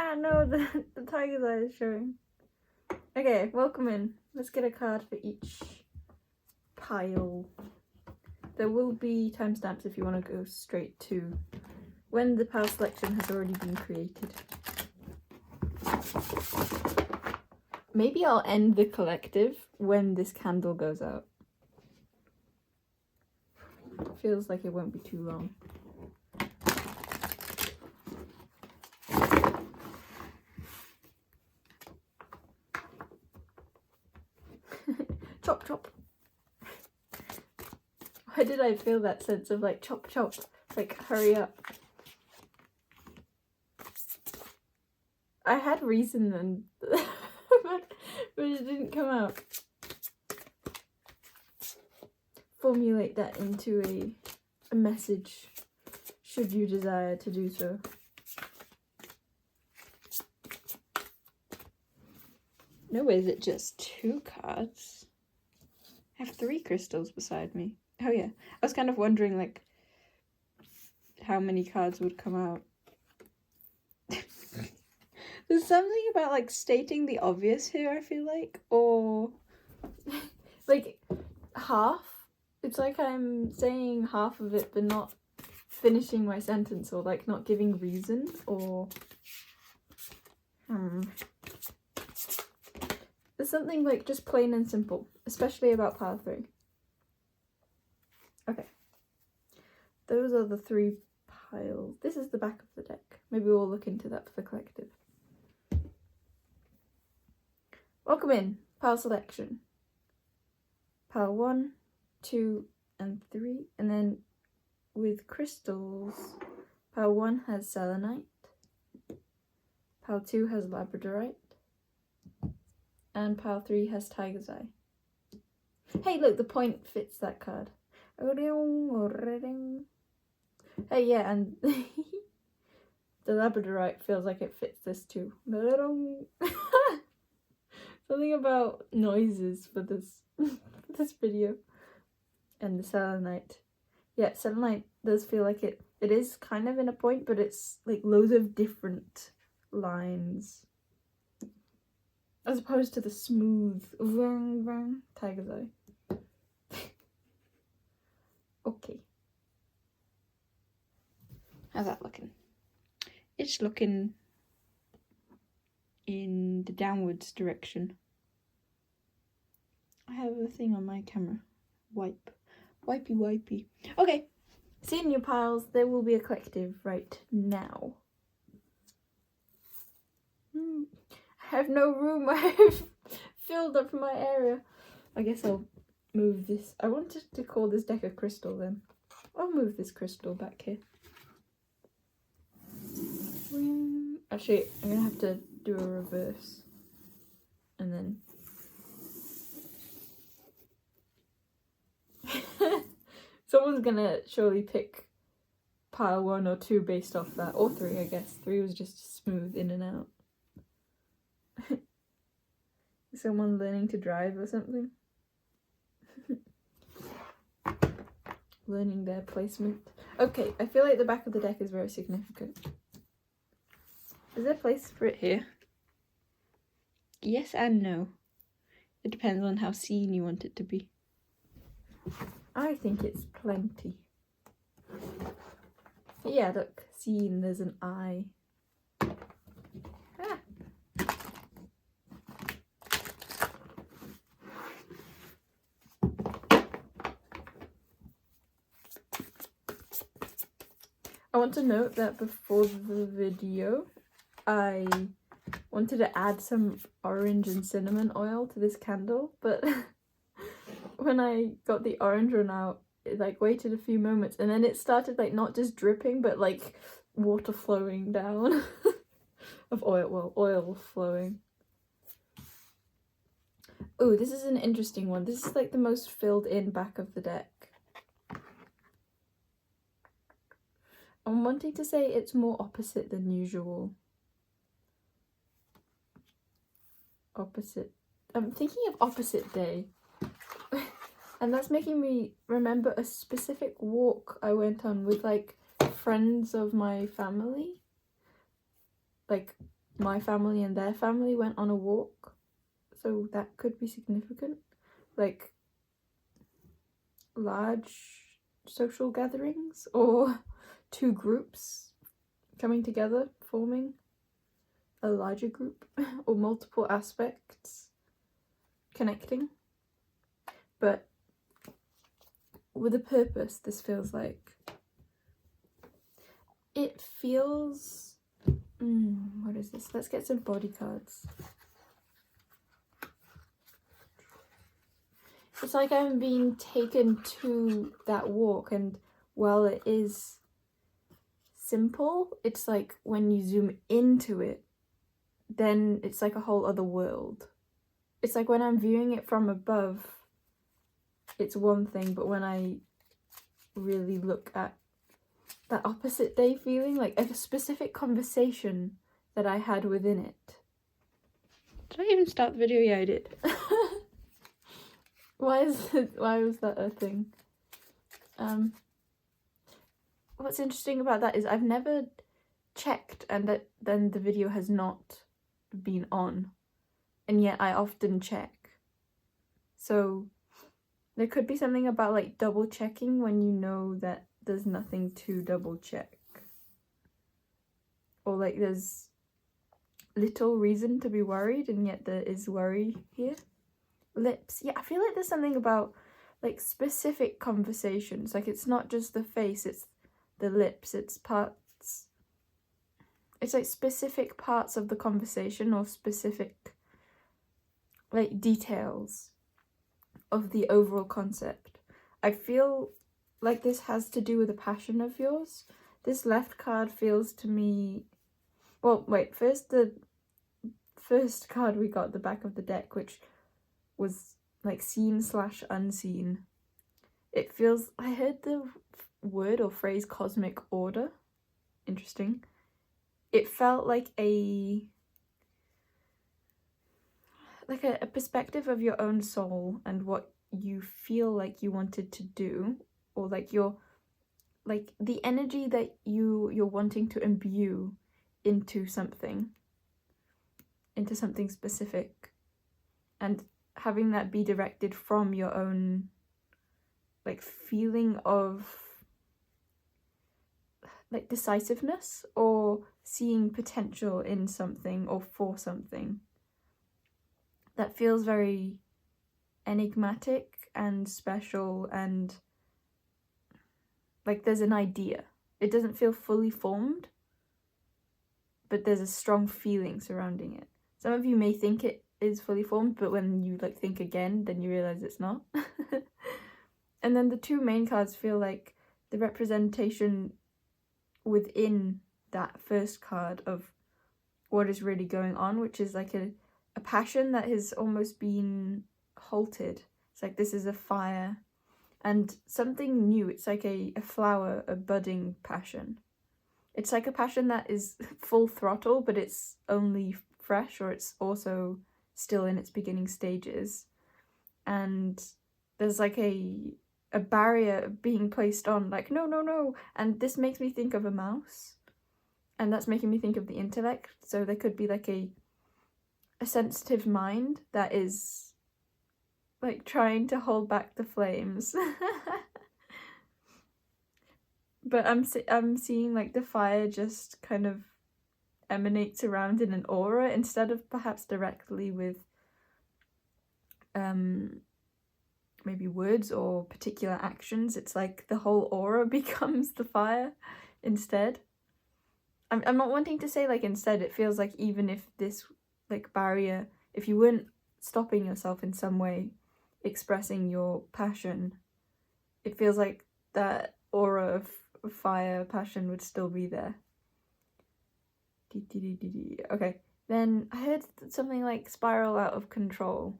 Ah, no, the tiger's eye is showing. Okay, welcome in. Let's get a card for each pile. There will be timestamps if you want to go straight to when the pile selection has already been created. Maybe I'll end the collective when this candle goes out. Feels like it won't be too long. Chop chop. Why did I feel that sense of like chop chop? Like hurry up. I had reason then, but it didn't come out. Formulate that into a message, should you desire to do so. No, is it just 2 cards? I have 3 crystals beside me. Oh yeah, I was kind of wondering like how many cards would come out. There's something about like stating the obvious here, I feel like, or like half. It's like I'm saying half of it but not finishing my sentence, or like not giving reason, or there's something like just plain and simple, especially about pile 3. Okay, those are the 3 piles. This is the back of the deck. Maybe we'll look into that for the collective. Welcome in, pile selection. Pile 1, 2, and 3, and then with crystals, pile 1 has Selenite, pile 2 has Labradorite, and pile 3 has Tiger's Eye. Hey, look, the point fits that card. Hey, yeah, and the Labradorite feels like it fits this too. Something about noises for this this video. And the Selenite. Yeah, Selenite does feel like it is kind of in a point, but it's like loads of different lines. As opposed to the smooth Tiger's Eye. Okay. How's that looking? It's looking in the downwards direction. I have a thing on my camera. Wipe. Wipey wipey. Okay. See in your piles, there will be a collective right now. I have no room. I've filled up my area. I guess I'll move this. I wanted to call this deck a crystal then. I'll move this crystal back here. Actually, I'm gonna have to do a reverse. And then someone's gonna surely pick pile 1 or 2 based off that. Or 3, I guess. 3 was just smooth in and out. Is someone learning to drive or something? Learning their placement. Okay, I feel like the back of the deck is very significant. Is there a place for it here? Yes and no. It depends on how seen you want it to be. I think it's plenty. Yeah, look, seen, there's an eye. Ah. I want to note that before the video, I wanted to add some orange and cinnamon oil to this candle, but when I got the orange one out, it like waited a few moments and then it started like not just dripping but like water flowing down of oil, well, oil flowing. Oh, this is an interesting one. This is like the most filled in back of the deck. I'm wanting to say it's more opposite than usual. Opposite. I'm thinking of opposite day. And that's making me remember a specific walk I went on with like friends of my family. Like my family and their family went on a walk, so that could be significant. Like large social gatherings or two groups coming together, forming a larger group, or multiple aspects connecting. But with a purpose, this feels like it feels what is this? Let's get some body cards. It's like I'm being taken to that walk, and while it is simple, it's like when you zoom into it, then it's like a whole other world. It's like when I'm viewing it from above, it's one thing, but when I really look at that opposite day feeling, like a specific conversation that I had within it. Did I even start the video? Yeah, I did. Why was that a thing? What's interesting about that is I've never checked and then the video has not been on, and yet I often check. So there could be something about like double checking when you know that there's nothing to double check, or like there's little reason to be worried and yet there is worry here. Lips, yeah, I feel like there's something about like specific conversations, like it's not just the face, it's the lips, it's like specific parts of the conversation or specific like details of the overall concept. I feel like this has to do with a passion of yours. This left card feels to me, well, wait, first the first card we got, the back of the deck, which was like seen/unseen. It feels, I heard the word or phrase cosmic order. Interesting. It felt like a perspective of your own soul and what you feel like you wanted to do, or like your, like the energy that you're wanting to imbue into something specific, and having that be directed from your own like feeling of like decisiveness or seeing potential in something or for something. That feels very enigmatic and special, and like there's an idea. It doesn't feel fully formed, but there's a strong feeling surrounding it. Some of you may think it is fully formed, but when you like think again, then you realize it's not. And then the two main cards feel like the representation within that first card of what is really going on, which is like a passion that has almost been halted. It's like this is a fire and something new. It's like a flower, a budding passion. It's like a passion that is full throttle, but it's only fresh, or it's also still in its beginning stages. And there's like a barrier being placed on, like, no. And this makes me think of a mouse. And that's making me think of the intellect. So there could be like a sensitive mind that is like trying to hold back the flames. But I'm seeing like the fire just kind of emanates around in an aura instead of perhaps directly with maybe words or particular actions. It's like the whole aura becomes the fire instead. I'm not wanting to say like instead. It feels like even if this like barrier, if you weren't stopping yourself in some way expressing your passion, it feels like that aura of fire passion would still be there. Okay, then I heard something like spiral out of control.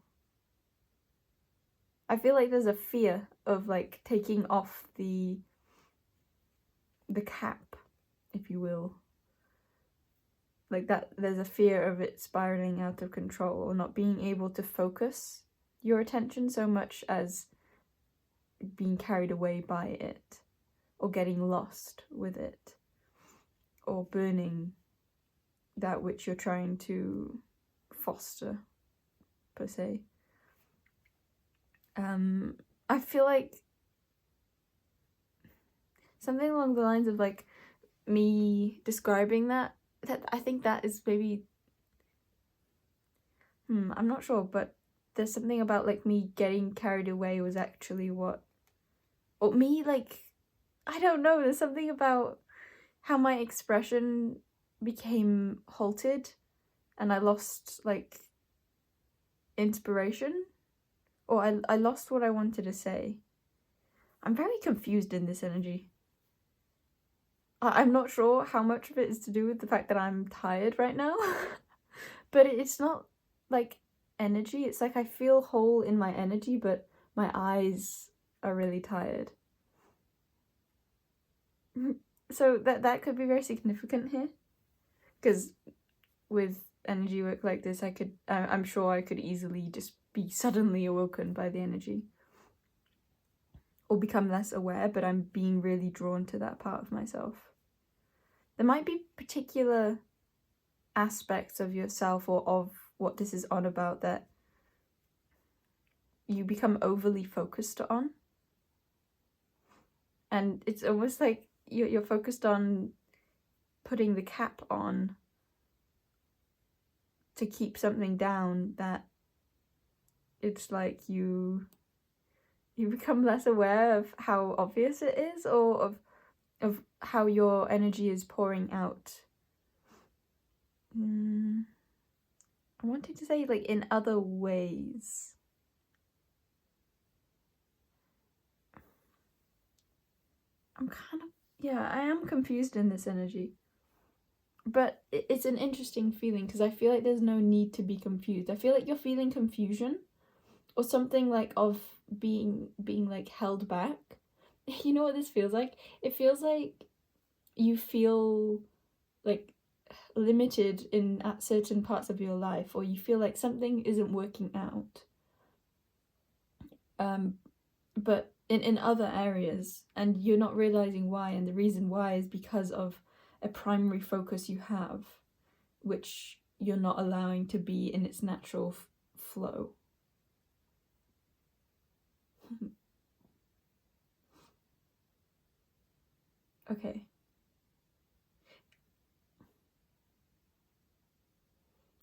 I feel like there's a fear of like taking off the cap, if you will. Like that, there's a fear of it spiraling out of control, or not being able to focus your attention so much as being carried away by it, or getting lost with it, or burning that which you're trying to foster, per se. I feel like something along the lines of like me describing that I think that is maybe I'm not sure, but there's something about like me getting carried away was actually what, or me like, I don't know, there's something about how my expression became halted and I lost like inspiration, or I lost what I wanted to say. I'm very confused in this energy. I'm not sure how much of it is to do with the fact that I'm tired right now, but it's not like energy. It's like I feel whole in my energy, but my eyes are really tired. So that could be very significant here, because with energy work like this, I'm sure I could easily just be suddenly awoken by the energy, or become less aware, but I'm being really drawn to that part of myself. There might be particular aspects of yourself or of what this is on about that you become overly focused on. And it's almost like you're focused on putting the cap on to keep something down, that it's like you become less aware of how obvious it is, or of how your energy is pouring out. I wanted to say like in other ways. I am confused in this energy. But it's an interesting feeling, because I feel like there's no need to be confused. I feel like you're feeling confusion or something like of being like held back. You know what this feels like? It feels like you feel like limited at certain parts of your life, or you feel like something isn't working out. But in other areas, and you're not realizing why, and the reason why is because of a primary focus you have, which you're not allowing to be in its natural flow. Okay.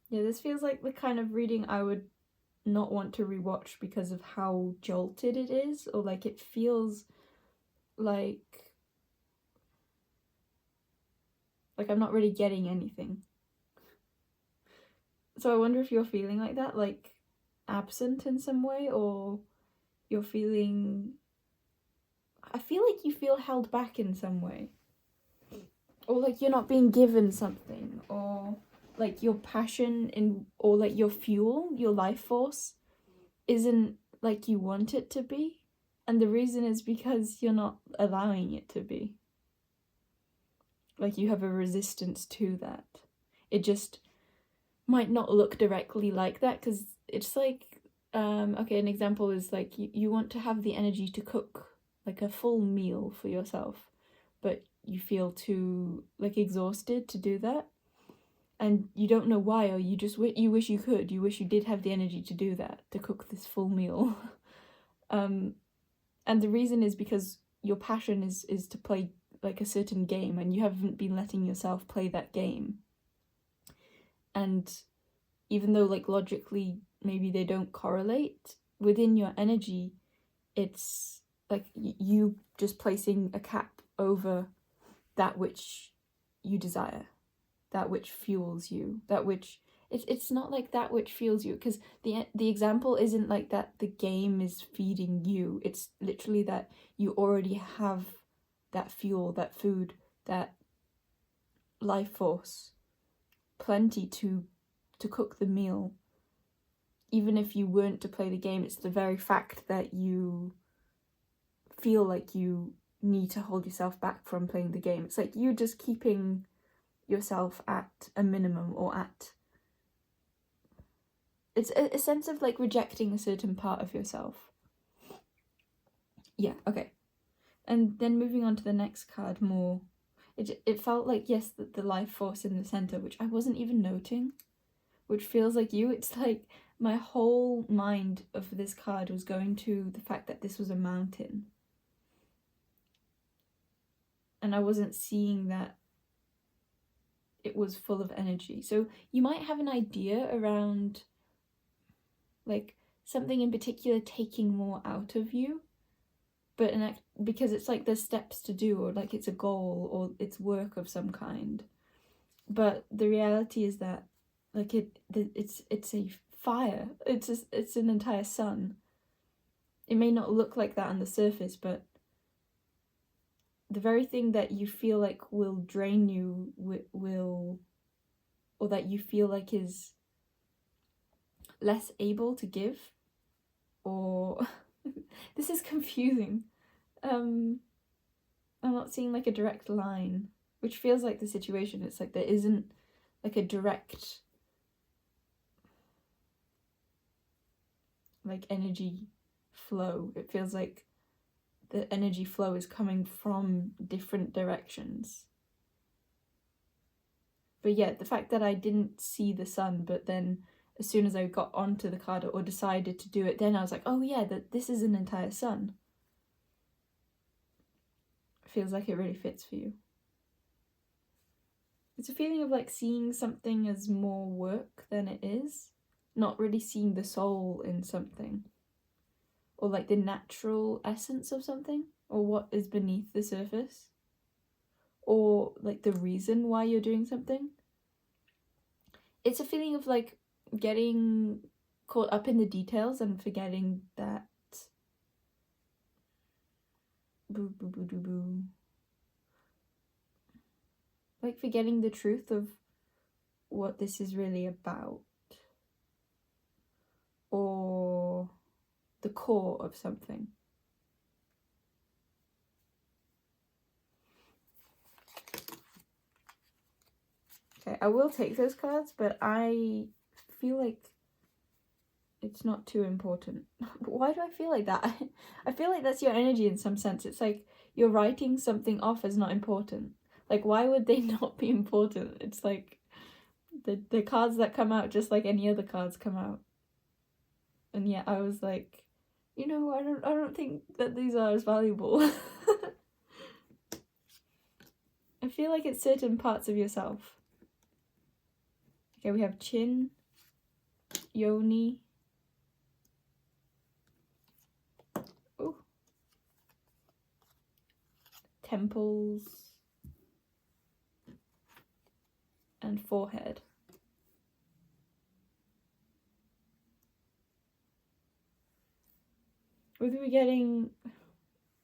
Yeah, this feels like the kind of reading I would not want to rewatch because of how jolted it is, or like it feels like I'm not really getting anything. So I wonder if you're feeling like that, like absent in some way, or you're feeling, I feel like you feel held back in some way, or like you're not being given something, or like your passion or like your fuel, your life force isn't like you want it to be, and the reason is because you're not allowing it to be. Like you have a resistance to that. It just might not look directly like that, because it's like, okay, an example is like you want to have the energy to cook like a full meal for yourself, but you feel too like exhausted to do that, and you don't know why, or you just you wish you could, you wish you did have the energy to do that, to cook this full meal. And the reason is because your passion is to play like a certain game, and you haven't been letting yourself play that game. And even though like logically maybe they don't correlate, within your energy it's like you just placing a cap over that which you desire, that which fuels you, that which it's not like that which fuels you, because the example isn't like that the game is feeding you. It's literally that you already have that fuel, that food, that life force, plenty to cook the meal. Even if you weren't to play the game, it's the very fact that you feel like you need to hold yourself back from playing the game. It's like you just keeping yourself at a minimum, or at, it's a sense of like rejecting a certain part of yourself. Yeah, okay. And then moving on to the next card, more it felt like, yes, the life force in the center, which I wasn't even noting, which feels like you. It's like my whole mind of this card was going to the fact that this was a mountain. And I wasn't seeing that it was full of energy. So you might have an idea around like something in particular taking more out of you, but because it's like there's steps to do, or like it's a goal, or it's work of some kind. But the reality is that like it's a fire. It's an entire sun. It may not look like that on the surface, but the very thing that you feel like will drain you will, or that you feel like is less able to give, or this is confusing. I'm not seeing like a direct line, which feels like the situation. It's like there isn't like a direct like energy flow. It feels like the energy flow is coming from different directions. But yeah, the fact that I didn't see the sun, but then as soon as I got onto the card or decided to do it, then I was like, oh yeah, that this is an entire sun. Feels like it really fits for you. It's a feeling of like seeing something as more work than it is, not really seeing the soul in something, or like the natural essence of something, or what is beneath the surface, or like the reason why you're doing something. It's a feeling of like getting caught up in the details and forgetting that like forgetting the truth of what this is really about, or the core of something. Okay, I will take those cards, but I feel like it's not too important. Why do I feel like that? I feel like that's your energy in some sense. It's like you're writing something off as not important. Like, why would they not be important? It's like the cards that come out just like any other cards come out. And yet I was like, you know, I don't think that these are as valuable. I feel like it's certain parts of yourself. Okay, we have chin, yoni, temples, and forehead. With we getting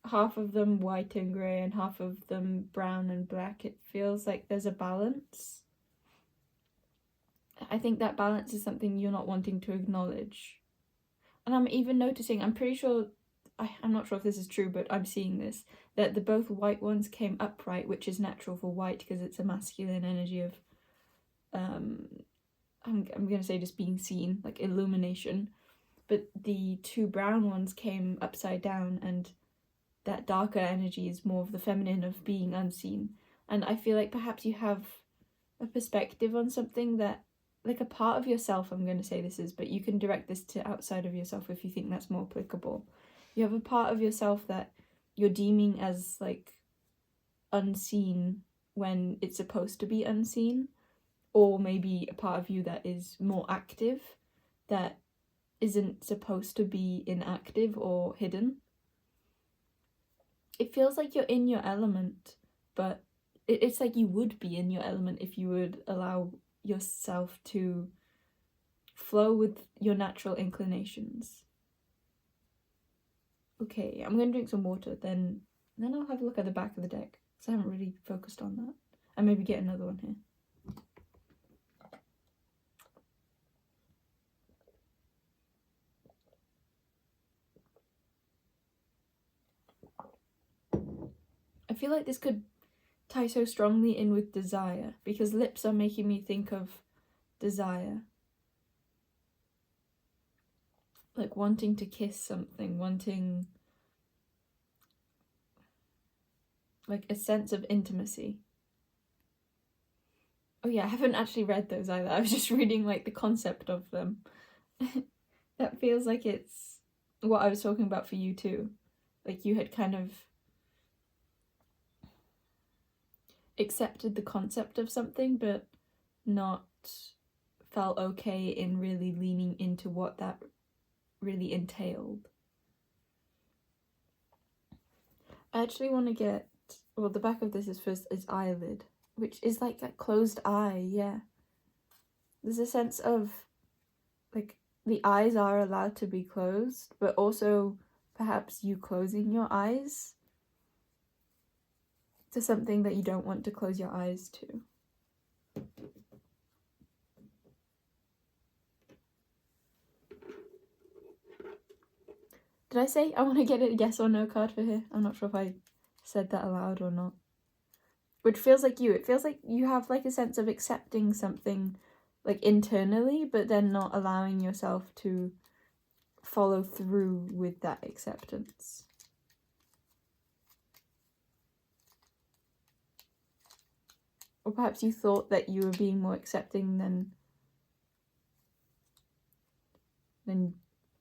half of them white and grey and half of them brown and black, it feels like there's a balance. I think that balance is something you're not wanting to acknowledge. And I'm even noticing, I'm pretty sure, I'm not sure if this is true, but I'm seeing this, that the both white ones came upright, which is natural for white because it's a masculine energy of, I'm going to say just being seen, like illumination. But the two brown ones came upside down, and that darker energy is more of the feminine of being unseen. And I feel like perhaps you have a perspective on something that, like a part of yourself, I'm going to say this is, but you can direct this to outside of yourself if you think that's more applicable. You have a part of yourself that you're deeming as like unseen when it's supposed to be unseen, or maybe a part of you that is more active that isn't supposed to be inactive or hidden. It feels like you're in your element, but it's like you would be in your element if you would allow yourself to flow with your natural inclinations. Okay, I'm going to drink some water, then I'll have a look at the back of the deck, because I haven't really focused on that. And maybe get another one here. I feel like this could tie so strongly in with desire, because lips are making me think of desire. Like wanting to kiss something, wanting like a sense of intimacy. Oh yeah, I haven't actually read those either. I was just reading like the concept of them. That feels like it's what I was talking about for you too. Like you had kind of accepted the concept of something but not felt okay in really leaning into what that really entailed. I actually want to get, well, the back of this is eyelid, which is like a closed eye, yeah. There's a sense of like the eyes are allowed to be closed, but also perhaps you closing your eyes to something that you don't want to close your eyes to. Did I say I want to get a yes or no card for here? I'm not sure if I said that aloud or not. Which feels like you. It feels like you have like a sense of accepting something like internally, but then not allowing yourself to follow through with that acceptance. Or perhaps you thought that you were being more accepting than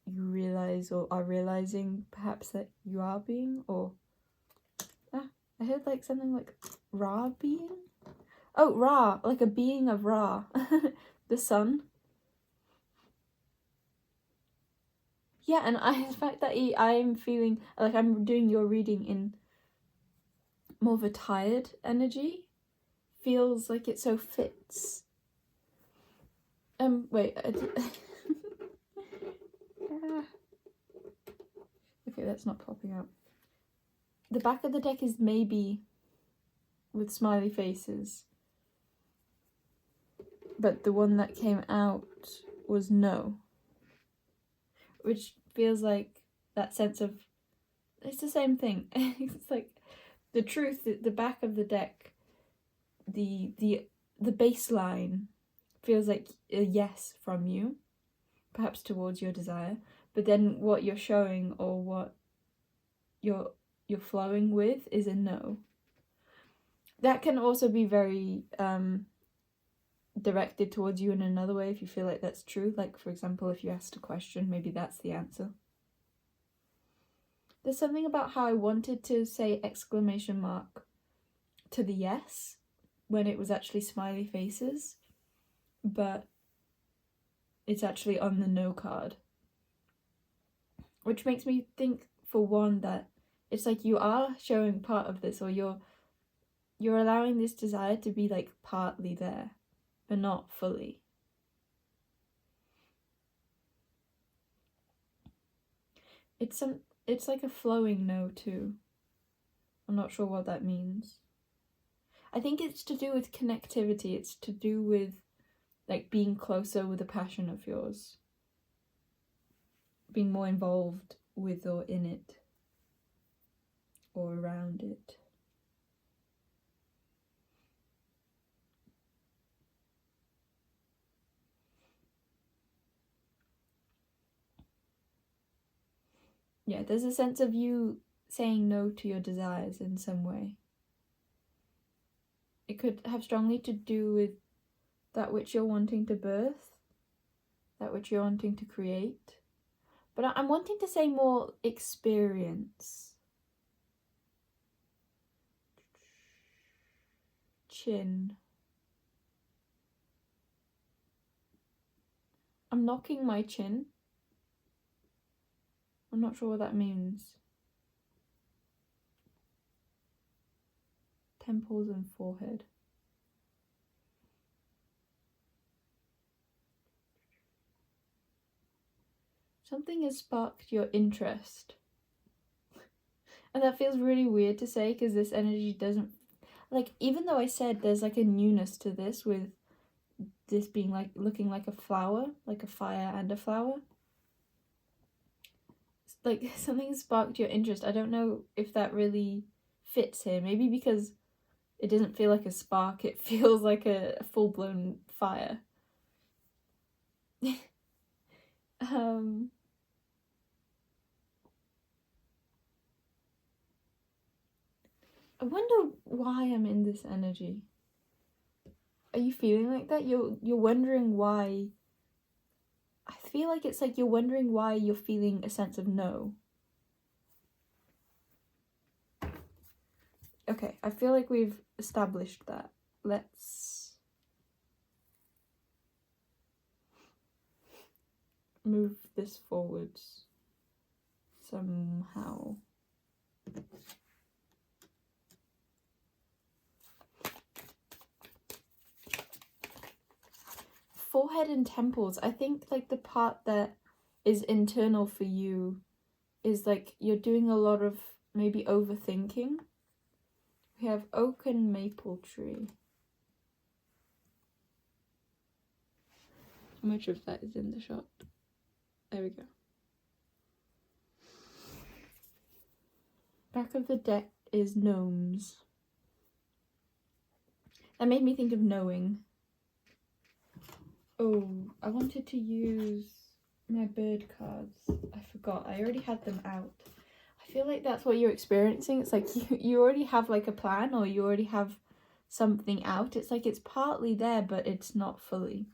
you realize or are realizing perhaps that you are being, or I heard like something like Ra being? Oh, Ra, like a being of Ra, the sun. Yeah, and the fact that I'm feeling like I'm doing your reading in more of a tired energy feels like it so fits. Wait. Okay, that's not popping up. The back of the deck is maybe with smiley faces. But the one that came out was no. Which feels like that sense of, it's the same thing. It's like the truth, the back of the deck, the baseline feels like a yes from you, perhaps towards your desire, but then what you're showing or what you're flowing with is a no. That can also be very directed towards you in another way if you feel like that's true. Like, for example, if you asked a question, maybe that's the answer. There's something about how I wanted to say exclamation mark to the yes when it was actually smiley faces, but it's actually on the no card. Which makes me think, for one, that it's like you are showing part of this, or you're allowing this desire to be like partly there, but not fully. It's like a flowing no too. I'm not sure what that means. I think it's to do with connectivity. It's to do with like being closer with a passion of yours. Being more involved with or in it. Or around it. Yeah, there's a sense of you saying no to your desires in some way. It could have strongly to do with that which you're wanting to birth, that which you're wanting to create. But I'm wanting to say more experience. Chin. I'm knocking my chin. I'm not sure what that means. Temples and forehead. Something has sparked your interest. And that feels really weird to say because this energy doesn't, like, even though I said there's like a newness to this with this being like looking like a flower, like a fire and a flower. Like something sparked your interest. I don't know if that really fits here. Maybe because it doesn't feel like a spark, it feels like a full-blown fire. I wonder why I'm in this energy. Are you feeling like that? You're wondering why. I feel like it's like you're wondering why you're feeling a sense of no. Okay, I feel like we've established that. Let's move this forwards somehow. Forehead and temples. I think like the part that is internal for you is like you're doing a lot of maybe overthinking. We have oak and maple tree. How much of that is in the shot? There we go. Back of the deck is gnomes. That made me think of knowing. Oh, I wanted to use my bird cards. I forgot. I already had them out. I feel like that's what you're experiencing. It's like you already have like a plan, or you already have something out. It's like it's partly there, but it's not fully.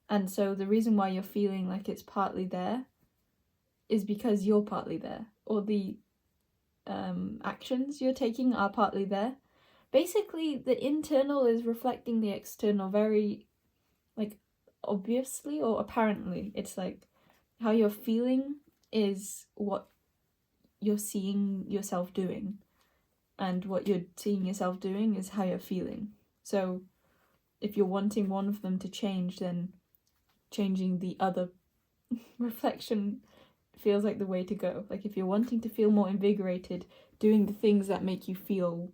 And so the reason why you're feeling like it's partly there is because you're partly there, or the actions you're taking are partly there. Basically, the internal is reflecting the external very, like, obviously or apparently. It's like how you're feeling is what you're seeing yourself doing, and what you're seeing yourself doing is how you're feeling. So if you're wanting one of them to change, then changing the other reflection feels like the way to go. Like if you're wanting to feel more invigorated, doing the things that make you feel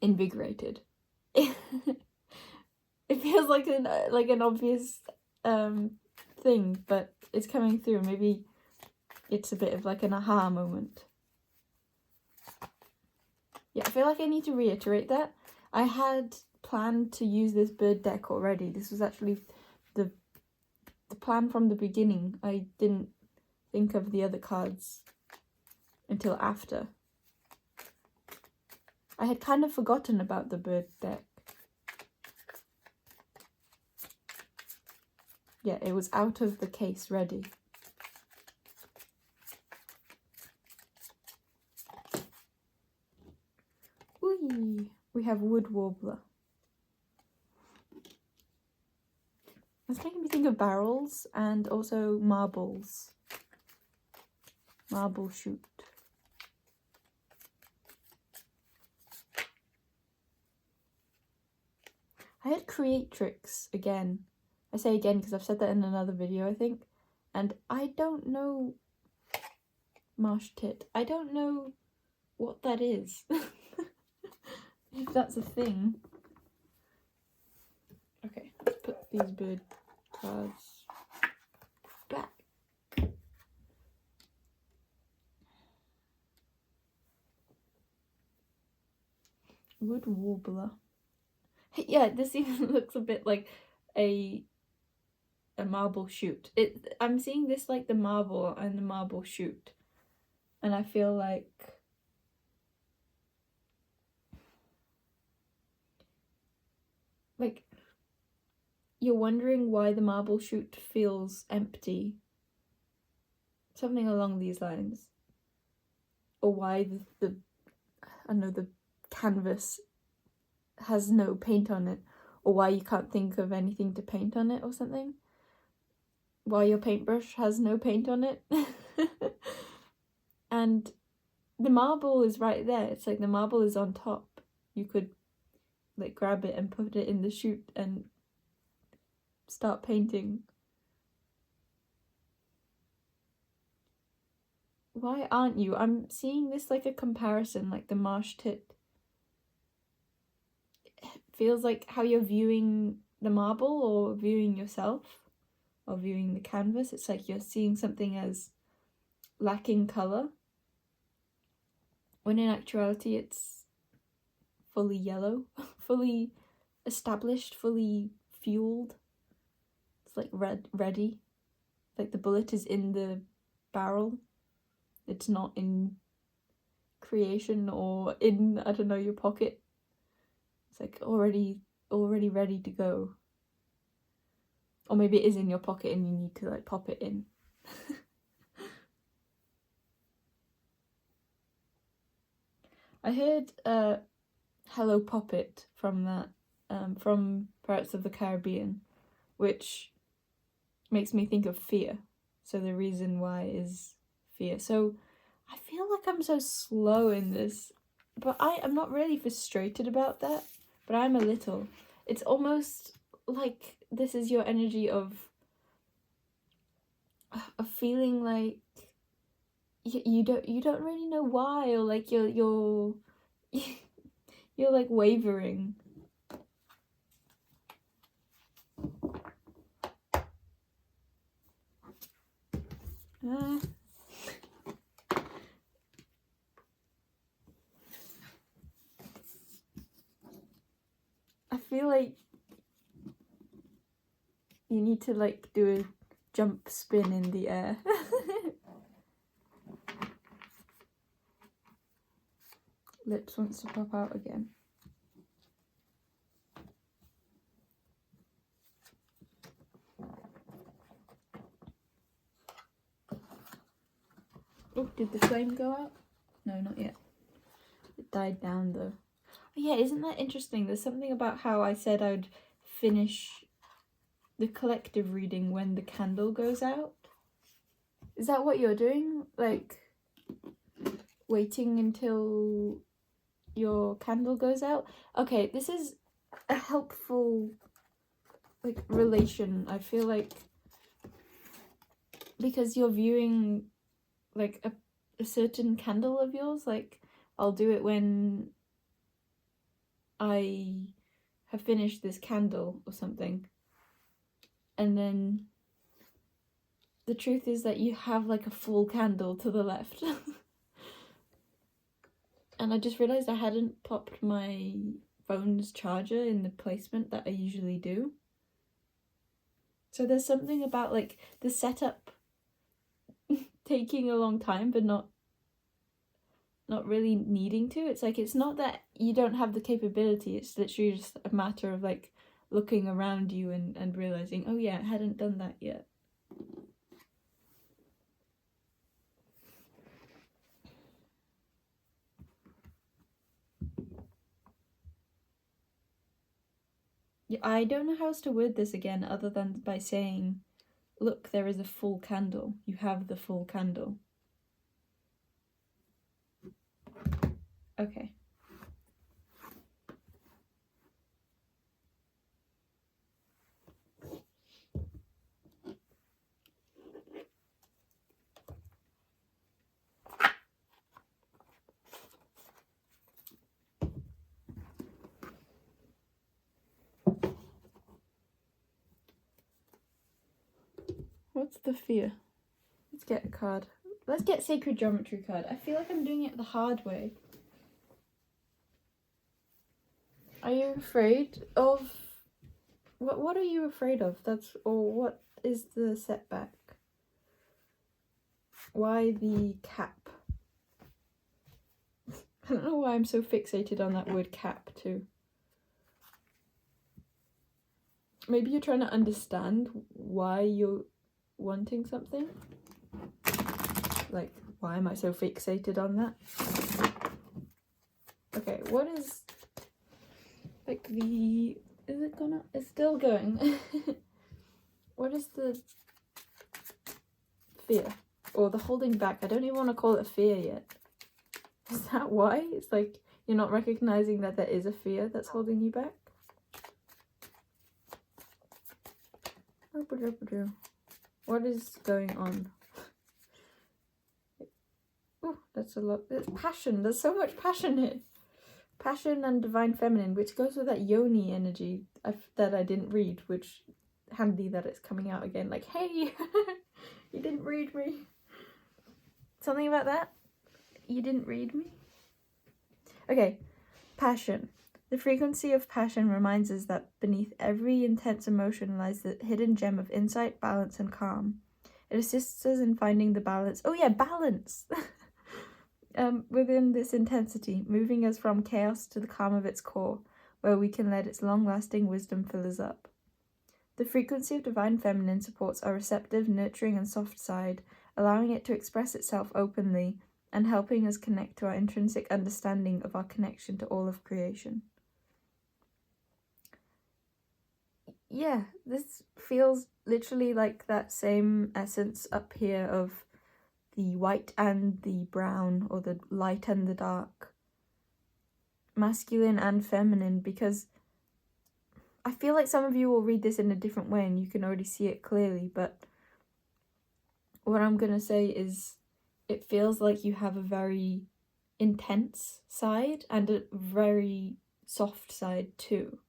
invigorated. It feels like an obvious thing, but it's coming through. Maybe it's a bit of like an aha moment. Yeah, I feel like I need to reiterate that. I had planned to use this bird deck already. This was actually the plan from the beginning. I didn't think of the other cards until after. I had kind of forgotten about the bird deck. Yeah, it was out of the case ready. Whee! We have wood warbler. It's making me think of barrels and also marbles. Marble shoot. I had creatrix again. I say again because I've said that in another video, I think. And I don't know marsh tit. I don't know what that is. If that's a thing. Okay, let's put these bird cards back. Wood warbler. Yeah, this even looks a bit like a marble shoot. I'm seeing this like the marble and the marble shoot, and I feel like you're wondering why the marble shoot feels empty. Something along these lines. Or why the I don't know, the canvas has no paint on it, or why you can't think of anything to paint on it or something. Why your paintbrush has no paint on it. And the marble is right there. It's like the marble is on top. You could like grab it and put it in the chute and start painting. Why aren't you? I'm seeing this like a comparison, like the marsh tit. It feels like how you're viewing the marble or viewing yourself or viewing the canvas. It's like you're seeing something as lacking colour, when in actuality it's fully yellow, fully established, fully fueled. It's like ready. Like the bullet is in the barrel. It's not in creation or in, I don't know, your pocket. It's like already already ready to go. Or maybe it is in your pocket and you need to like pop it in. I heard Hello Poppet from that, from Pirates of the Caribbean, which makes me think of fear. So the reason why is fear. So I feel like I'm so slow in this, but I am not really frustrated about that, but I'm a little. It's almost like this is your energy of feeling like you don't really know why, or like you're you're like wavering. I feel like you need to like do a jump spin in the air. Lips wants to pop out again. Oh, did the flame go out? No, not yet. It died down though. Oh, yeah, isn't that interesting? There's something about how I said I'd finish the collective reading when the candle goes out. Is that what you're doing? Like, waiting until your candle goes out? Okay, this is a helpful, like, relation, I feel like, because you're viewing, like, a certain candle of yours. Like, I'll do it when I have finished this candle or something. And then the truth is that you have like a full candle to the left. And I just realised I hadn't popped my phone's charger in the placement that I usually do. So there's something about like the setup taking a long time but not really needing to. It's like, it's not that you don't have the capability, it's literally just a matter of like looking around you and realising, oh yeah, I hadn't done that yet. Yeah, I don't know how else to word this again other than by saying, look, there is a full candle. You have the full candle. Okay. What's the fear? Let's get a card. Let's get Sacred Geometry card. I feel like I'm doing it the hard way. Are you afraid of... What are you afraid of? Or what is the setback? Why the cap? I don't know why I'm so fixated on that word cap too. Maybe you're trying to understand why you're wanting something. Like, why am I so fixated on that? Okay, what is like the... Is it gonna... It's still going. What is the fear? Or the holding back? I don't even want to call it a fear yet. Is that why? It's like you're not recognizing that there is a fear that's holding you back? What is going on? Oh, that's a lot. There's passion. There's so much passion here. Passion and divine feminine, which goes with that yoni energy that I didn't read, which handy that it's coming out again. Like, hey, you didn't read me. Something about that? You didn't read me? Okay, passion. The frequency of passion reminds us that beneath every intense emotion lies the hidden gem of insight, balance, and calm. It assists us in finding the balance. Oh yeah, balance! Within this intensity, moving us from chaos to the calm of its core. where we can let its long-lasting wisdom fill us up. The frequency of Divine Feminine supports our receptive, nurturing, and soft side, allowing it to express itself openly and helping us connect to our intrinsic understanding of our connection to all of creation. Yeah, this feels literally like that same essence up here of the white and the brown, or the light and the dark, masculine and feminine, because I feel like some of you will read this in a different way and you can already see it clearly, but what I'm gonna say is it feels like you have a very intense side and a very soft side too.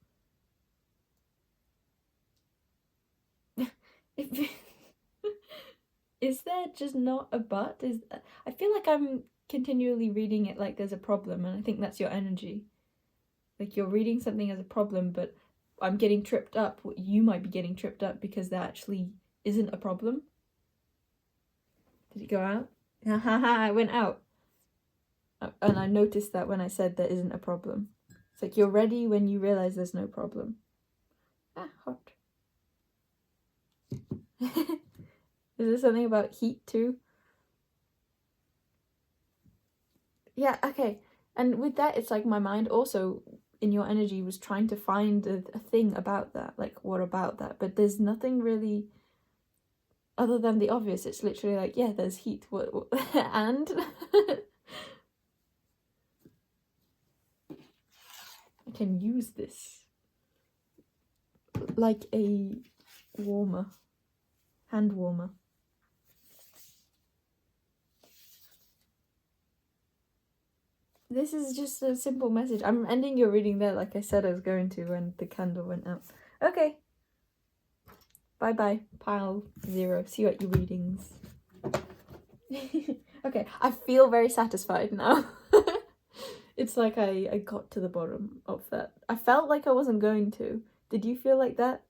Is there just not a but? I feel like I'm continually reading it like there's a problem, and I think that's your energy. Like you're reading something as a problem, but I'm getting tripped up. You might be getting tripped up because there actually isn't a problem. Did it go out? I went out. And I noticed that when I said there isn't a problem. It's like you're ready when you realize there's no problem. Hot. Is there something about heat too? Yeah, okay. And with that, it's like my mind also, in your energy, was trying to find a thing about that. Like, what about that? But there's nothing really other than the obvious. It's literally like, yeah, there's heat. What? And? I can use this like a warmer. Hand warmer. This is just a simple message. I'm ending your reading there like I said I was going to when the candle went out. Okay. Bye-bye, pile 0. See you at your readings. Okay, I feel very satisfied now. It's like I got to the bottom of that. I felt like I wasn't going to. Did you feel like that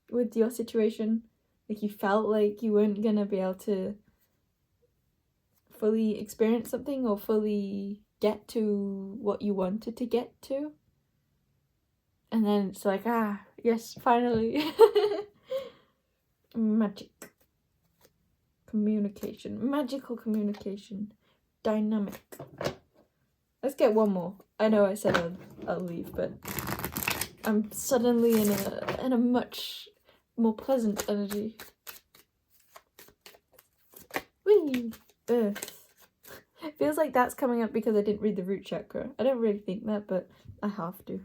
with your situation? Like you felt like you weren't gonna be able to fully experience something or fully get to what you wanted to get to? And then it's like, yes, finally. Magic. Communication. Magical communication. Dynamic. Let's get one more. I know I said I'll leave, but I'm suddenly in a much more pleasant energy. Whee! Earth. Feels like that's coming up because I didn't read the root chakra. I don't really think that, but I have to.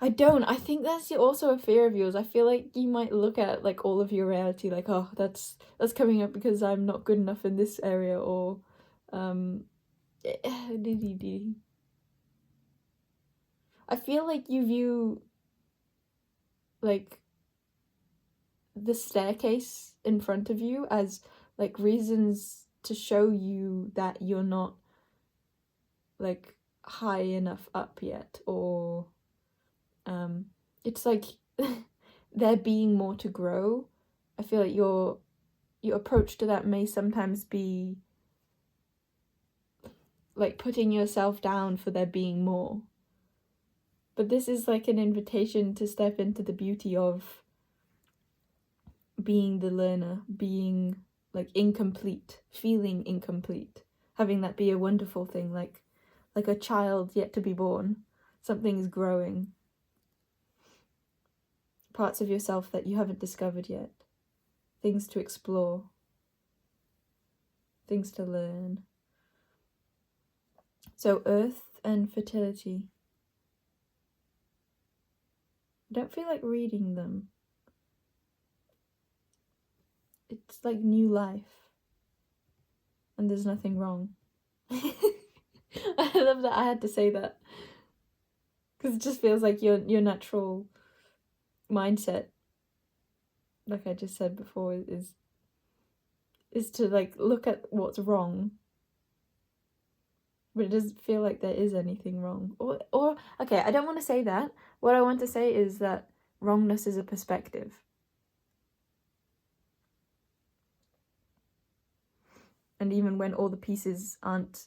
I don't. I think that's also a fear of yours. I feel like you might look at like all of your reality like, oh, that's coming up because I'm not good enough in this area, or I feel like you view like the staircase in front of you as like reasons to show you that you're not like high enough up yet, or it's like there being more to grow. I feel like your approach to that may sometimes be like putting yourself down for there being more. But this is like an invitation to step into the beauty of being the learner, being like incomplete, feeling incomplete, having that be a wonderful thing, like a child yet to be born. Something's growing. Parts of yourself that you haven't discovered yet. Things to explore. Things to learn. So earth and fertility. I don't feel like reading them. It's like new life. And there's nothing wrong. I love that I had to say that. Because it just feels like your natural mindset, like I just said before, is to like look at what's wrong. But it doesn't feel like there is anything wrong. Or okay, I don't want to say that. What I want to say is that wrongness is a perspective. And even when all the pieces aren't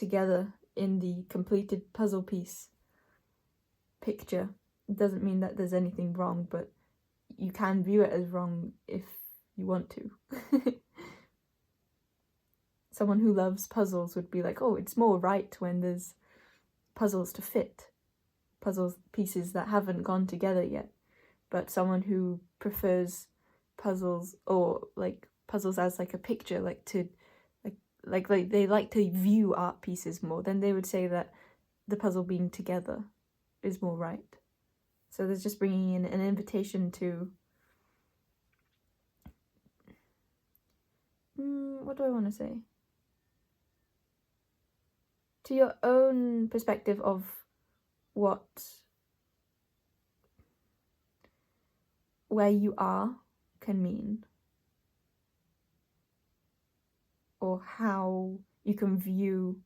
together in the completed puzzle piece picture. It doesn't mean that there's anything wrong, but you can view it as wrong if you want to. Someone who loves puzzles would be like, oh, it's more right when there's puzzles to fit, puzzle pieces that haven't gone together yet. But someone who prefers puzzles, or like puzzles as like a picture, like to like they like to view art pieces more, then they would say that the puzzle being together is more right. So there's just bringing in an invitation to what do I want to say? To your own perspective of where you are can mean, or how you can view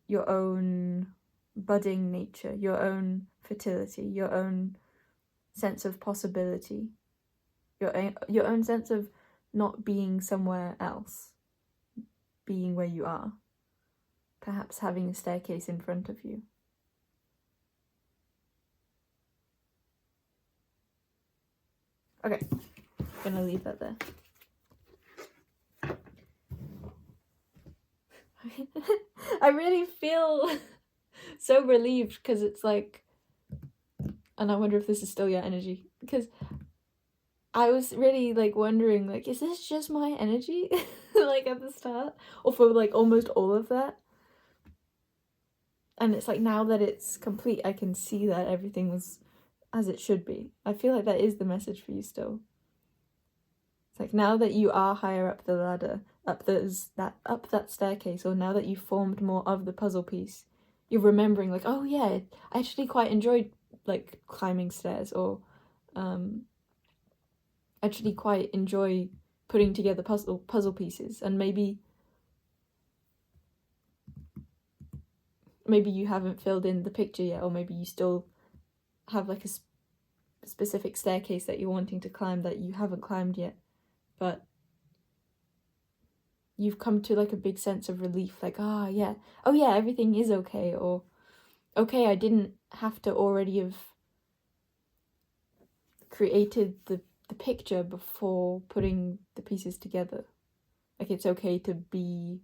your own budding nature, your own fertility, your own sense of possibility, your own sense of not being somewhere else, being where you are, perhaps having a staircase in front of you. Okay, I'm gonna leave that there. I really feel so relieved, because it's like, and I wonder if this is still your energy, because I was really like wondering, like, is this just my energy like at the start, or for like almost all of that? And it's like, now that it's complete, I can see that everything was as it should be. I feel like that is the message for you still. It's like, now that you are higher up the ladder, up that staircase, or now that you've formed more of the puzzle piece, you're remembering like, oh yeah, I actually quite enjoyed like climbing stairs, or actually quite enjoy putting together puzzle pieces. And maybe you haven't filled in the picture yet, or maybe you still have like a specific staircase that you're wanting to climb that you haven't climbed yet, but you've come to like a big sense of relief, like, oh yeah, everything is okay, or okay, I didn't have to already have created the picture before putting the pieces together. Like, it's okay to be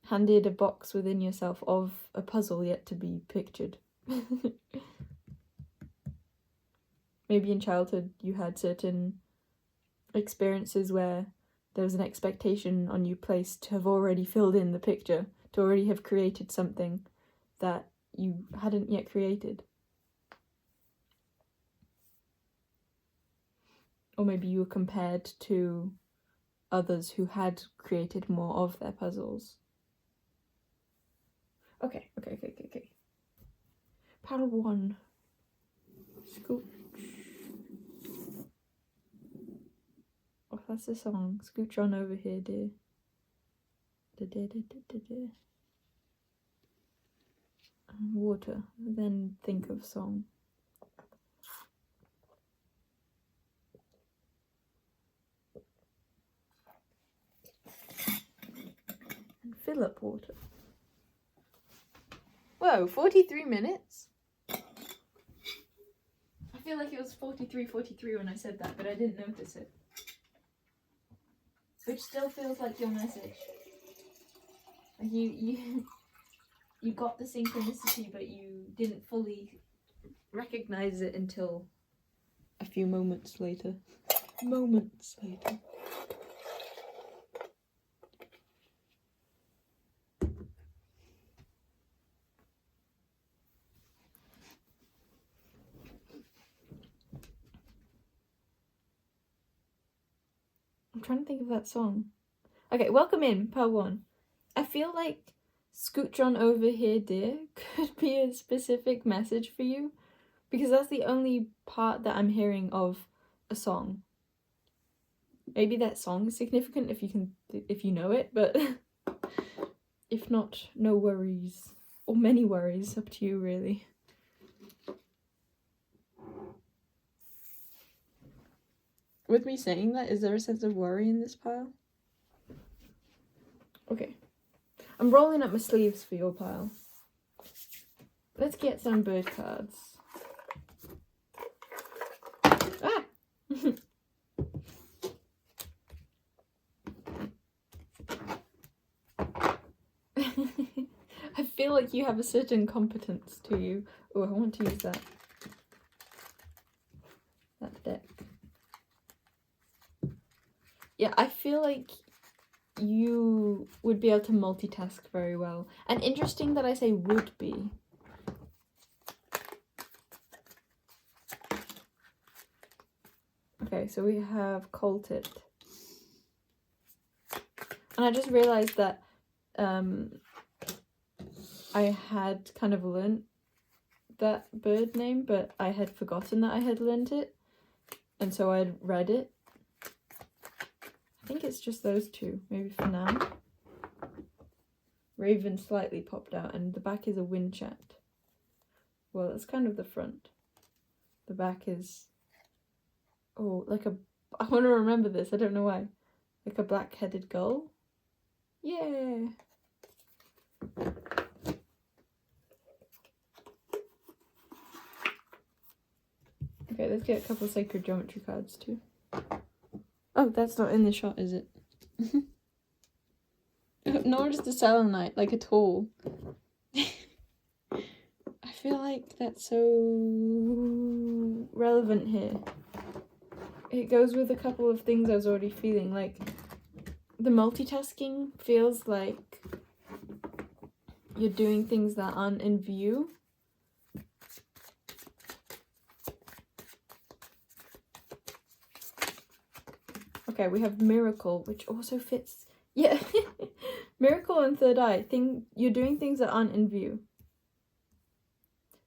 handed a box within yourself of a puzzle yet to be pictured. Maybe in childhood you had certain experiences where there was an expectation on you placed to have already filled in the picture, to already have created something that you hadn't yet created. Or maybe you were compared to others who had created more of their puzzles. Okay. Paddle 1. Scooch. Oh, that's the song. Scooch on over here, dear. Water. Then think of song. And fill up water. Whoa, 43 minutes? I feel like it was 43 when I said that, but I didn't notice it. Which still feels like your message. Like you got the synchronicity, but you didn't fully recognize it until a few moments later. I'm trying to think of that song. Okay, welcome in, part 1. I feel like Scooch on over here, dear, could be a specific message for you, because that's the only part that I'm hearing of a song. Maybe that song is significant if you know it, but if not, no worries. Or many worries, up to you really. With me saying that, is there a sense of worry in this pile? Okay. I'm rolling up my sleeves for your pile. Let's get some bird cards. Ah! I feel like you have a certain competence to you. Oh, I want to use that deck. Yeah, I feel like you would be able to multitask very well. And interesting that I say would be. Okay, so we have Colted. And I just realised that I had kind of learnt that bird name, but I had forgotten that I had learnt it. And so I'd read it. I think it's just those two, maybe for now. Raven slightly popped out, and the back is a wind chat. Well, that's kind of the front. The back is, oh, like a, I want to remember this, I don't know why. Like a black-headed gull. Yeah. Okay, let's get a couple of sacred geometry cards too. Oh, that's not in the shot, is it? Nor is the Selenite, like, at all. I feel like that's so relevant here. It goes with a couple of things I was already feeling. Like, the multitasking feels like you're doing things that aren't in view. Okay, we have Miracle, which also fits. Yeah, Miracle and Third Eye. You're doing things that aren't in view.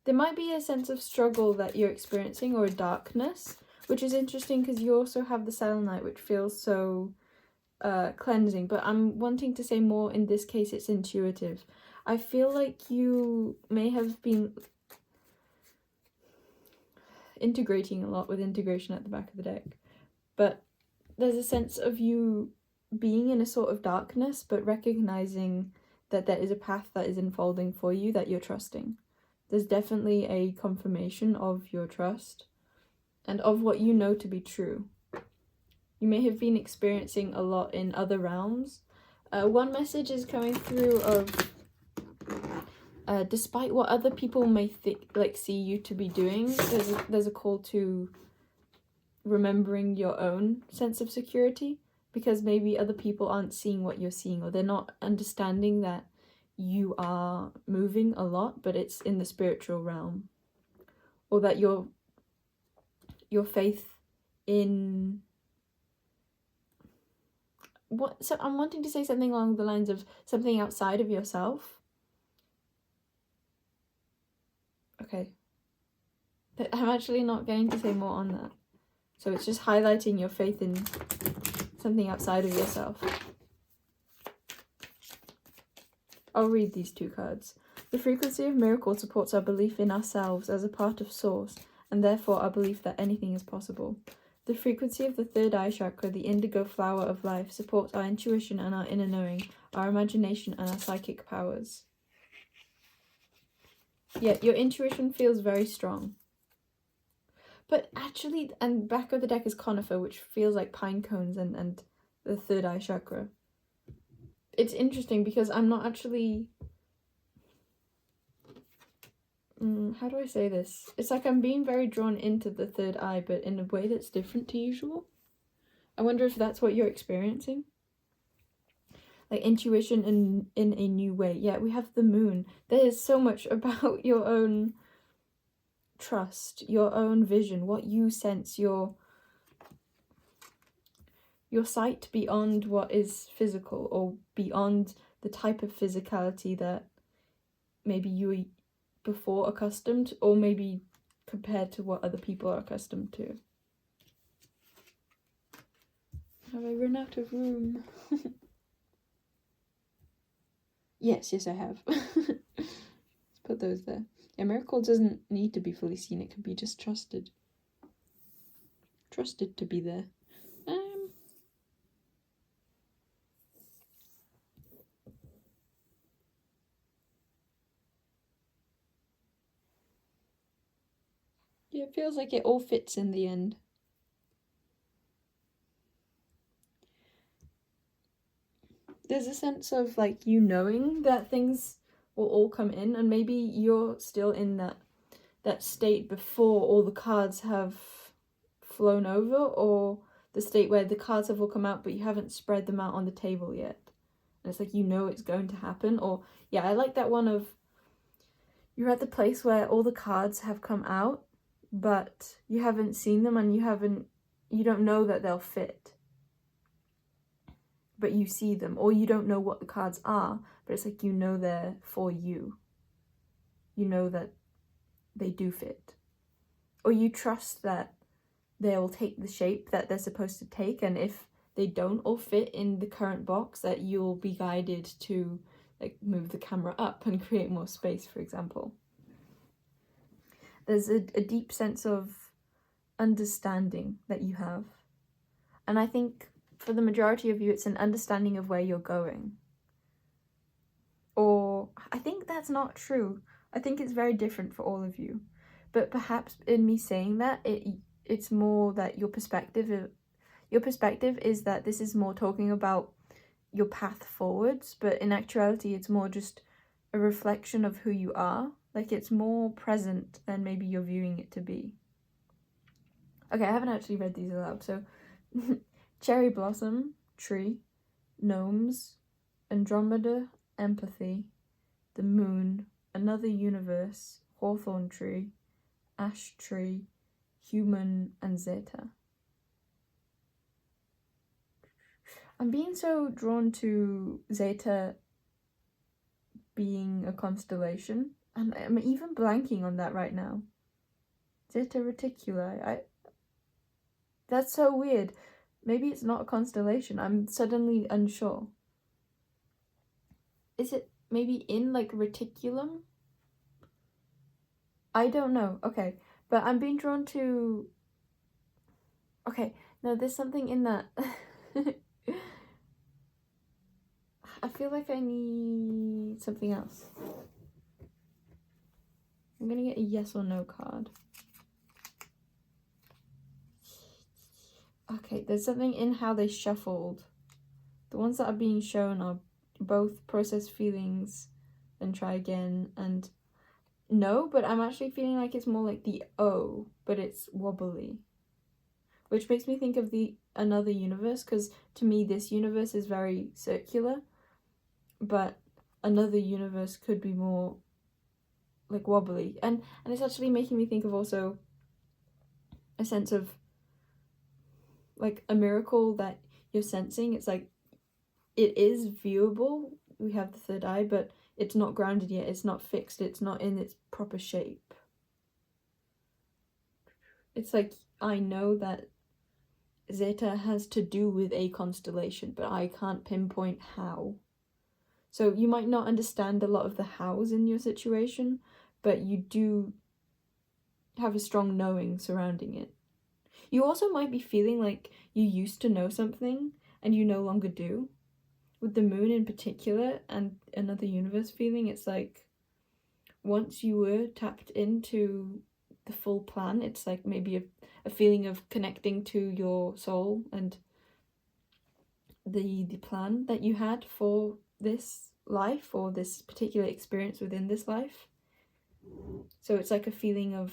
There might be a sense of struggle that you're experiencing, or a darkness, which is interesting because you also have the Selenite, which feels so cleansing. But I'm wanting to say more in this case, it's intuitive. I feel like you may have been integrating a lot with integration at the back of the deck, but there's a sense of you being in a sort of darkness, but recognizing that there is a path that is unfolding for you that you're trusting. There's definitely a confirmation of your trust and of what you know to be true. You may have been experiencing a lot in other realms. One message is coming through of despite what other people may see you to be doing, there's a call to remembering your own sense of security, because maybe other people aren't seeing what you're seeing, or they're not understanding that you are moving a lot, but it's in the spiritual realm, or that your faith in what. So I'm wanting to say something along the lines of something outside of yourself. Okay, I'm actually not going to say more on that. So it's just highlighting your faith in something outside of yourself. I'll read these two cards. The frequency of miracle supports our belief in ourselves as a part of Source, and therefore our belief that anything is possible. The frequency of the third eye chakra, the indigo flower of life, supports our intuition and our inner knowing, our imagination and our psychic powers. Yeah, your intuition feels very strong. But actually, and back of the deck is conifer, which feels like pine cones and the third eye chakra. It's interesting because I'm not actually... how do I say this? It's like I'm being very drawn into the third eye, but in a way that's different to usual. I wonder if that's what you're experiencing. Like intuition in a new way. Yeah, we have the moon. There is so much about your own trust, your own vision, what you sense, your sight beyond what is physical, or beyond the type of physicality that maybe you were before accustomed, or maybe compared to what other people are accustomed to. Have I run out of room? Yes, I have. Let's put those there. Yeah, miracle doesn't need to be fully seen. It can be just trusted. Trusted to be there. Yeah, it feels like it all fits in the end. There's a sense of like you knowing that things will all come in, and maybe you're still in that state before all the cards have flown over, or the state where the cards have all come out but you haven't spread them out on the table yet. And it's like you know it's going to happen. Or yeah, I like that one of you're at the place where all the cards have come out but you haven't seen them and you don't know that they'll fit. But you see them, or you don't know what the cards are, but it's like you know they're for you. You know that they do fit. Or you trust that they'll take the shape that they're supposed to take, and if they don't all fit in the current box, that you'll be guided to like move the camera up and create more space, for example. There's a deep sense of understanding that you have. And I think for the majority of you, it's an understanding of where you're going. Or I think that's not true. I think it's very different for all of you. But perhaps in me saying that, it's more that your perspective is that this is more talking about your path forwards, but in actuality it's more just a reflection of who you are. Like it's more present than maybe you're viewing it to be. Okay, I haven't actually read these aloud, so cherry blossom, tree, gnomes, Andromeda, empathy, the moon, another universe, hawthorn tree, ash tree, human, and Zeta. I'm being so drawn to Zeta being a constellation, and I'm even blanking on that right now. Zeta Reticuli. That's so weird. Maybe it's not a constellation. I'm suddenly unsure. Is it maybe in like reticulum? I don't know. Okay, but I'm being drawn to... Okay, no, there's something in that. I feel like I need something else. I'm gonna get a yes or no card. Okay, there's something in how they shuffled. The ones that are being shown are both process feelings and try again and no, but I'm actually feeling like it's more like the O, but it's wobbly. Which makes me think of the another universe, because to me this universe is very circular, but another universe could be more like wobbly. And it's actually making me think of also a sense of like a miracle that you're sensing. It's like it is viewable. We have the third eye, but it's not grounded yet. It's not fixed. It's not in its proper shape. It's like I know that Zeta has to do with a constellation, but I can't pinpoint how. So you might not understand a lot of the hows in your situation, but you do have a strong knowing surrounding it. You also might be feeling like you used to know something and you no longer do. With the moon in particular and another universe feeling, it's like once you were tapped into the full plan, it's like maybe a feeling of connecting to your soul and the plan that you had for this life or this particular experience within this life. So it's like a feeling of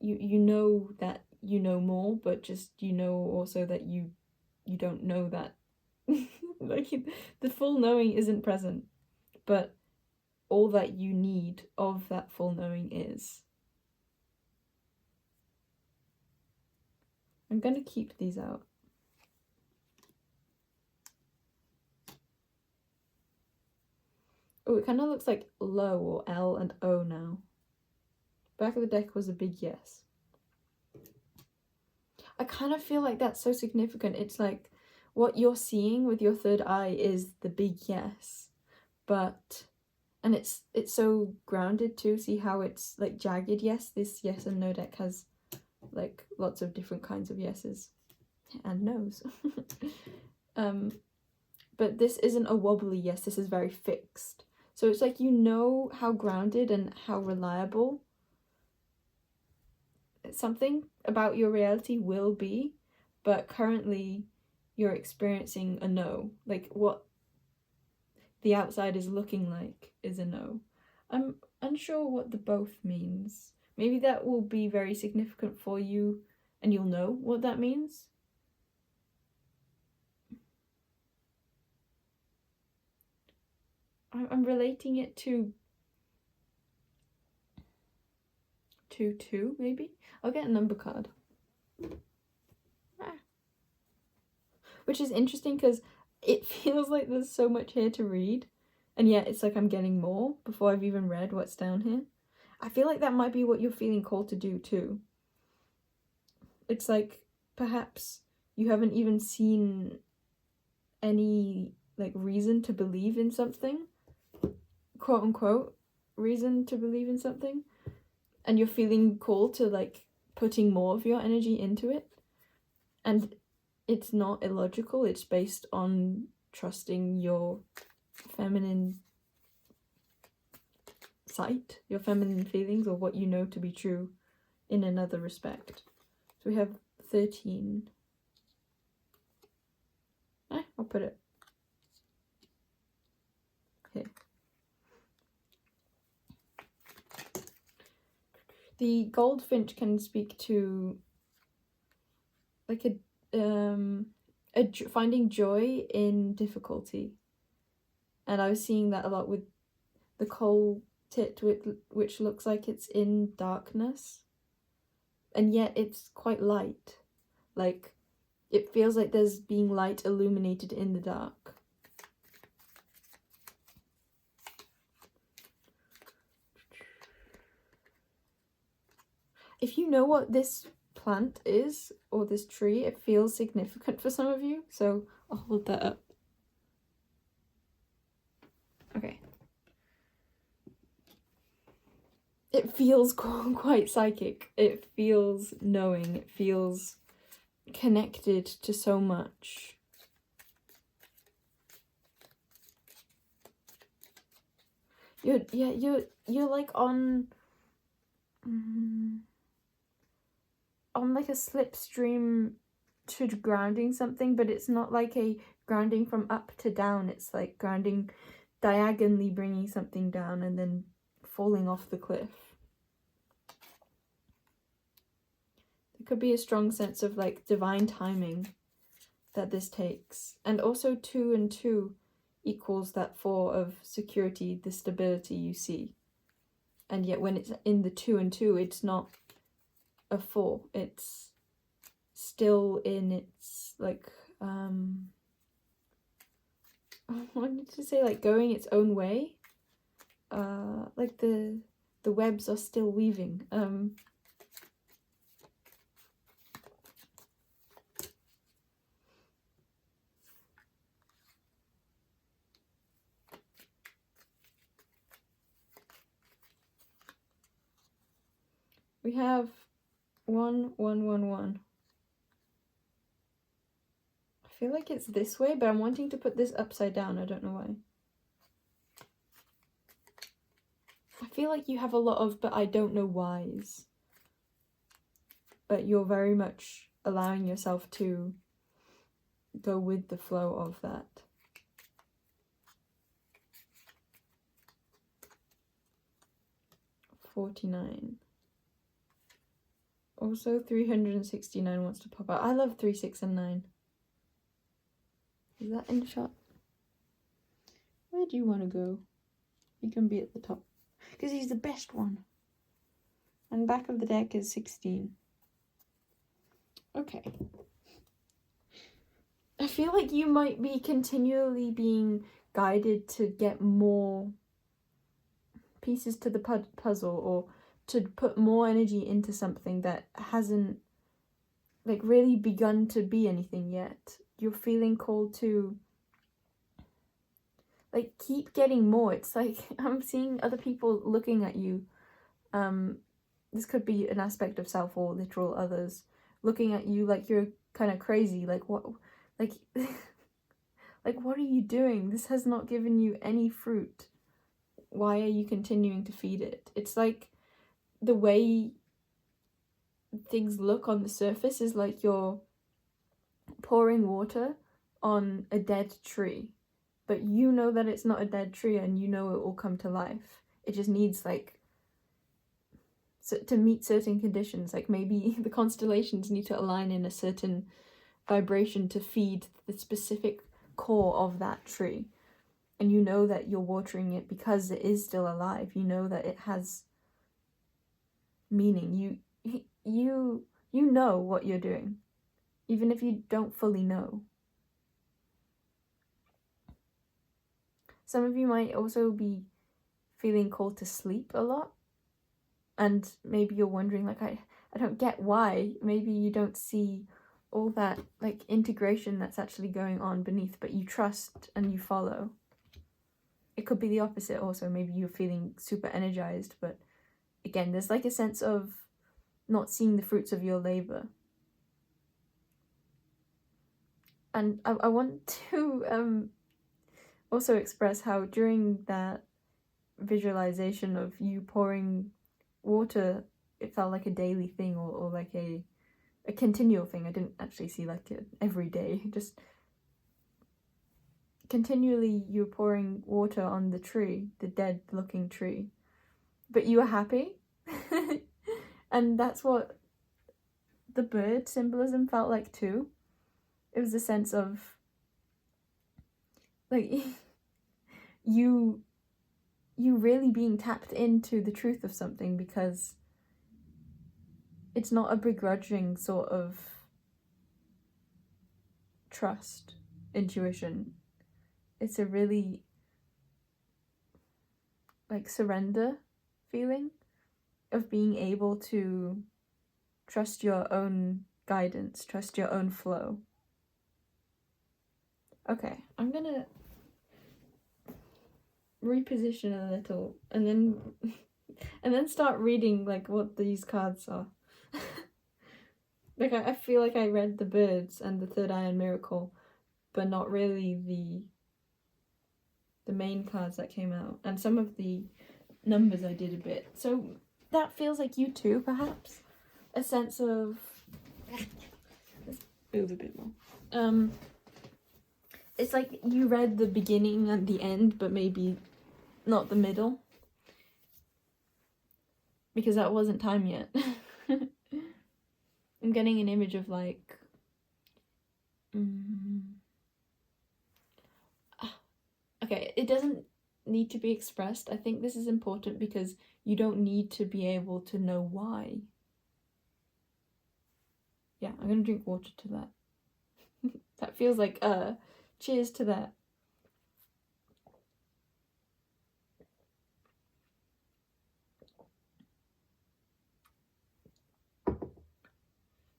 you know that you know more, but just you know also that you don't know that. Like the full knowing isn't present, but all that you need of that full knowing is. I'm gonna keep these out. Oh, it kind of looks like low or L and O now. Back of the deck was a big yes. I kind of feel like that's so significant. It's like what you're seeing with your third eye is the big yes, but and it's so grounded too. See how it's like jagged yes? This yes and no deck has like lots of different kinds of yeses and no's. But this isn't a wobbly yes, this is very fixed. So it's like you know how grounded and how reliable something about your reality will be, but currently you're experiencing a no. Like what the outside is looking like is a no. I'm unsure what the both means. Maybe that will be very significant for you and you'll know what that means. I'm relating it to 2, maybe? I'll get a number card. Which is interesting because it feels like there's so much here to read, and yet it's like I'm getting more before I've even read what's down here. I feel like that might be what you're feeling called to do too. It's like perhaps you haven't even seen any like reason to believe in something, quote unquote reason to believe in something, and you're feeling called to like putting more of your energy into it. And it's not illogical, it's based on trusting your feminine sight, your feminine feelings, or what you know to be true in another respect. So we have 13. I'll put it here. The goldfinch can speak to like finding joy in difficulty, and I was seeing that a lot with the coal tit, which looks like it's in darkness, and yet it's quite light. Like it feels like there's being light illuminated in the dark. If you know what this plant is, or this tree, it feels significant for some of you, so I'll hold that up. Okay. It feels quite psychic. It feels knowing. It feels connected to so much. You're like on like a slipstream to grounding something, but it's not like a grounding from up to down. It's like grounding diagonally, bringing something down and then falling off the cliff. There could be a strong sense of like divine timing that this takes. And also 2 and 2 equals that 4 of security, the stability you see. And yet when it's in the 2 and 2, it's not a 4. It's still in its like I wanted to say like going its own way. Like the webs are still weaving. We have 1, 1, 1, 1. I feel like it's this way, but I'm wanting to put this upside down. I don't know why. I feel like you have a lot of but I don't know whys. But you're very much allowing yourself to go with the flow of that. $49. Also, 369 wants to pop out. I love 3, 6, and 9. Is that in the shot? Where do you want to go? He can be at the top. Because he's the best one. And back of the deck is 16. Okay. I feel like you might be continually being guided to get more pieces to the puzzle, or to put more energy into something that hasn't like really begun to be anything yet. You're feeling called to like keep getting more. It's like I'm seeing other people looking at you. This could be an aspect of self or literal others looking at you like you're kind of crazy. Like what? Like like what are you doing? This has not given you any fruit. Why are you continuing to feed it? It's like the way things look on the surface is like you're pouring water on a dead tree, but you know that it's not a dead tree and you know it will come to life. It just needs like to meet certain conditions, like maybe the constellations need to align in a certain vibration to feed the specific core of that tree. And you know that you're watering it because it is still alive. You know that it has meaning. You know what you're doing, even if you don't fully know. Some of you might also be feeling called to sleep a lot, and maybe you're wondering, like, I don't get why. Maybe you don't see all that like integration that's actually going on beneath, but you trust and you follow. It could be the opposite also. Maybe you're feeling super energized, but again, there's like a sense of not seeing the fruits of your labor. And I want to also express how during that visualization of you pouring water, it felt like a daily thing, or like a continual thing. I didn't actually see like it every day, just continually you're pouring water on the tree, the dead looking tree, but you were happy. And that's what the bird symbolism felt like too. It was a sense of like you really being tapped into the truth of something, because it's not a begrudging sort of trust, intuition. It's a really like surrender feeling of being able to trust your own guidance, trust your own flow. Okay, I'm gonna reposition a little and then start reading like what these cards are. Like I feel like I read the birds and the third eye and miracle, but not really the main cards that came out, and some of the numbers I did a bit. So that feels like you too, perhaps. A sense of, let's move a bit more. It's like you read the beginning and the end, but maybe not the middle, because that wasn't time yet. I'm getting an image of like, okay, it doesn't need to be expressed. I think this is important because you don't need to be able to know why. Yeah, I'm gonna drink water to that. That feels like cheers to that.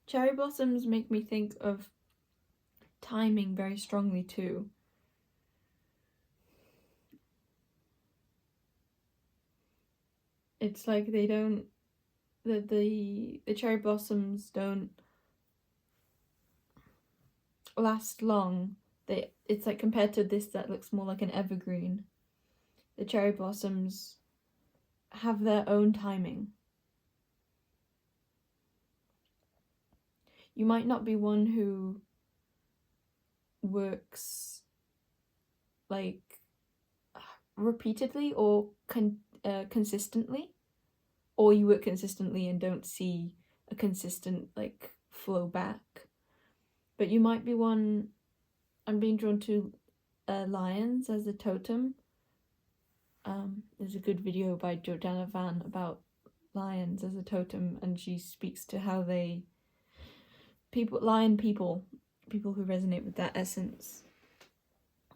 Cherry blossoms make me think of timing very strongly too. It's like they don't, the cherry blossoms don't last long. It's like compared to this that looks more like an evergreen. The cherry blossoms have their own timing. You might not be one who works like repeatedly or consistently, or you work consistently and don't see a consistent like flow back. But you might be one, I'm being drawn to lions as a totem. There's a good video by Jordana Van about lions as a totem, and she speaks to how lion people who resonate with that essence,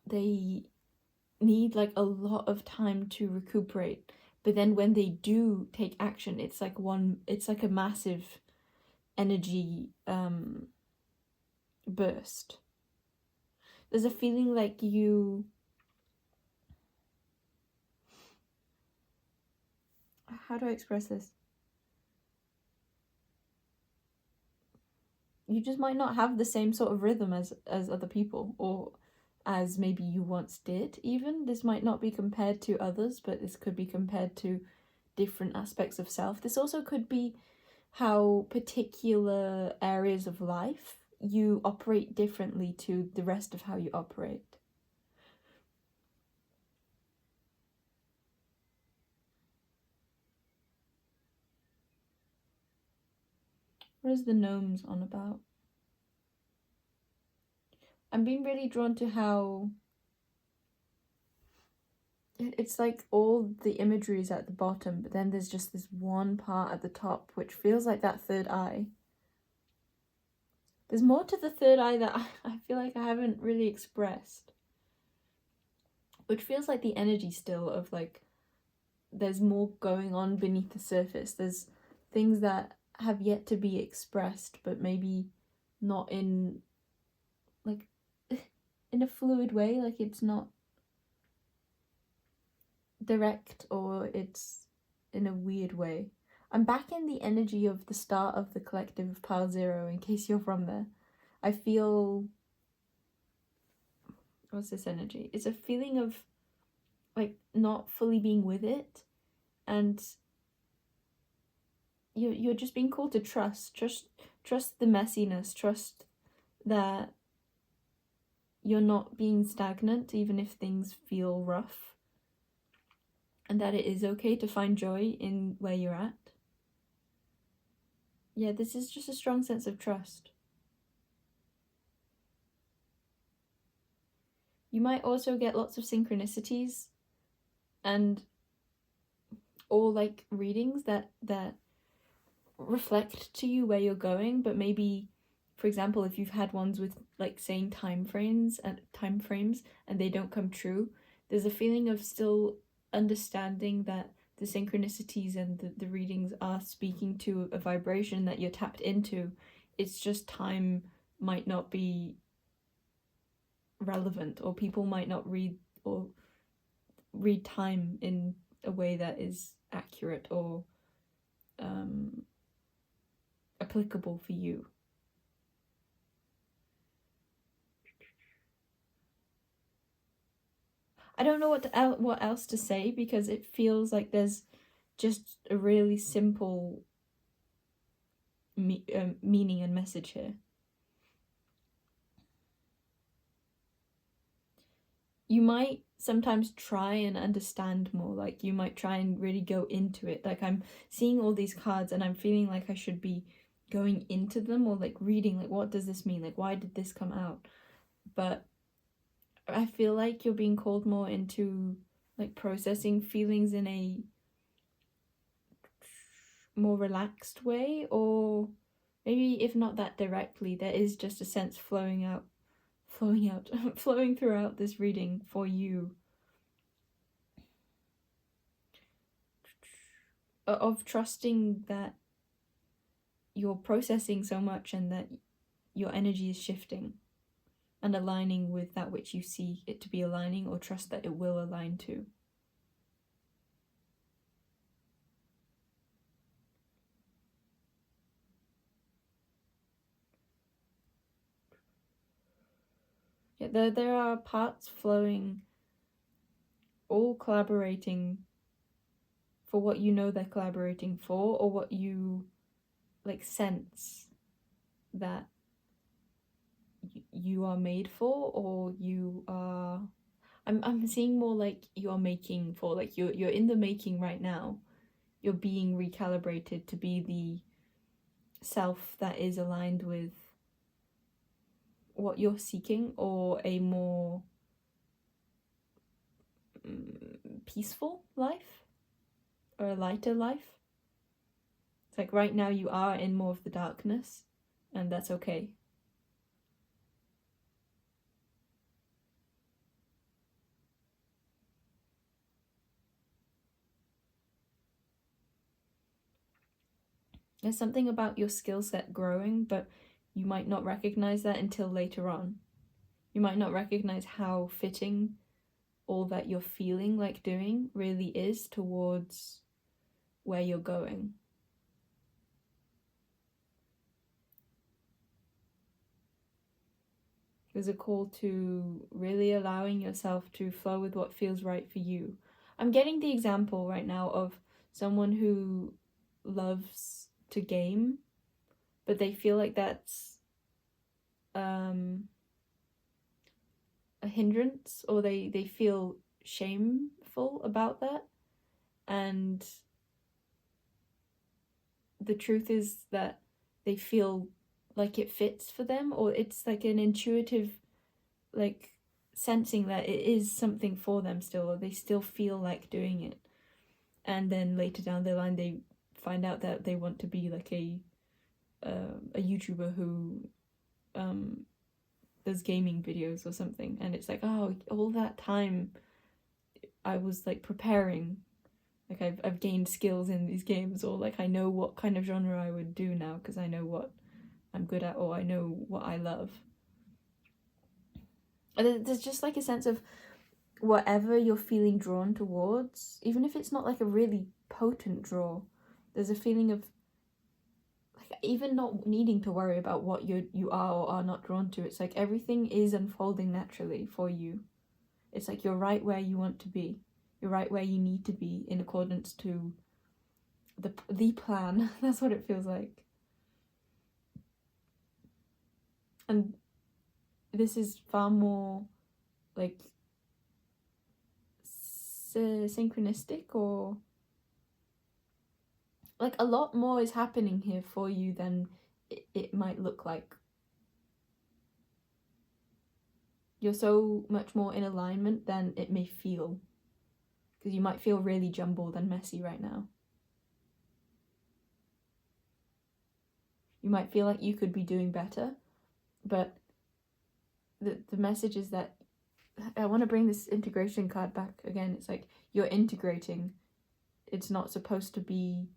they need like a lot of time to recuperate, but then when they do take action, it's like a massive energy burst. There's a feeling like how do I express this? You just might not have the same sort of rhythm as other people, or as maybe you once did even. This might not be compared to others, but this could be compared to different aspects of self. This also could be how particular areas of life you operate differently to the rest of how you operate. What is the gnomes on about? I'm being really drawn to how it's like all the imagery is at the bottom, but then there's just this one part at the top which feels like that third eye. There's more to the third eye that I feel like I haven't really expressed, which feels like the energy still of like there's more going on beneath the surface. There's things that have yet to be expressed, but maybe not in like in a fluid way, like it's not direct or it's in a weird way. I'm back in the energy of the start of the collective of Pile Zero, in case you're from there. I feel... what's this energy? It's a feeling of like not fully being with it, and you're just being called to trust the messiness, trust that you're not being stagnant even if things feel rough, and that it is okay to find joy in where you're at. Yeah, this is just a strong sense of trust. You might also get lots of synchronicities and or like readings that reflect to you where you're going, but maybe, for example, if you've had ones with like saying time frames and they don't come true, there's a feeling of still understanding that the synchronicities and the readings are speaking to a vibration that you're tapped into. It's just time might not be relevant, or people might not read time in a way that is accurate or applicable for you. I don't know what else to say, because it feels like there's just a really simple meaning and message here. You might sometimes try and understand more, like you might try and really go into it. Like I'm seeing all these cards and I'm feeling like I should be going into them, or like reading, like what does this mean? Like why did this come out? But I feel like you're being called more into like processing feelings in a more relaxed way, or maybe if not that directly, there is just a sense flowing throughout this reading for you of trusting that you're processing so much and that your energy is shifting and aligning with that which you see it to be aligning, or trust that it will align to. Yeah, there are parts flowing, all collaborating for what you know they're collaborating for, or what you like sense that you are made for, or you are... I'm seeing more like you are making for, like you're in the making right now. You're being recalibrated to be the self that is aligned with what you're seeking, or a more peaceful life, or a lighter life. It's like right now you are in more of the darkness, and that's okay. There's something about your skill set growing, but you might not recognize that until later on. You might not recognize how fitting all that you're feeling like doing really is towards where you're going. There's a call to really allowing yourself to flow with what feels right for you. I'm getting the example right now of someone who loves to game, but they feel like that's a hindrance, or they feel shameful about that. And the truth is that they feel like it fits for them, or it's like an intuitive, like, sensing that it is something for them still, or they still feel like doing it. And then later down the line they find out that they want to be like a YouTuber who does gaming videos or something, and it's like, oh, all that time I was like preparing, like I've gained skills in these games, or like I know what kind of genre I would do now because I know what I'm good at, or I know what I love. And there's just like a sense of whatever you're feeling drawn towards, even if it's not like a really potent draw, there's a feeling of like even not needing to worry about what you are or are not drawn to. It's like everything is unfolding naturally for you. It's like you're right where you want to be. You're right where you need to be in accordance to the plan. That's what it feels like. And this is far more like synchronistic, or like a lot more is happening here for you than it might look like. You're so much more in alignment than it may feel, because you might feel really jumbled and messy right now. You might feel like you could be doing better, but the message is that I want to bring this integration card back again. It's like you're integrating. It's not supposed to be,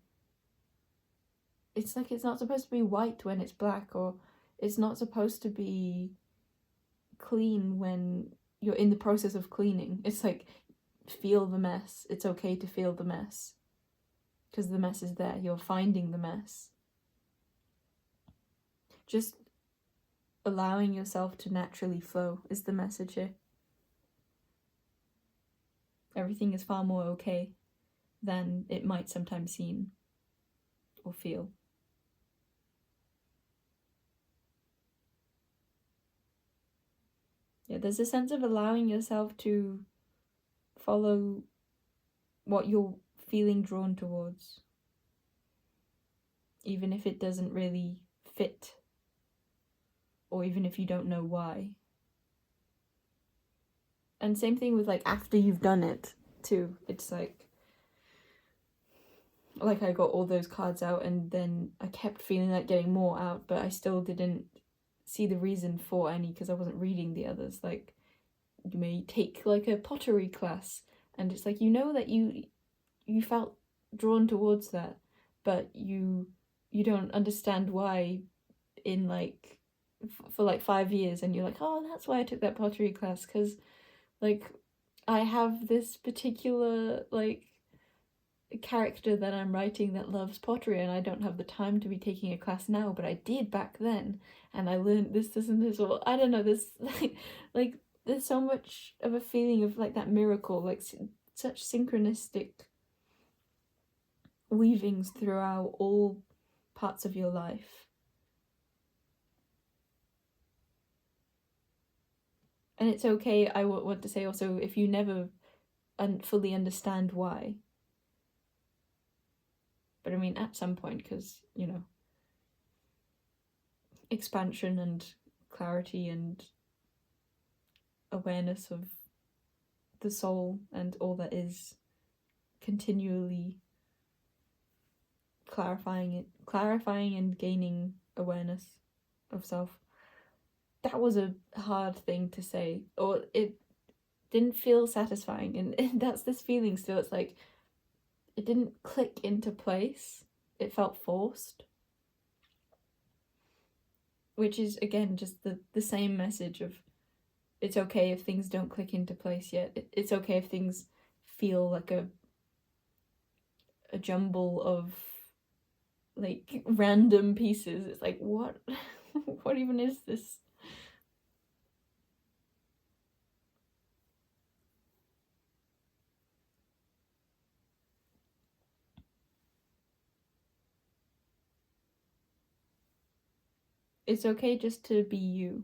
it's like it's not supposed to be white when it's black, or it's not supposed to be clean when you're in the process of cleaning. It's like, feel the mess. It's okay to feel the mess, because the mess is there. You're finding the mess. Just allowing yourself to naturally flow is the message here. Everything is far more okay than it might sometimes seem or feel. Yeah, there's a sense of allowing yourself to follow what you're feeling drawn towards, even if it doesn't really fit, or even if you don't know why. And same thing with like after you've done it too. It's like I got all those cards out and then I kept feeling like getting more out, but I still didn't see the reason for any because I wasn't reading the others. Like, you may take like a pottery class and it's like, you know that you felt drawn towards that, but you don't understand why in like for like 5 years, and you're like, oh, that's why I took that pottery class, because like I have this particular like character that I'm writing that loves pottery, and I don't have the time to be taking a class now, but I did back then, and I learned this and this, or I don't know, this like there's so much of a feeling of like that miracle, like such synchronistic weavings throughout all parts of your life. And it's okay, I want to say also, if you never fully understand why. But I mean, at some point, because, you know, expansion and clarity and awareness of the soul and all that is continually clarifying and gaining awareness of self. That was a hard thing to say, or it didn't feel satisfying, and that's this feeling still. It's like it didn't click into place. It felt forced, which is again just the same message of it's okay if things don't click into place yet. It's okay if things feel like a jumble of like random pieces. It's like, what what even is this? It's okay just to be you.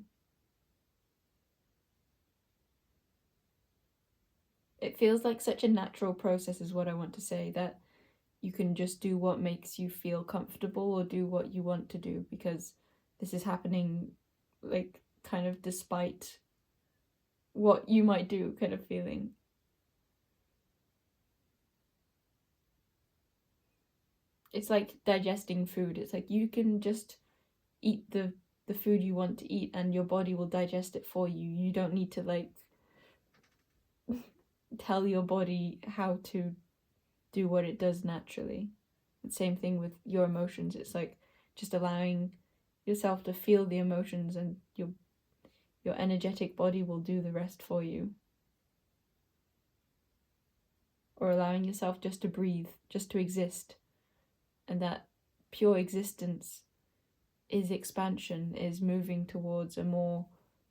It feels like such a natural process is what I want to say, that you can just do what makes you feel comfortable or do what you want to do, because this is happening like kind of despite what you might do kind of feeling. It's like digesting food. It's like you can just eat the food you want to eat and your body will digest it for you. You don't need to like tell your body how to do what it does naturally. And same thing with your emotions. It's like just allowing yourself to feel the emotions, and your energetic body will do the rest for you. Or allowing yourself just to breathe, just to exist. And that pure existence is expansion, is moving towards a more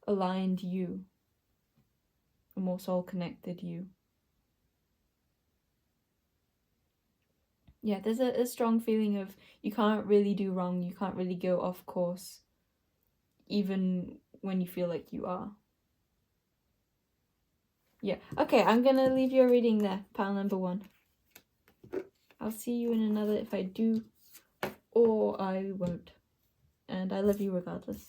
aligned you, a more soul-connected you. Yeah, there's a strong feeling of you can't really do wrong, you can't really go off course, even when you feel like you are. Yeah, okay, I'm gonna leave your reading there, pile number 1. I'll see you in another if I do, or I won't. And I love you regardless.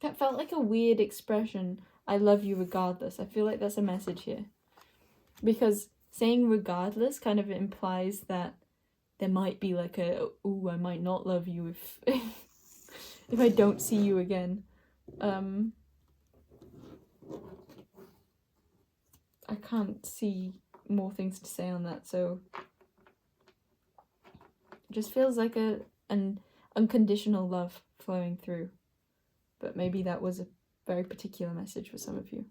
That felt like a weird expression. I love you regardless. I feel like that's a message here. Because saying regardless kind of implies that there might be like a, ooh, I might not love you if if I don't see you again. I can't see more things to say on that, so it just feels like an unconditional love flowing through. But maybe that was a very particular message for some of you.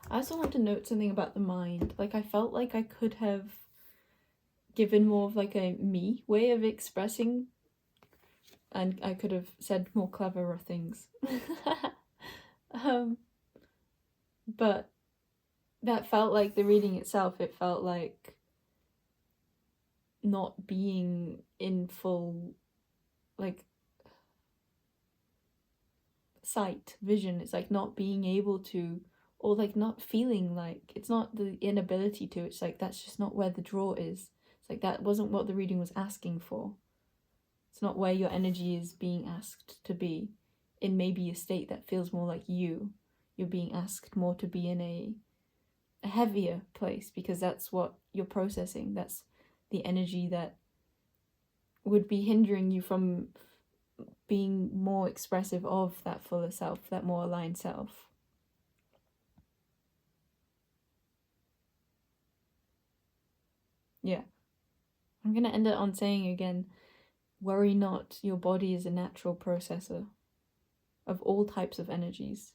I also want to note something about the mind. Like, I felt like I could have given more of like a me way of expressing, and I could have said more cleverer things. But that felt like the reading itself. It felt like not being in full like sight, vision. It's like not being able to, or like not feeling like, it's not the inability to, it's like that's just not where the draw is. It's like that wasn't what the reading was asking for. It's not where your energy is being asked to be. In maybe a state that feels more like you. You're being asked more to be in a heavier place, because that's what you're processing. That's the energy that would be hindering you from being more expressive of that fuller self, that more aligned self. Yeah. I'm going to end it on saying again, worry not, your body is a natural processor of all types of energies.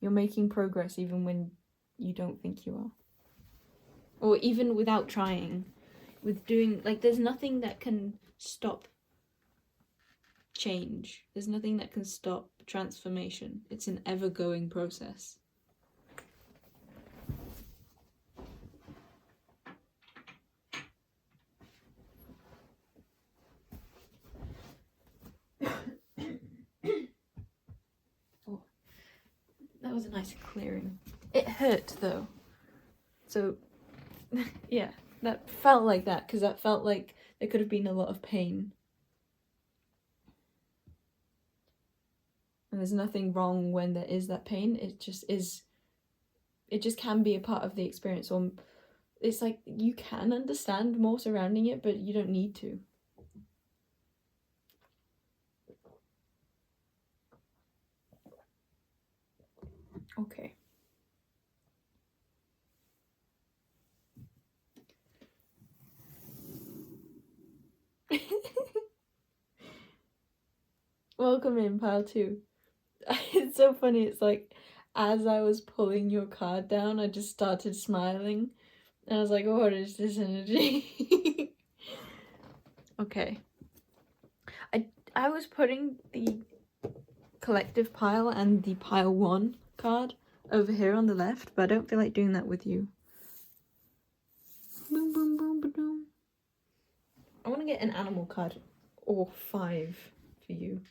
You're making progress even when you don't think you are. Or even without trying. With doing, like, there's nothing that can stop change. There's nothing that can stop transformation. It's an ever-going process. Oh, that was a nice clearing. It hurt though. So, yeah, that felt like that, because that felt like there could have been a lot of pain. And there's nothing wrong when there is that pain. It just is, it just can be a part of the experience. Or it's like you can understand more surrounding it, but you don't need to. Okay. Welcome in, pile 2. It's so funny, it's like, as I was pulling your card down, I just started smiling, And I was like, what is this energy? Okay. I was putting the collective pile and the pile 1 card over here on the left, but I don't feel like doing that with you. Boom, boom, boom, boom. I want to get an animal card or 5 for you.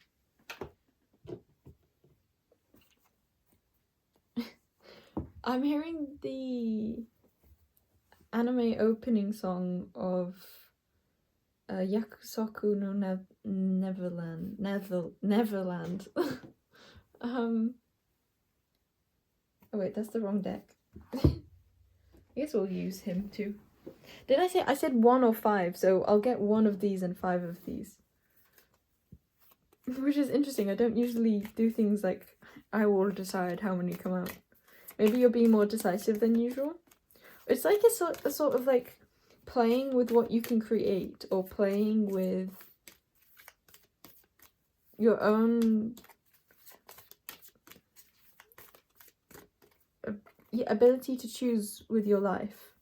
I'm hearing the anime opening song of Yakusoku no Neverland. Neverland. Oh wait, that's the wrong deck. I guess we'll use him too. Did I say I said 1 or 5? So I'll get 1 of these and 5 of these. Which is interesting. I don't usually do things like I will decide how many come out. Maybe you're being more decisive than usual. It's like a sort of like playing with what you can create, or playing with your own ability to choose with your life.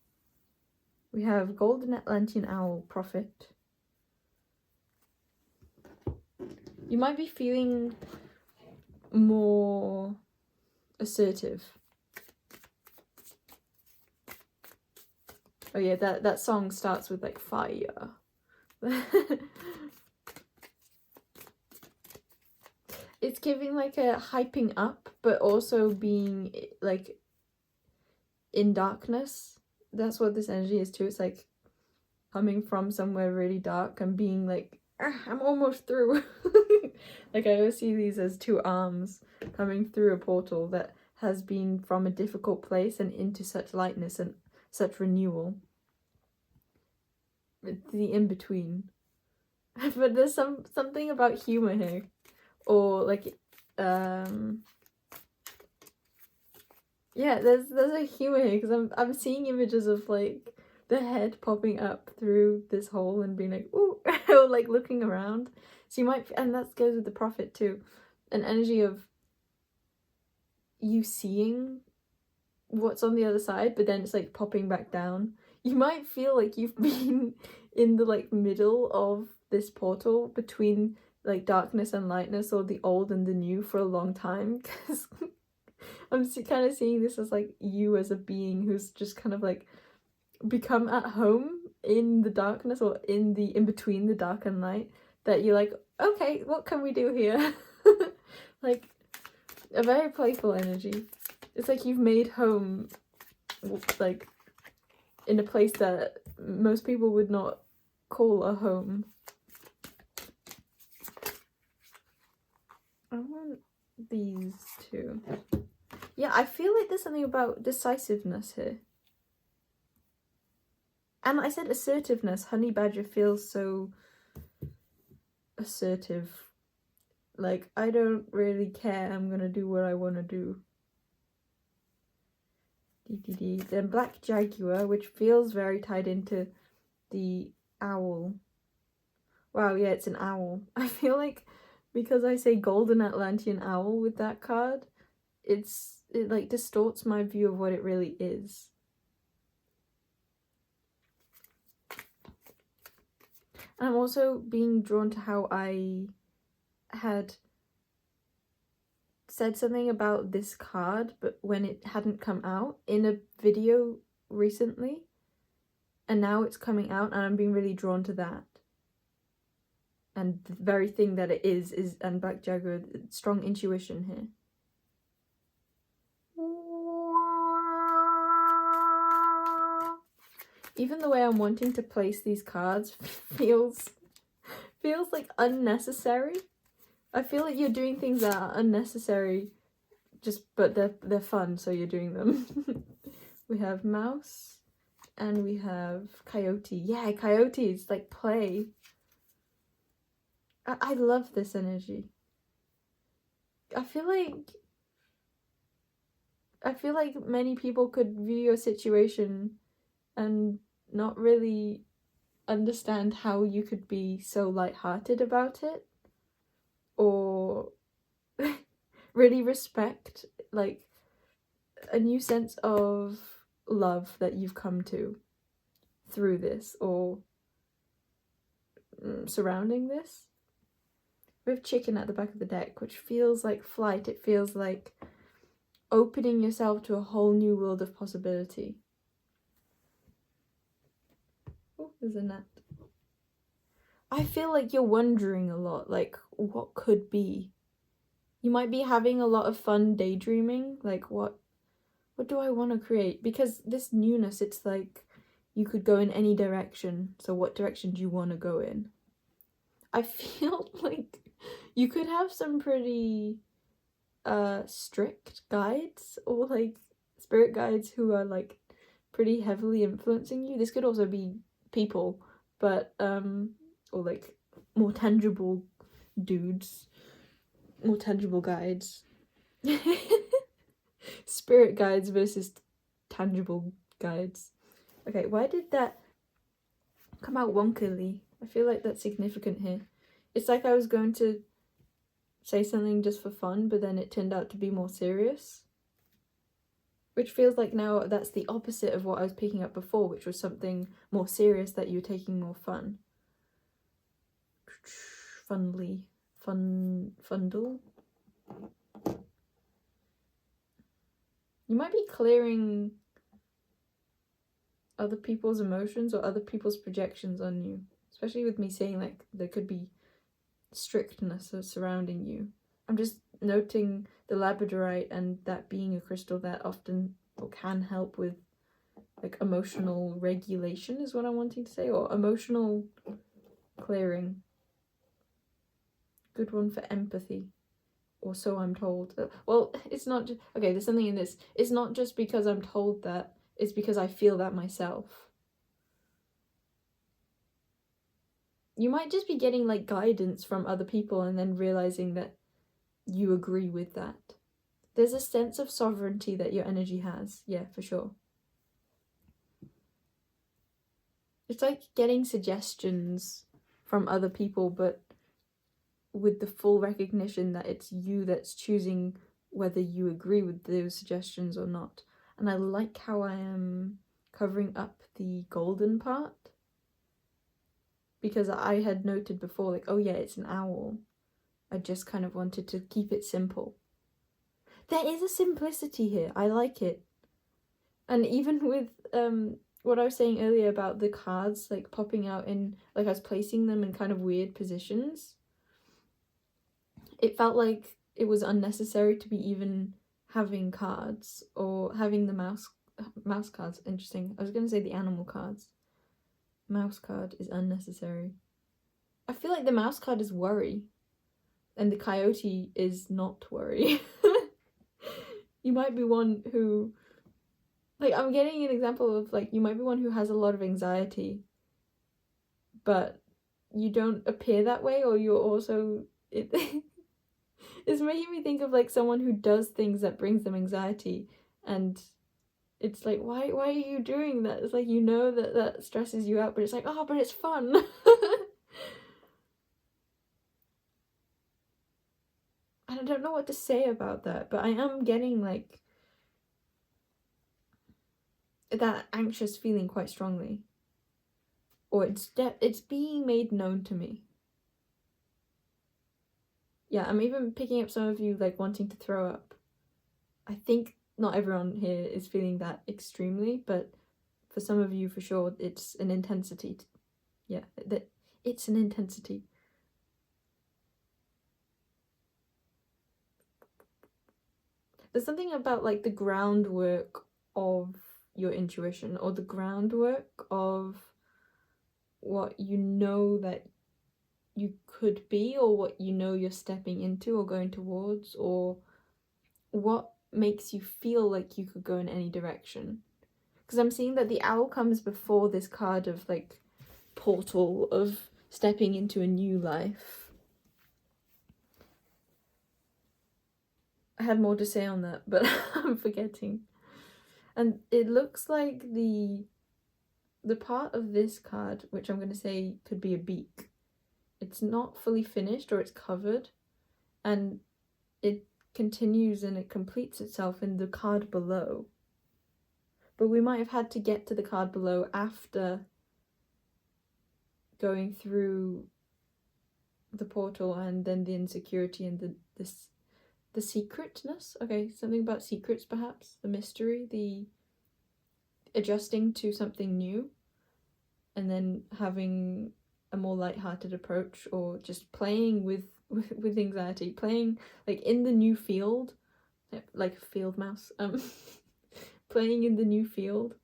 We have Golden Atlantean Owl, Prophet. You might be feeling more assertive. Oh yeah, that song starts with like fire. It's giving like a hyping up, but also being like in darkness. That's what this energy is too. It's like coming from somewhere really dark and being like, I'm almost through. Like I always see these as 2 arms coming through a portal that has been from a difficult place and into such lightness and such renewal. The in-between. But there's something about humor here. Or like yeah, there's a humor here because I'm seeing images of like the head popping up through this hole and being like, ooh, or like looking around. So you might, and that goes with the Prophet too, an energy of you seeing what's on the other side, but then it's like popping back down. You might feel like you've been in the like middle of this portal between like darkness and lightness, or the old and the new, for a long time, because I'm kind of seeing this as like you as a being who's just kind of like become at home in the darkness, or in between the dark and light, that you're like, okay, what can we do here? Like a very playful energy. It's like you've made home, like in a place that most people would not call a home. I want these two. Yeah, I feel like there's something about decisiveness here. And I said assertiveness. Honey Badger feels so assertive. Like, I don't really care. I'm gonna do what I want to do. Then Black Jaguar, which feels very tied into the owl. Wow, yeah, it's an owl. I feel like because I say Golden Atlantean Owl with that card, it like distorts my view of what it really is. And I'm also being drawn to how I had said something about this card, but when it hadn't come out in a video recently, and now it's coming out, and I'm being really drawn to that. And the very thing that it is, and Black Jaguar, strong intuition here. Even the way I'm wanting to place these cards feels like unnecessary. I feel like you're doing things that are unnecessary, but they're fun, so you're doing them. We have mouse, and we have coyote. Yeah, coyote is like play. I love this energy. I feel like many people could view your situation and not really understand how you could be so lighthearted about it, or really respect like a new sense of love that you've come to through this or surrounding this. We have chicken at the back of the deck, which feels like flight. It feels like opening yourself to a whole new world of possibility. Oh, there's a gnat. I feel like you're wondering a lot, like, what could be? You might be having a lot of fun daydreaming, like, what do I want to create? Because this newness, it's like, you could go in any direction, so what direction do you want to go in? I feel like you could have some pretty strict guides, or like spirit guides who are like pretty heavily influencing you. This could also be people, but or like more tangible dudes, more tangible guides. Spirit guides versus tangible guides. Okay, why did that come out wonkily? I feel like that's significant here. It's like I was going to say something just for fun, but then it turned out to be more serious. Which feels like now that's the opposite of what I was picking up before, which was something more serious that you were taking more fun. Fundle. You might be clearing other people's emotions or other people's projections on you. Especially with me saying like there could be strictness surrounding you. I'm just noting the Labradorite and that being a crystal that often or can help with like emotional regulation is what I'm wanting to say, or emotional clearing. Good one for empathy, or so I'm told. Well, it's not just, okay, there's something in this. It's not just because I'm told that, it's because I feel that myself. You might just be getting like guidance from other people and then realizing that you agree with that. There's a sense of sovereignty that your energy has. Yeah, for sure. It's like getting suggestions from other people, but with the full recognition that it's you that's choosing whether you agree with those suggestions or not. And I like how I am covering up the golden part, because I had noted before, like, oh yeah, it's an owl. I just kind of wanted to keep it simple. There is a simplicity here. I like it. And even with what I was saying earlier about the cards like popping out in, like I was placing them in kind of weird positions, it felt like it was unnecessary to be even having cards or having the mouse cards. Interesting. I was going to say the animal cards. Mouse card is unnecessary. I feel like the mouse card is worry and the coyote is not worry. You might be one who, like, I'm getting an example of, like, you might be one who has a lot of anxiety, but you don't appear that way, or you're also, it's making me think of, like, someone who does things that brings them anxiety, and it's like, why are you doing that? It's like, you know that stresses you out, but it's like, oh, but it's fun. And I don't know what to say about that, but I am getting, like, that anxious feeling quite strongly. Or it's being made known to me. Yeah, I'm even picking up some of you, like, wanting to throw up. I think not everyone here is feeling that extremely, but for some of you, for sure, it's an intensity. Yeah, it's an intensity. There's something about, like, the groundwork of your intuition, or the groundwork of what you know that you could be, or what you know you're stepping into or going towards, or what makes you feel like you could go in any direction. Because I'm seeing that the owl comes before this card of, like, portal of stepping into a new life. I had more to say on that, but I'm forgetting. And it looks like the part of this card, which I'm going to say could be a beak, it's not fully finished, or it's covered, and it continues and it completes itself in the card below. but we might have had to get to the card below after going through the portal, and then the insecurity and the secretness. Okay, something about secrets perhaps, the mystery, the adjusting to something new, and then having a more light-hearted approach, or just playing with anxiety, playing like in the new field, like a field mouse, playing in the new field.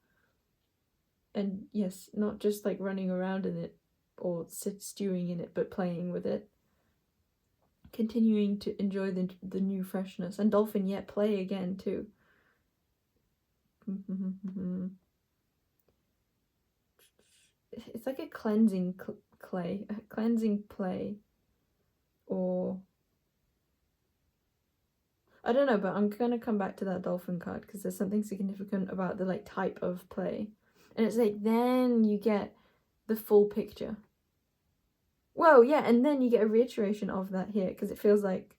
And yes, not just like running around in it or stewing in it, but playing with it, continuing to enjoy the new freshness. And dolphin, yet play again too. It's like a cleansing cleansing play, or I don't know, but I'm gonna come back to that dolphin card because there's something significant about the like type of play, and it's like then you get the full picture. Whoa, yeah, and then you get a reiteration of that here, because it feels like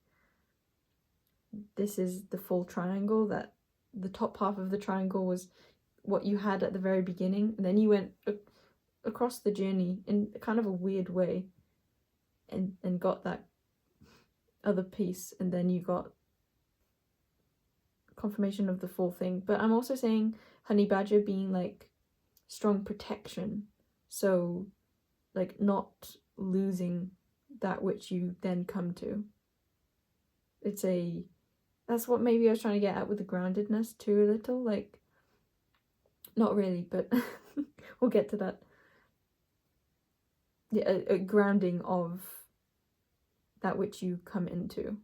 this is the full triangle, that the top half of the triangle was what you had at the very beginning, and then you went across the journey in kind of a weird way and got that other piece, and then you got confirmation of the full thing. But I'm also saying honey badger being like strong protection, so like not losing that which you then come to. That's what maybe I was trying to get at with the groundedness too, a little, like, not really, but we'll get to that. Yeah, a grounding of that which you come into.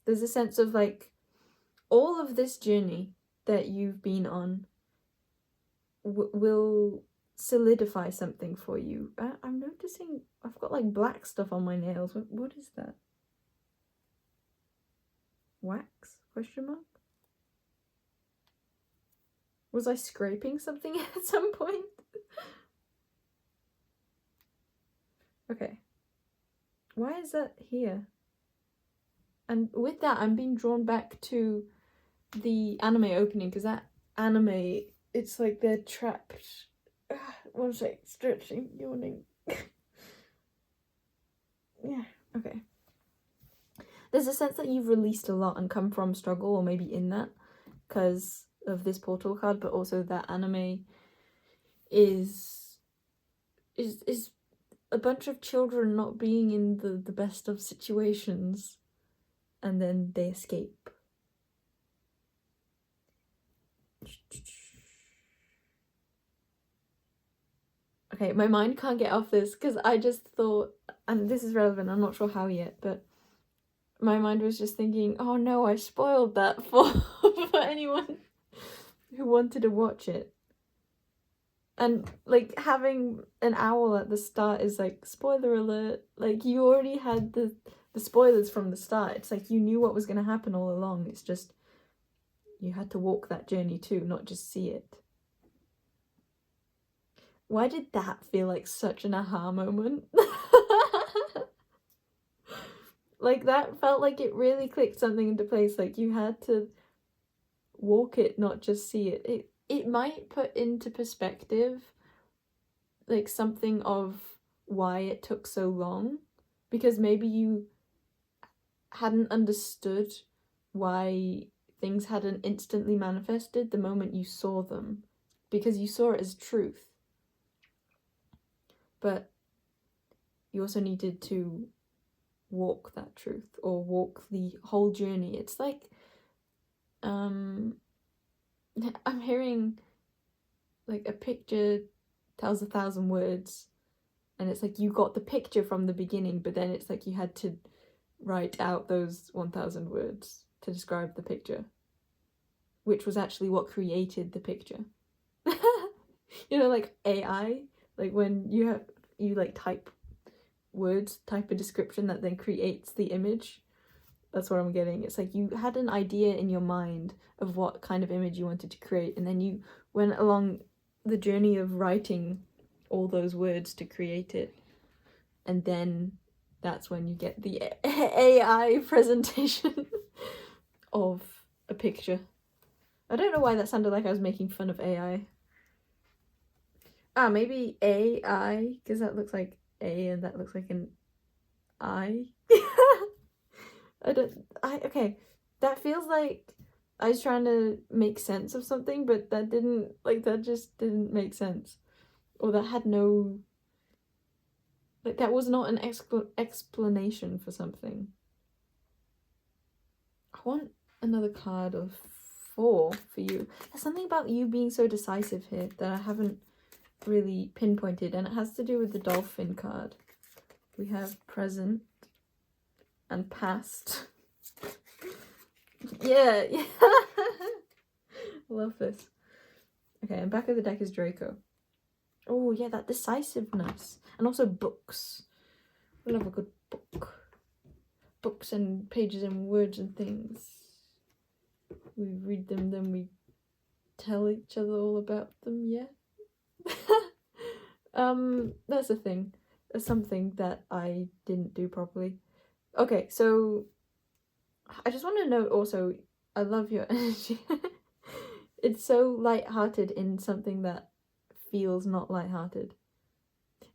There's a sense of like all of this journey that you've been on will solidify something for you. I'm noticing I've got like black stuff on my nails. What is that? Wax? Question mark? Was I scraping something at some point? Okay. Why is that here? And with that, I'm being drawn back to the anime opening, because that anime, it's like they're trapped. One sec, stretching, yawning. Yeah, okay. There's a sense that you've released a lot and come from struggle, or maybe in that, because of this portal card, but also that anime is a bunch of children not being in the best of situations, and then they escape. Okay, my mind can't get off this, because I just thought, and this is relevant, I'm not sure how yet, but my mind was just thinking, oh no, I spoiled that for anyone who wanted to watch it. And like having an owl at the start is like, spoiler alert, like you already had the spoilers from the start. It's like you knew what was going to happen all along. It's just you had to walk that journey too, not just see it. Why did that feel like such an aha moment? Like that felt like it really clicked something into place. Like you had to walk it, not just see it. It might put into perspective like something of why it took so long, because maybe you hadn't understood why things hadn't instantly manifested the moment you saw them, because you saw it as truth. But you also needed to walk that truth, or walk the whole journey. It's like I'm hearing like a picture tells 1,000 words, and it's like you got the picture from the beginning, but then it's like you had to write out those 1,000 words to describe the picture, which was actually what created the picture. You know, like AI, like when you like type words, type a description that then creates the image. That's what I'm getting. It's like you had an idea in your mind of what kind of image you wanted to create, and then you went along the journey of writing all those words to create it, and then that's when you get the AI presentation of a picture. I don't know why that sounded like I was making fun of AI. Maybe AI, because that looks like A and that looks like an I. Okay, that feels like I was trying to make sense of something, but that just didn't make sense. Or that had no, that was not an explanation for something. I want another card of 4 for you. There's something about you being so decisive here that I haven't really pinpointed, and it has to do with the dolphin card. We have present and past. Yeah. Love this. Okay, and back of the deck is Draco. Oh yeah, that decisiveness. And also books. I love a good book. Books and pages and words and things. We read them, then we tell each other all about them, yeah? That's a thing. That's something that I didn't do properly. Okay, so I just want to note also, I love your energy. It's so light-hearted in something that feels not light-hearted.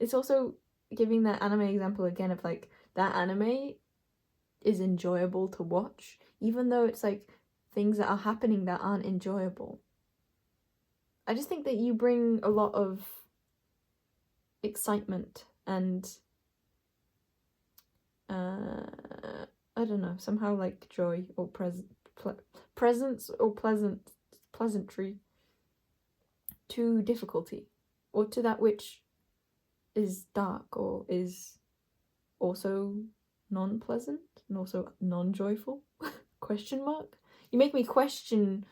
It's also giving that anime example again of like, that anime is enjoyable to watch, even though it's like things that are happening that aren't enjoyable. I just think that you bring a lot of excitement and I don't know, somehow like joy or presence or pleasantry to difficulty, or to that which is dark or is also non-pleasant and also non-joyful. Question mark? You make me question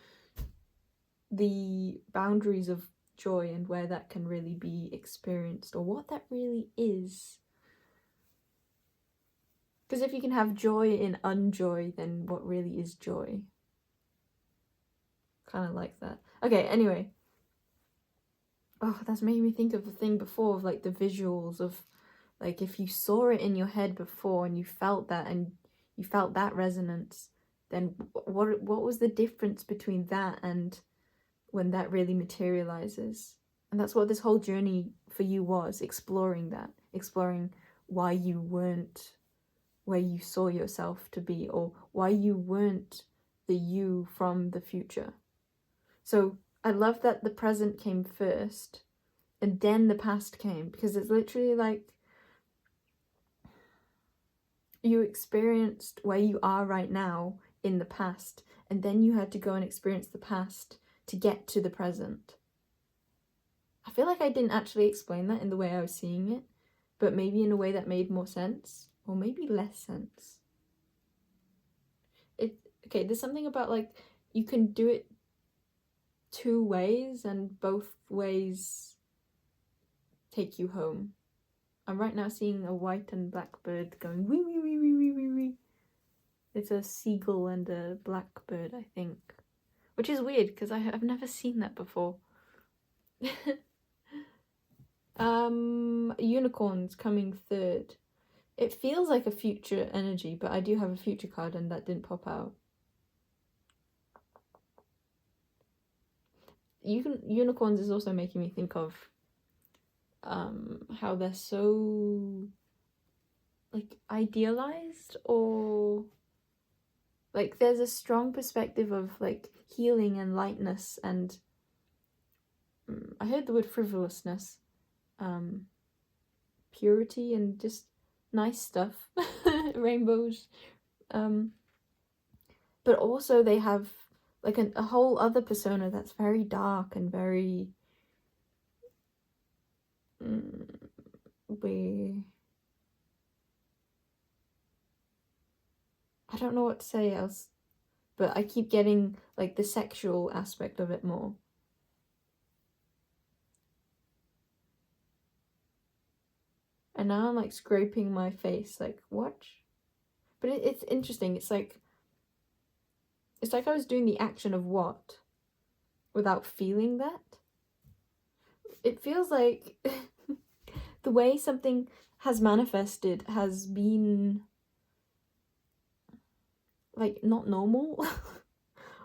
the boundaries of joy and where that can really be experienced, or what that really is. Because if you can have joy in unjoy, then what really is joy? Kind of like that. Okay, anyway. Oh, that's made me think of the thing before of like the visuals of like if you saw it in your head before and you felt that resonance, then what was the difference between that and when that really materializes? And that's what this whole journey for you was, exploring why you weren't where you saw yourself to be, or why you weren't the you from the future. So I love that the present came first and then the past came, because it's literally like you experienced where you are right now in the past, and then you had to go and experience the past to get to the present. I feel like I didn't actually explain that in the way I was seeing it, but maybe in a way that made more sense, or maybe less sense. Okay, there's something about like you can do it 2 ways and both ways take you home. I'm right now seeing a white and black bird going wee wee wee wee wee wee wee. It's a seagull and a blackbird, I think. Which is weird because I've never seen that before. Unicorns coming third. It feels like a future energy, but I do have a future card and that didn't pop out. Unicorns is also making me think of how they're so like idealized, or like there's a strong perspective of like healing and lightness and I heard the word frivolousness, purity and just nice stuff, rainbows, but also they have like a whole other persona that's very dark and very I don't know what to say else, but I keep getting like the sexual aspect of it more. And now I'm like scraping my face, like what? But it's interesting. It's like I was doing the action of what without feeling that. It feels like the way something has manifested has been like not normal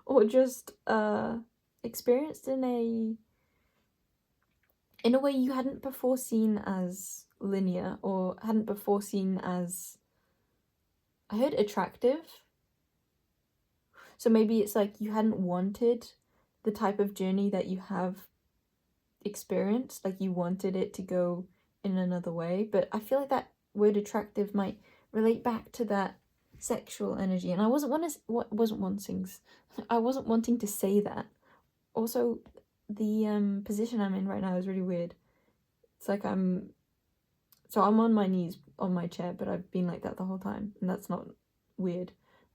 or just experienced in a way you hadn't before seen as linear, or hadn't before seen as, I heard attractive. So maybe it's like you hadn't wanted the type of journey that you have experienced, like you wanted it to go in another way. But I feel like that word attractive might relate back to that sexual energy, and I wasn't wanting to say that. Also, the position I'm in right now is really weird. It's like I'm on my knees on my chair, but I've been like that the whole time, and that's not weird.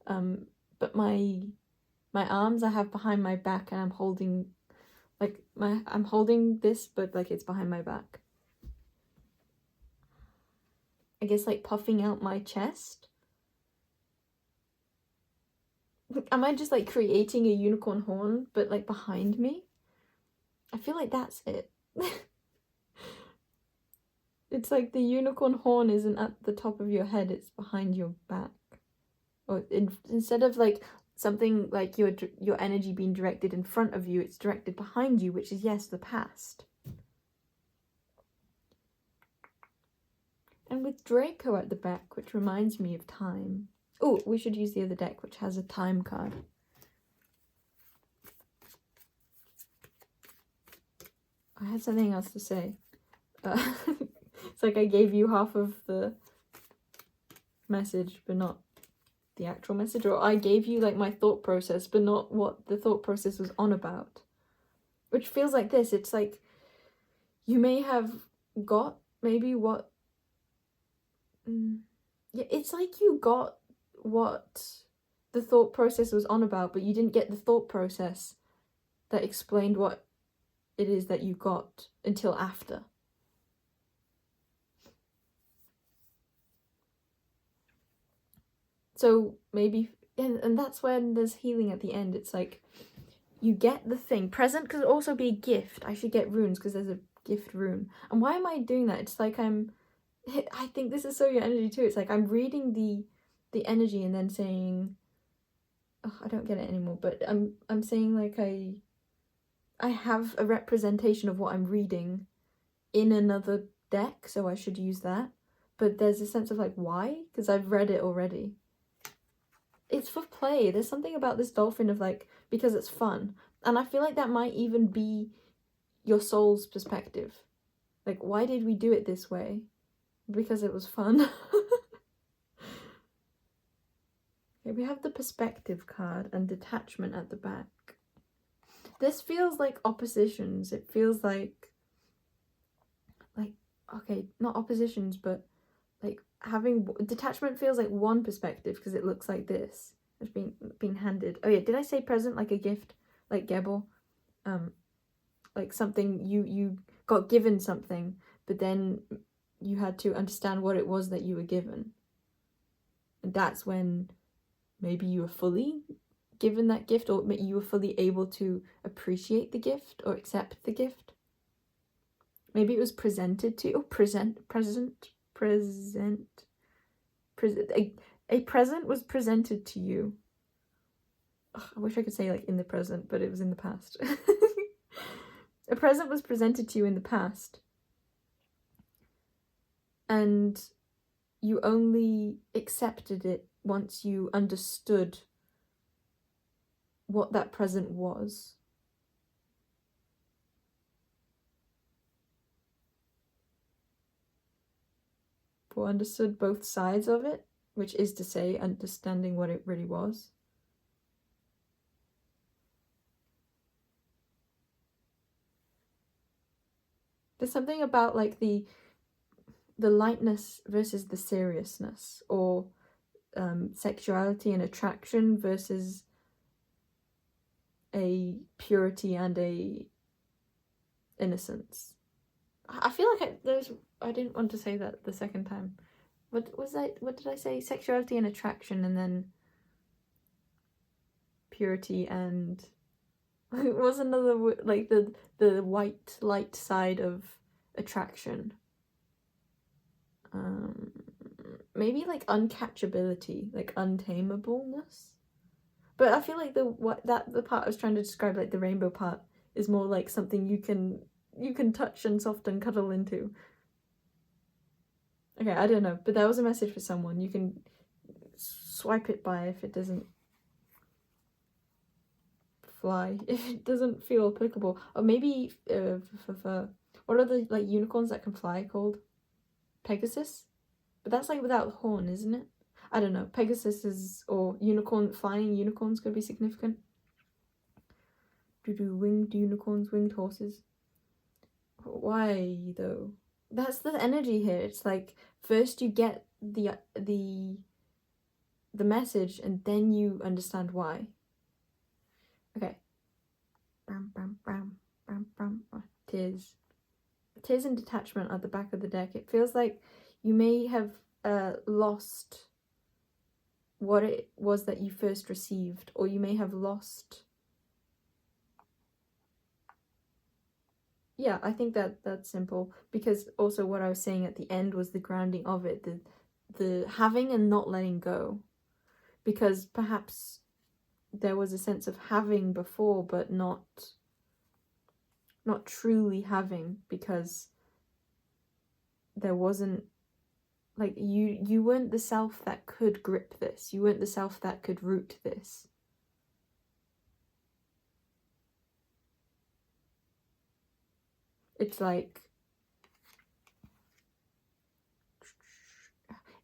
But my arms I have behind my back, and I'm holding this, but like it's behind my back. I guess like puffing out my chest. Am I just like creating a unicorn horn, but like behind me? I feel like that's it. It's like the unicorn horn isn't at the top of your head, it's behind your back. Or instead of like something like your energy being directed in front of you, it's directed behind you, which is, yes, the past. And with Draco at the back, which reminds me of time. Oh, we should use the other deck, which has a time card. I had something else to say. It's like I gave you half of the message, but not the actual message. Or I gave you like my thought process, but not what the thought process was on about. Which feels like this. It's like you may have got maybe what... Yeah, it's like you got what the thought process was on about, but you didn't get the thought process that explained what it is that you got until after. So maybe, and that's when there's healing at the end. It's like you get the thing. Present could also be a gift. I should get runes because there's a gift rune. And why am I doing that? It's like I think this is so your energy too. It's like I'm reading the energy and then saying, oh, I don't get it anymore, but I'm saying like I have a representation of what I'm reading in another deck, so I should use that. But there's a sense of like, why? Because I've read it already. It's for play. There's something about this dolphin of like, because it's fun. And I feel like that might even be your soul's perspective. Like, why did we do it this way? Because it was fun. Okay, we have the perspective card and detachment at the back. This feels like oppositions. It feels like, okay, not oppositions, but like having detachment feels like one perspective because it looks like this. It's being handed. Oh yeah, did I say present like a gift, like Gebel? Like something you got given something, but then you had to understand what it was that you were given. And that's when maybe you were fully given that gift, or you were fully able to appreciate the gift or accept the gift. Maybe it was presented to you. A present was presented to you. Ugh, I wish I could say like in the present, but it was in the past. A present was presented to you in the past, and you only accepted it once you understood what that present was. Or understood both sides of it, which is to say, understanding what it really was. There's something about like the lightness versus the seriousness, or sexuality and attraction versus a purity and a innocence. I feel like I didn't want to say that the second time. What was that? What did I say? Sexuality and attraction, and then purity and it was another like the white light side of attraction. Maybe like uncatchability, like untamableness. But I feel like the part I was trying to describe, like the rainbow part, is more like something you can touch and soft and cuddle into. Okay, I don't know, but that was a message for someone. You can swipe it by if it doesn't fly, if it doesn't feel applicable. Or maybe what are the like unicorns that can fly called? Pegasus? But that's like without horn, isn't it? I don't know. Pegasus is, or flying unicorns could be significant. Winged unicorns, winged horses. Why though? That's the energy here. It's like first you get the message and then you understand why. Okay. Bam bam bam bam bam. Oh, tears. Tears and detachment at the back of the deck. It feels like you may have lost what it was that you first received, or you may have lost. Yeah, I think that's simple, because also what I was saying at the end was the grounding of it, the having and not letting go, because perhaps there was a sense of having before, but not truly having, because there wasn't, like, you weren't the self that could grip this, you weren't the self that could root this. It's like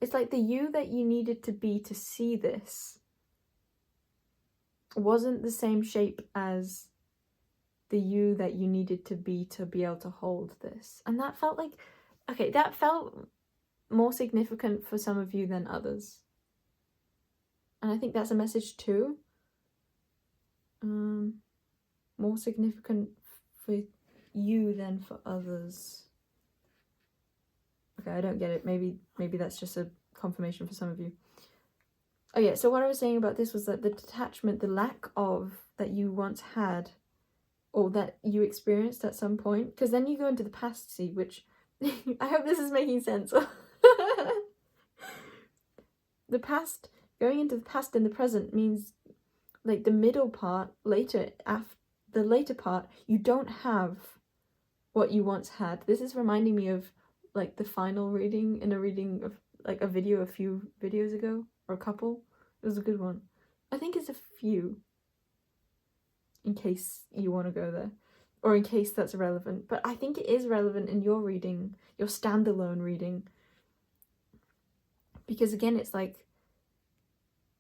the you that you needed to be to see this wasn't the same shape as the you that you needed to be able to hold this. And that felt like, okay, that felt more significant for some of you than others. And I think that's a message too. More significant for you than for others. Okay, I don't get it. Maybe that's just a confirmation for some of you. Oh yeah, so what I was saying about this was that the detachment, the lack of that you once had, or that you experienced at some point, because then you go into the past, see, which I hope this is making sense. The past, going into the past and the present means, like, the middle part, the later part, you don't have what you once had. This is reminding me of, like, the final reading in a reading of, like, a video a few videos ago, or a couple. It was a good one. I think it's a few, in case you want to go there, or in case that's relevant. But I think it is relevant in your reading, your standalone reading, because again, it's like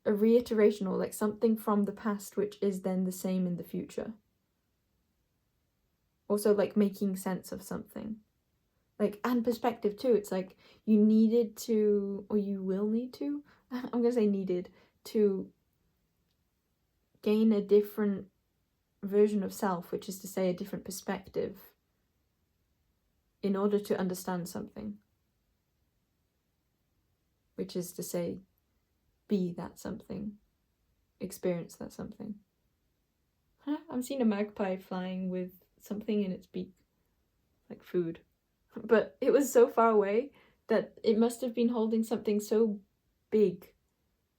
a reiteration, or like something from the past which is then the same in the future. Also, like, making sense of something, like, and perspective too. It's like you needed to, or you will need to, I'm gonna say needed to gain a different version of self, which is to say a different perspective, in order to understand something, which is to say be that something, experience that something. I'm seeing a magpie flying with something in its beak, like food, but it was so far away that it must have been holding something so big,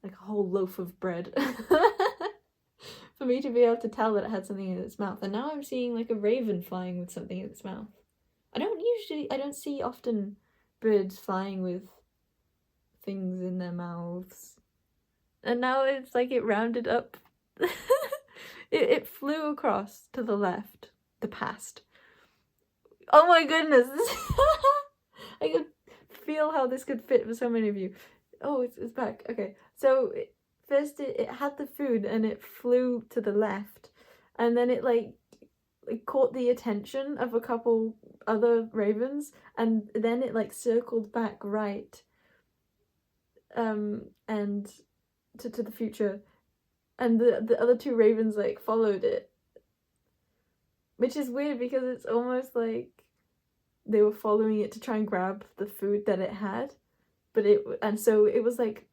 like a whole loaf of bread, for me to be able to tell that it had something in its mouth. And now I'm seeing like a raven flying with something in its mouth. I don't see often birds flying with things in their mouths. And now it's like it rounded up. it flew across to the left, the past. Oh my goodness. I could feel how this could fit for so many of you. Oh, it's back. Okay, so first it had the food and it flew to the left, and then it like caught the attention of a couple other ravens, and then it like circled back right, and to the future, and the other two ravens like followed it, which is weird because it's almost like they were following it to try and grab the food that it had, so it was like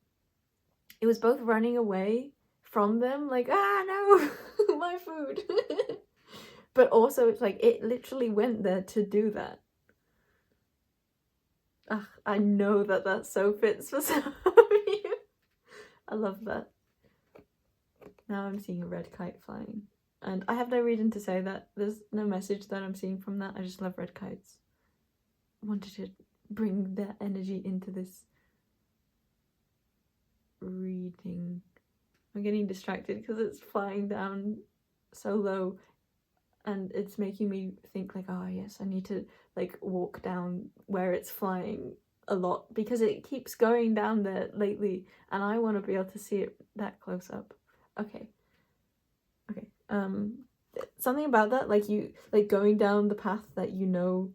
it was both running away from them, like, ah no, my food, but also it's like it literally went there to do that. I know that so fits for some of you. I love that. Now I'm seeing a red kite flying. And I have no reason to say that. There's no message that I'm seeing from that. I just love red kites. I wanted to bring that energy into this reading. I'm getting distracted because it's flying down so low and it's making me think like, oh yes, I need to like walk down where it's flying a lot because it keeps going down there lately and I want to be able to see it that close up. Okay. Something about that, like you like going down the path that you know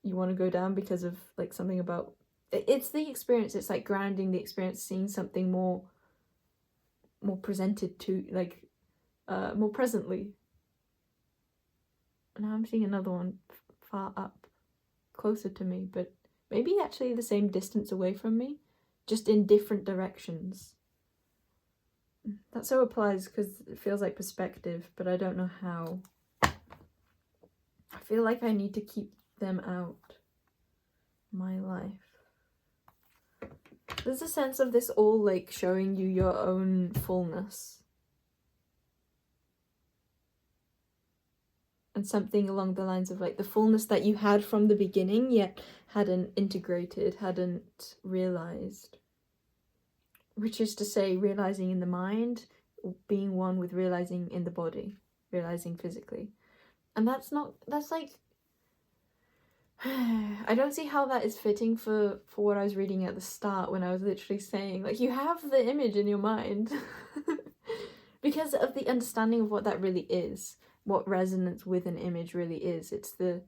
you want to go down because of like something about it's the experience. It's like grounding the experience, seeing something more presented to like more presently. Now I'm seeing another one far up, closer to me, but maybe actually the same distance away from me, just in different directions. That so applies because it feels like perspective, but I don't know how. I feel like I need to keep them out my life. There's a sense of this all like showing you your own fullness. And something along the lines of like the fullness that you had from the beginning yet hadn't integrated, hadn't realized. Which is to say, realizing in the mind, being one with realizing in the body, realizing physically. And that's like, I don't see how that is fitting for what I was reading at the start when I was literally saying, like, you have the image in your mind. Because of the understanding of what that really is, what resonance with an image really is. It's the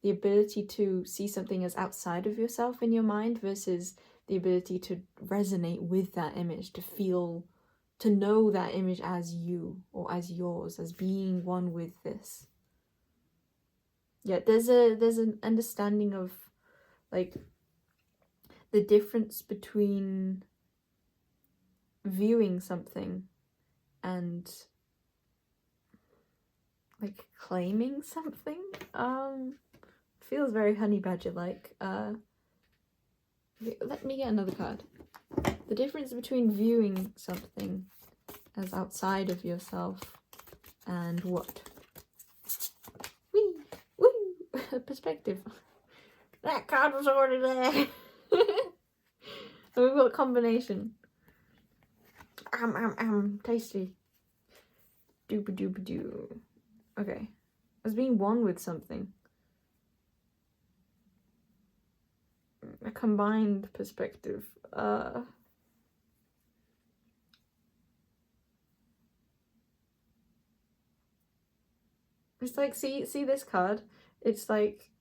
ability to see something as outside of yourself in your mind versus the ability to resonate with that image, to feel, to know that image as you or as yours, as being one with this. Yeah, there's an understanding of like the difference between viewing something and like claiming something. Feels very honey badger like. Let me get another card. The difference between viewing something as outside of yourself and what? Wee! Woo! Perspective. That card was already there. So we've got a combination. Tasty. Dooba dooba doo. Okay. As being one with something. A combined perspective. It's like, see this card? It's like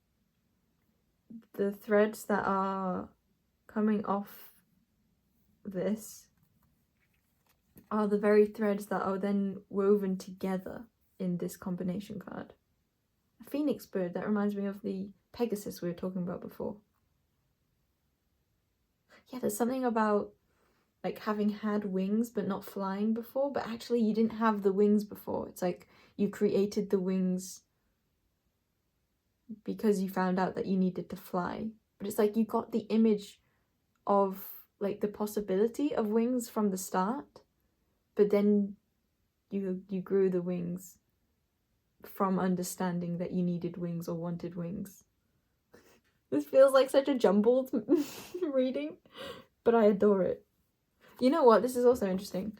the threads that are coming off this are the very threads that are then woven together in this combination card. A phoenix bird, that reminds me of the Pegasus we were talking about before. Yeah, there's something about like having had wings but not flying before, but actually you didn't have the wings before. It's like you created the wings because you found out that you needed to fly. But it's like you got the image of like the possibility of wings from the start, but then you grew the wings from understanding that you needed wings or wanted wings. This feels like such a jumbled reading, but I adore it. You know what? This is also interesting.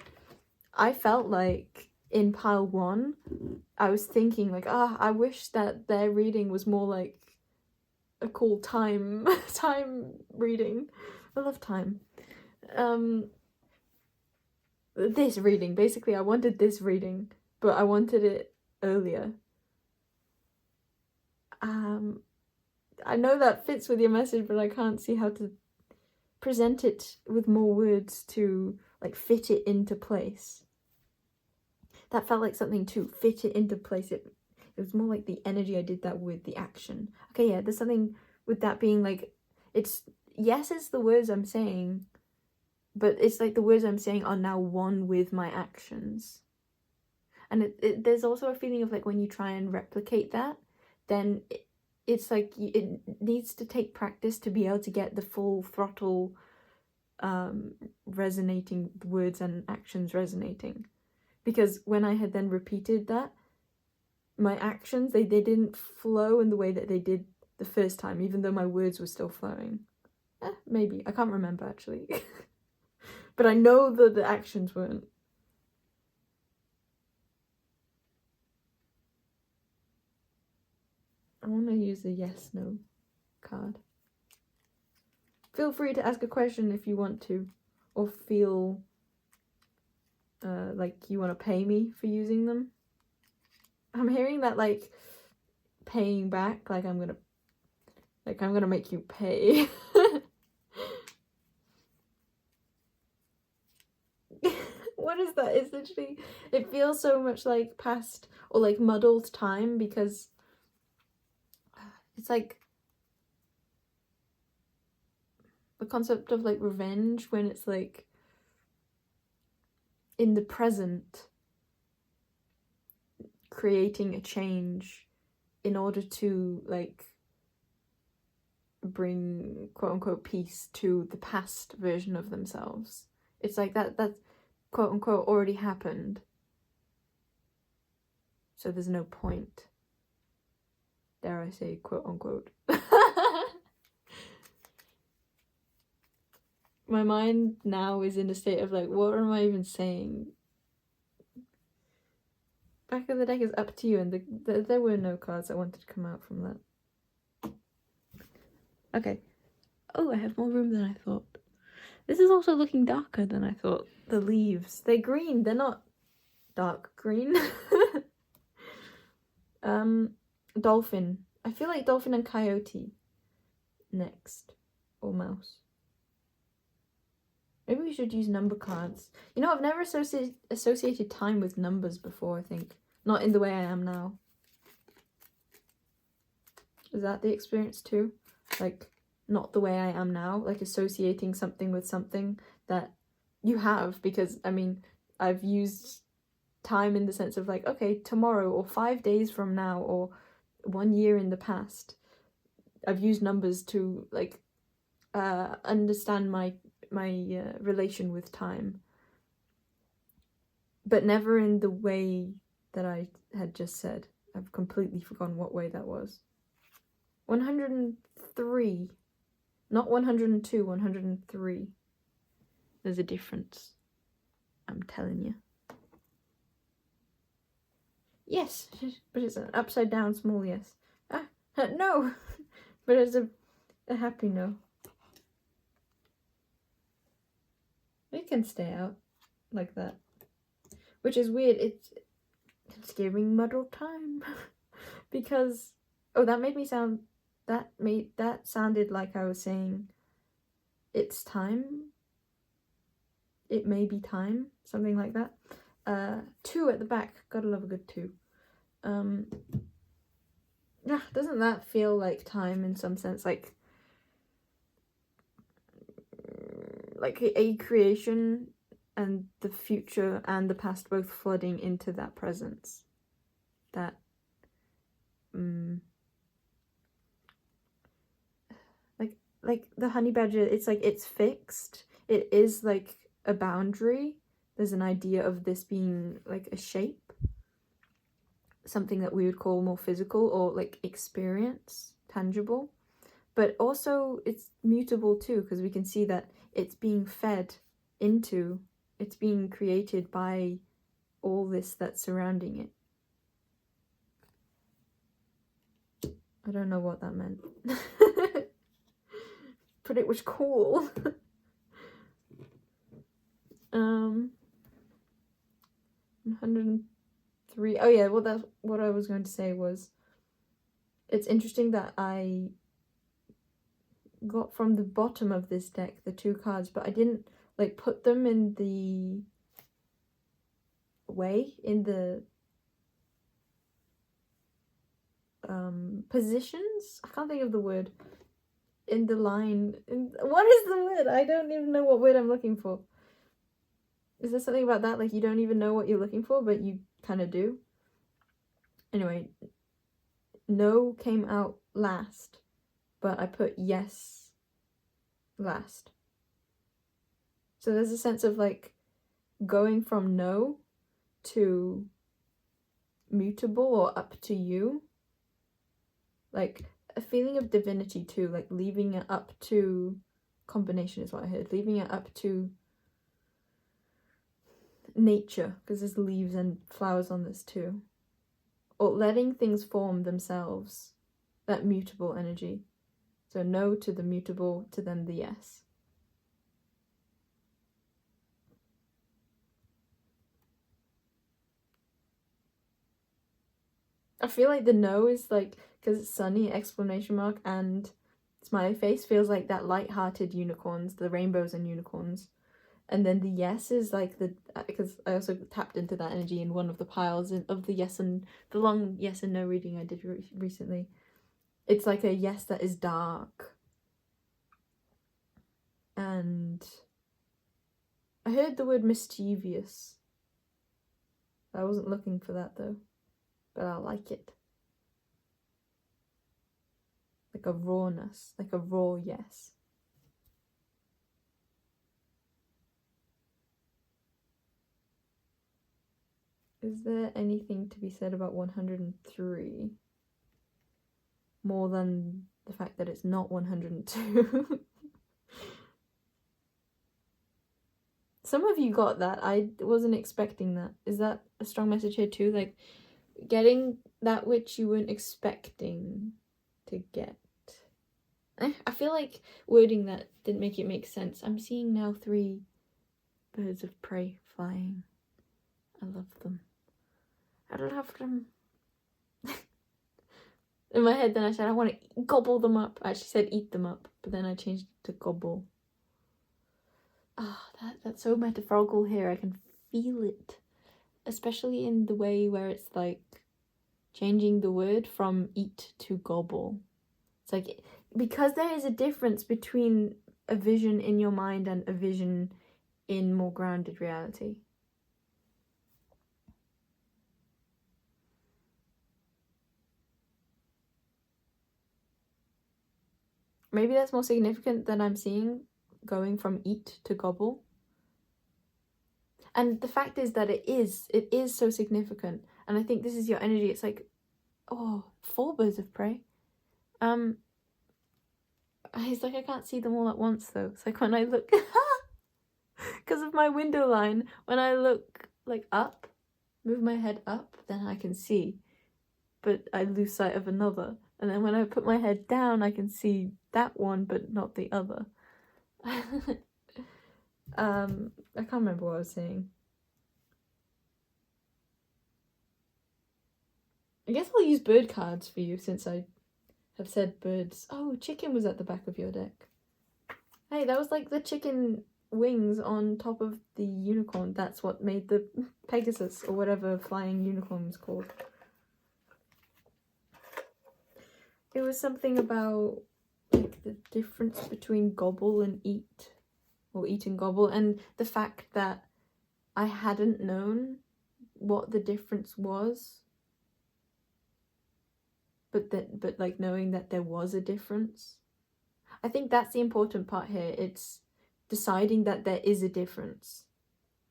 I felt like in pile 1, I was thinking like, I wish that their reading was more like a cool time reading. I love time. This reading, basically I wanted this reading, but I wanted it earlier. I know that fits with your message, but I can't see how to present it with more words to like fit it into place. That felt like something to fit it into place. It was more like the energy I did that with, the action. Okay, yeah, there's something with that being like, it's the words I'm saying, but it's like the words I'm saying are now one with my actions. And there's also a feeling of like when you try and replicate that, then it's like it needs to take practice to be able to get the full throttle resonating, words and actions resonating. Because when I had then repeated that, my actions, they didn't flow in the way that they did the first time, even though my words were still flowing. Maybe. I can't remember, actually. But I know that the actions weren't. I want to use the yes/no card. Feel free to ask a question if you want to, or feel like you want to pay me for using them. I'm hearing that, like, paying back, like I'm gonna make you pay. What is that? It's literally, it feels so much like past or like muddled time, because it's like the concept of like revenge when it's like in the present, creating a change in order to like bring quote unquote peace to the past version of themselves. It's like that's quote unquote already happened, so there's no point, dare I say, quote unquote. My mind now is in a state of like, what am I even saying? Back of the deck is up to you, and there were no cards that wanted to come out from that. Okay. Oh, I have more room than I thought. This is also looking darker than I thought. The leaves. They're green. They're not dark green. Dolphin. I feel like dolphin and coyote next. Or mouse. Maybe we should use number cards. You know, I've never associated time with numbers before, I think. Not in the way I am now. Is that the experience too? Like, not the way I am now, like associating something with something that you have, because I mean, I've used time in the sense of like, okay, tomorrow or 5 days from now or 1 year in the past. I've used numbers to like understand my relation with time, but never in the way that I had just said. I've completely forgotten what way that was. 103. Not 102, 103. There's a difference. I'm telling you. Yes, but it's an upside down small yes. No! But it's a happy no. It can stay out like that. Which is weird. It's giving muddled time. Because, oh, that made me sound... That sounded like I was saying it's time. It may be time. Something like that. 2 at the back. Gotta love a good 2. Doesn't that feel like time in some sense? Like a creation and the future and the past both flooding into that presence. That like the honey badger, it's like it's fixed. It is like a boundary. There's an idea of this being like a shape, something that we would call more physical or like experience, tangible. But also it's mutable too, because we can see that it's being fed into, it's being created by all this that's surrounding it. I don't know what that meant. But it was cool. 103. Oh yeah, well, that's what I was going to say was, it's interesting that I got from the bottom of this deck the 2 cards, but I didn't like put them in the way, in the positions. I can't think of the word. In the line. What is the word? I don't even know what word I'm looking for. Is there something about that? Like you don't even know what you're looking for, but you kind of do? Anyway, no came out last, but I put yes last. So there's a sense of like going from no to mutable or up to you. Like a feeling of divinity too, like leaving it up to, combination is what I heard, leaving it up to nature, because there's leaves and flowers on this too. Or letting things form themselves, that mutable energy. So no to the mutable, to then the yes. I feel like the no is like, because it's sunny, exclamation mark, and smiley face, feels like that light-hearted unicorns, the rainbows and unicorns. And then the yes is like the, because I also tapped into that energy in one of the piles of the yes and, the long yes and no reading I did recently. It's like a yes that is dark. And I heard the word mischievous. I wasn't looking for that though, but I like it. Like a rawness, like a raw yes. Is there anything to be said about 103? More than the fact that it's not 102? Some of you got that. I wasn't expecting that. Is that a strong message here too? Like, getting that which you weren't expecting to get. I feel like wording that didn't make it make sense. I'm seeing now 3 birds of prey flying. I love them. I love them. In my head then I said I want to gobble them up. I actually said eat them up, but then I changed it to gobble. Ah, that's so metaphorical here. I can feel it. Especially in the way where it's like changing the word from eat to gobble. It's like, because there is a difference between a vision in your mind and a vision in more grounded reality. Maybe that's more significant than I'm seeing going from eat to gobble. And the fact is that it is so significant. And I think this is your energy. It's like, oh, 4 birds of prey. It's like I can't see them all at once though. It's like when I look, because of my window line, when I look like up, move my head up, then I can see. But I lose sight of another. And then when I put my head down, I can see that one, but not the other. I can't remember what I was saying. I guess I'll use bird cards for you since I have said birds. Oh, chicken was at the back of your deck. Hey, that was like the chicken wings on top of the unicorn. That's what made the Pegasus or whatever flying unicorn was called. It was something about like the difference between gobble and eat, or eat and gobble, and the fact that I hadn't known what the difference was, but like knowing that there was a difference. I think that's the important part here. It's deciding that there is a difference,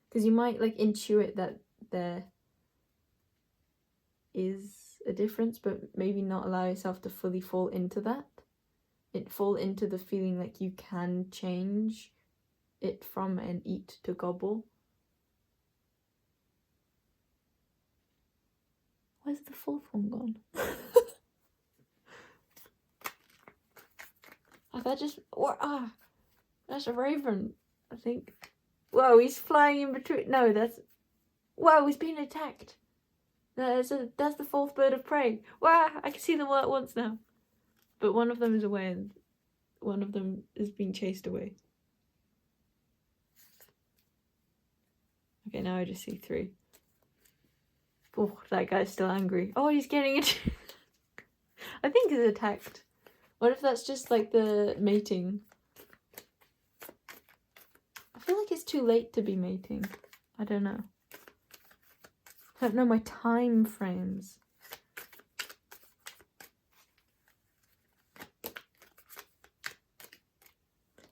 because you might like intuit that there is a difference, but maybe not allow yourself to fully fall into that. Fall into the feeling like you can change it from an eat to gobble. Where's the fourth one gone? Oh, that's a raven, I think. Whoa, he's flying in between. No, whoa, he's being attacked. That's the 4th bird of prey. Wow, I can see them all at once now. But one of them is away and one of them is being chased away. Okay, now I just see 3. Oh, that guy's still angry. Oh, he's getting it. I think he's attacked. What if that's just like the mating? I feel like it's too late to be mating. I don't know. I don't know my time frames.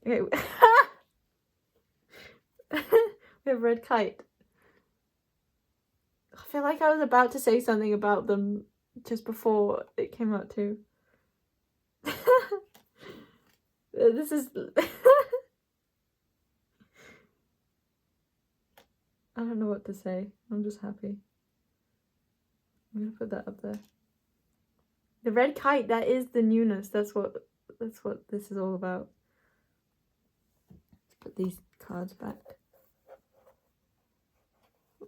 Okay. of red kite. I feel like I was about to say something about them just before it came out too. This is... I don't know what to say. I'm just happy. I'm gonna put that up there. The red kite, that is the newness. That's what this is all about. Let's put these cards back.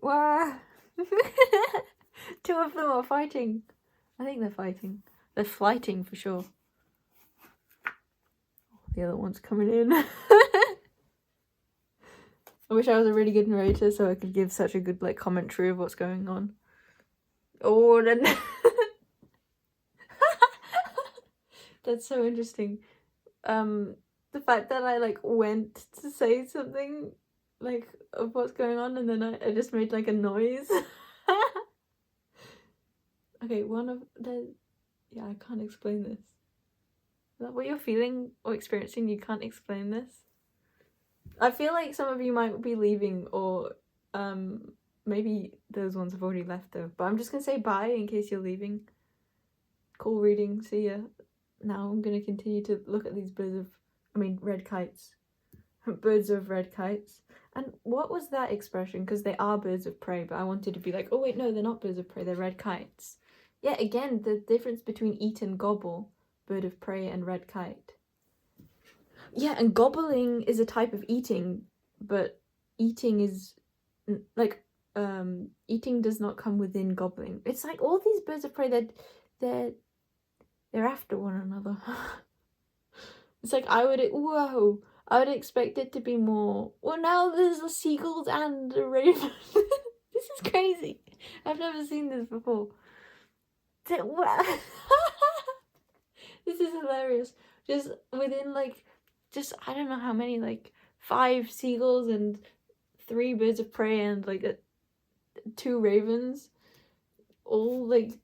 Wow. Two of them are fighting. I think they're fighting. They're flighting for sure. The other one's coming in. I wish I was a really good narrator so I could give such a good like commentary of what's going on. Oh, then that's so interesting. The fact that I like went to say something like of what's going on and then I just made like a noise. Okay, one of the... Yeah, I can't explain this. Is that what you're feeling or experiencing? You can't explain this? I feel like some of you might be leaving or maybe those ones have already left though. But I'm just going to say bye in case you're leaving. Cool reading. See ya. Now I'm going to continue to look at these red kites. Birds of red kites. And what was that expression? Because they are birds of prey, but I wanted to be like, oh wait, no, they're not birds of prey, they're red kites. Yeah, again, the difference between eat and gobble, bird of prey and red kite. Yeah, and gobbling is a type of eating, but eating is like eating does not come within gobbling. It's like all these birds of prey that they're after one another. It's like I would expect it to be more, well, now there's a seagull and a raven. This is crazy. I've never seen this before. This is hilarious. Just within like, I don't know how many, like 5 seagulls and 3 birds of prey and like 2 ravens all like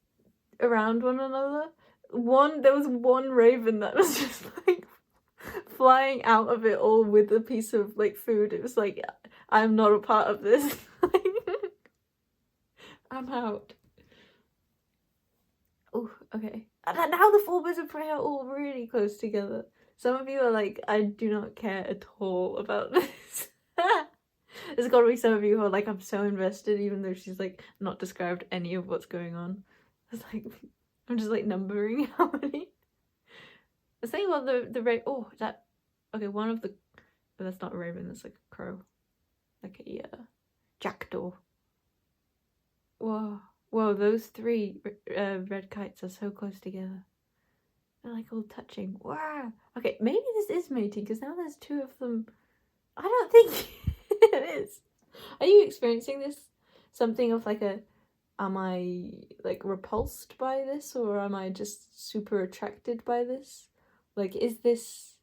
around one another. There was one raven that was just like flying out of it all with a piece of like food. It was like, I'm not a part of this. I'm out. Oh, okay. And now the 4 birds of prey are all really close together. Some of you are like, I do not care at all about this. There's gotta be some of you who are like, I'm so invested, even though she's like not described any of what's going on. It's like, I'm just like numbering how many. I was thinking about the raven. Oh, that. Okay, one of the. Oh, that's not a raven, that's like a crow. Like a jackdaw. Whoa. Whoa, those 3 red kites are so close together. They're like all touching. Wow. Okay, maybe this is mating because now there's 2 of them. I don't think it is. Are you experiencing this? Something of like am I like repulsed by this or am I just super attracted by this? Like, is this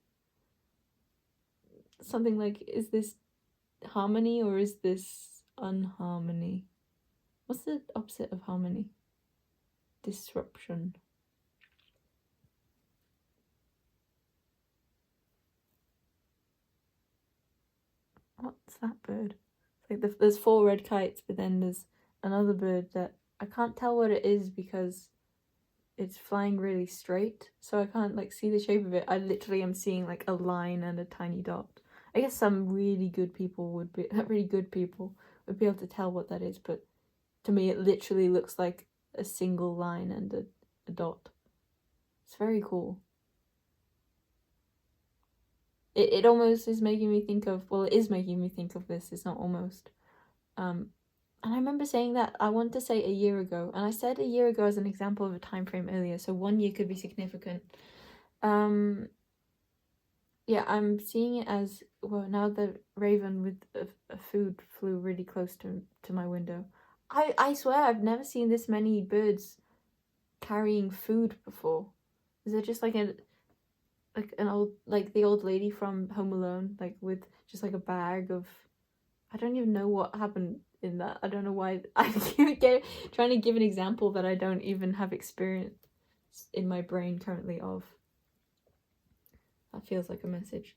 something like, is this harmony or is this unharmony? What's the opposite of harmony? Disruption. What's that bird? It's like there's 4 red kites, but then there's another bird that I can't tell what it is because it's flying really straight, so I can't like see the shape of it. I literally am seeing like a line and a tiny dot. I guess some really good people would be able to tell what that is, but to me it literally looks like a single line and a dot. It's very cool. It almost is making me think of, well, it is making me think of this, it's not almost. And I remember saying that, I want to say a year ago, and I said a year ago as an example of a time frame earlier, so 1 year could be significant. Yeah, I'm seeing it as, well, now the raven with a food flew really close to my window. I swear I've never seen this many birds carrying food before. Is it just like an old, like the old lady from Home Alone, like with just like a bag of, I don't even know what happened in that. I don't know why I keep trying to give an example that I don't even have experience in my brain currently of. That feels like a message.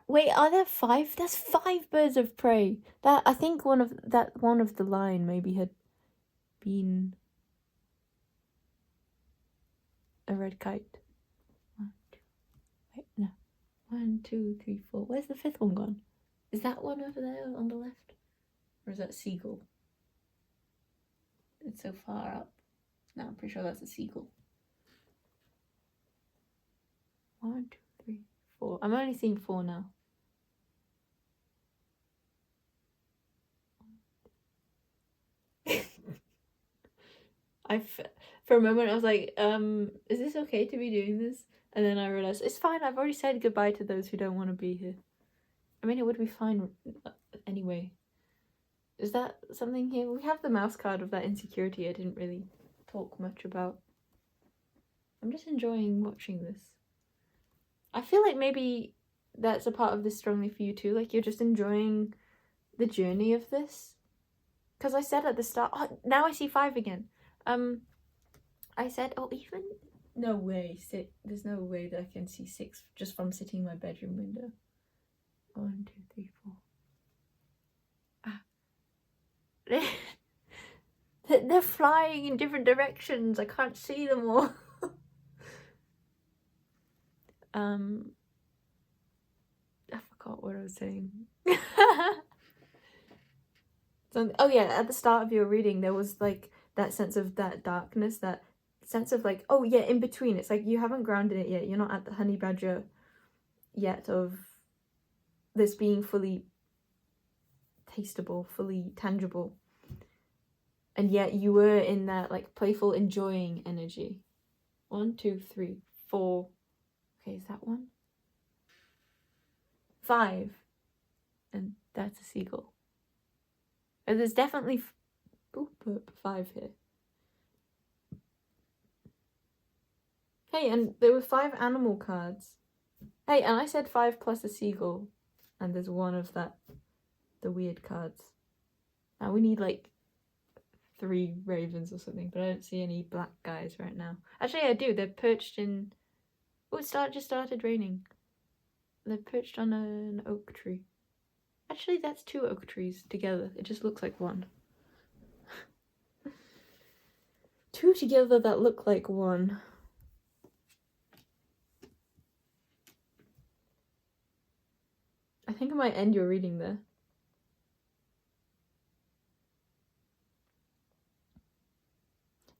Wait, are there 5? There's 5 birds of prey. That I think one of the line maybe had been a red kite. 1, 2. Wait, no. 1, 2, 3, 4. Where's the 5th one gone? Is that one over there on the left? Or is that a seagull? It's so far up. No, I'm pretty sure that's a seagull. 1, 2, 3, 4. I'm only seeing 4 now. For a moment I was like, is this okay to be doing this? And then I realized it's fine. I've already said goodbye to those who don't want to be here. I mean, it would be fine anyway. Is that something here? We have the mouse card of that insecurity I didn't really talk much about. I'm just enjoying watching this. I feel like maybe that's a part of this strongly for you too. Like you're just enjoying the journey of this. Because I said at the start, oh, now I see 5 again. I said, oh, even no way, 6. There's no way that I can see 6 just from sitting in my bedroom window. 1, 2, 3, 4. Ah. They're flying in different directions. I can't see them all. I forgot what I was saying. Oh yeah, at the start of your reading, there was like that sense of that darkness, that sense of like, oh yeah, in between. It's like you haven't grounded it yet. You're not at the honey badger yet of this being fully tasteable, fully tangible. And yet you were in that like playful enjoying energy. 1, 2, 3, 4. Okay, is that 1? 5. And that's a seagull. And there's definitely 5 here. Hey, and there were 5 animal cards. Hey, and I said 5 plus a seagull. And there's 1 of the weird cards. Now we need like 3 ravens or something, but I don't see any black guys right now. Actually, I do. They're perched in... Oh, it just started raining. They're perched on an oak tree. Actually, that's 2 oak trees together. It just looks like 1. 2 together that look like 1. I think I might end your reading there.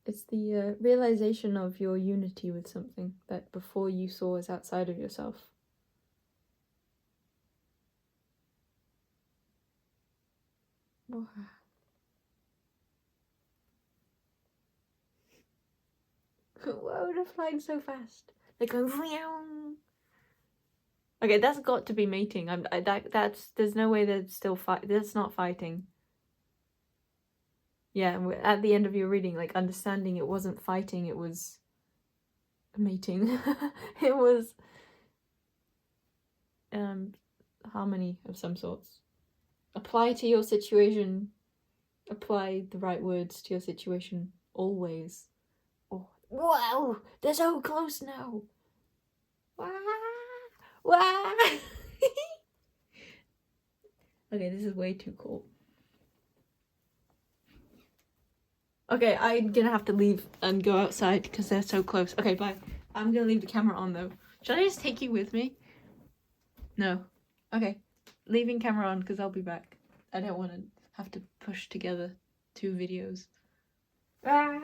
It's the realization of your unity with something that before you saw as outside of yourself. Wow. Whoa, they're flying so fast. They're going meow. Okay, that's got to be mating. There's no way they're still that's not fighting. Yeah, at the end of your reading, like understanding it wasn't fighting, it was mating. It was harmony of some sorts. Apply to your situation. Apply the right words to your situation always. Oh, wow! They're so close now. Wow! Wow! Okay, this is way too cool. Okay, I'm gonna have to leave and go outside because they're so close. Okay, bye. I'm gonna leave the camera on though. Should I just take you with me? No. Okay. Leaving camera on because I'll be back. I don't want to have to push together 2 videos. Ah.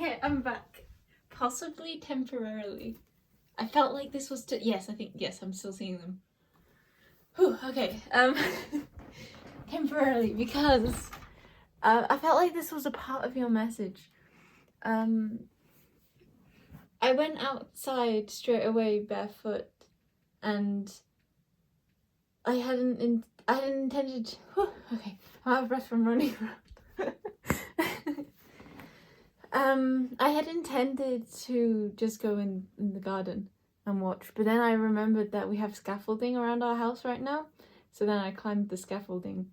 Okay, I'm back. Possibly temporarily. I felt like this was yes, I'm still seeing them. Whew, okay. Temporarily, because I felt like this was a part of your message. I went outside straight away barefoot, and I hadn't intended. Whew, okay, I'm out of breath from running around. I had intended to just go in the garden and watch, but then I remembered that we have scaffolding around our house right now, so then I climbed the scaffolding.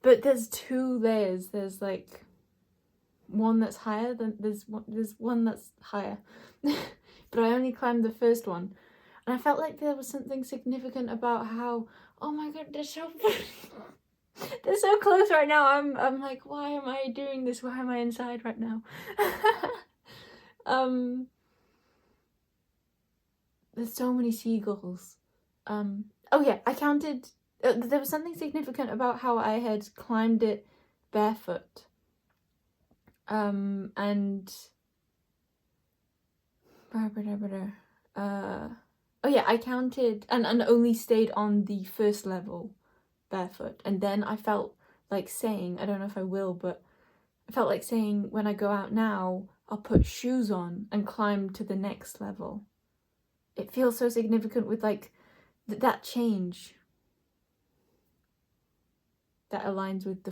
But there's 2 layers. There's like one that's higher than there's one that's higher, but I only climbed the first one, and I felt like there was something significant about how, oh my god, they're so they're so close right now. I'm like, why am I doing this? Why am I inside right now? There's so many seagulls. Oh yeah, I counted. There was something significant about how I had climbed it barefoot. And oh yeah, I counted and only stayed on the first level barefoot, and then I felt like saying, I don't know if I will, but I felt like saying, when I go out now, I'll put shoes on and climb to the next level. It feels so significant with like that change that aligns with the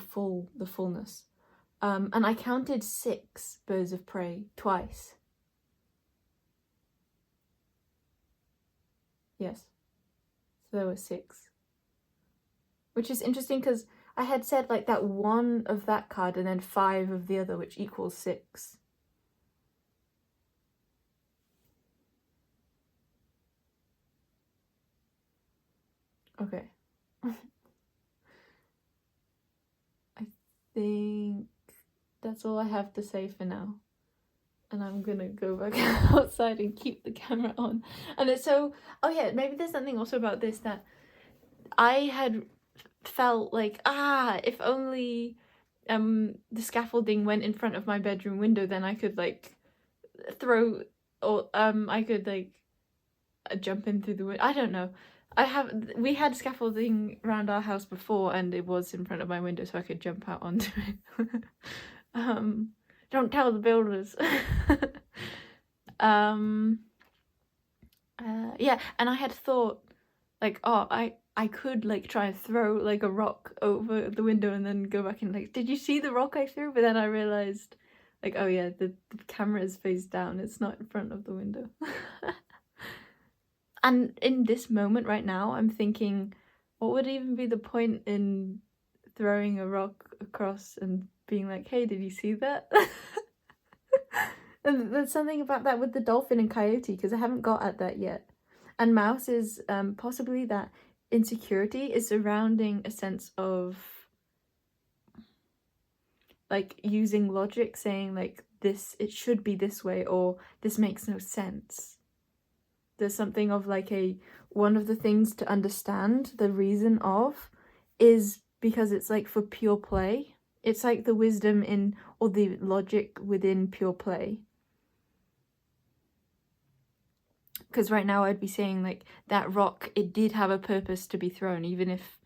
fullness. And I counted 6 birds of prey twice. Yes. So there were 6. Which is interesting because I had said like that 1 of that card and then 5 of the other, which equals 6. Okay. I think that's all I have to say for now. And I'm gonna go back outside and keep the camera on. And it's so, oh yeah, maybe there's something also about this that I had felt like, if only the scaffolding went in front of my bedroom window, then I could like throw, or I could like jump in through the window. I don't know. We had scaffolding around our house before, and it was in front of my window, so I could jump out onto it. Don't tell the builders. Yeah, and I had thought like, I could like try and throw like a rock over the window and then go back and like, did you see the rock I threw? But then I realized like, oh yeah, the camera is face down, it's not in front of the window. And in this moment right now, I'm thinking, what would even be the point in throwing a rock across and being like, hey, did you see that? And there's something about that with the dolphin and coyote, because I haven't got at that yet. And mouse is possibly that insecurity is surrounding a sense of like using logic, saying like this, it should be this way, or this makes no sense. There's something of like one of the things to understand the reason of is because it's like for pure play. It's like the wisdom in, or the logic within pure play. Because right now I'd be saying like that rock, it did have a purpose to be thrown, even if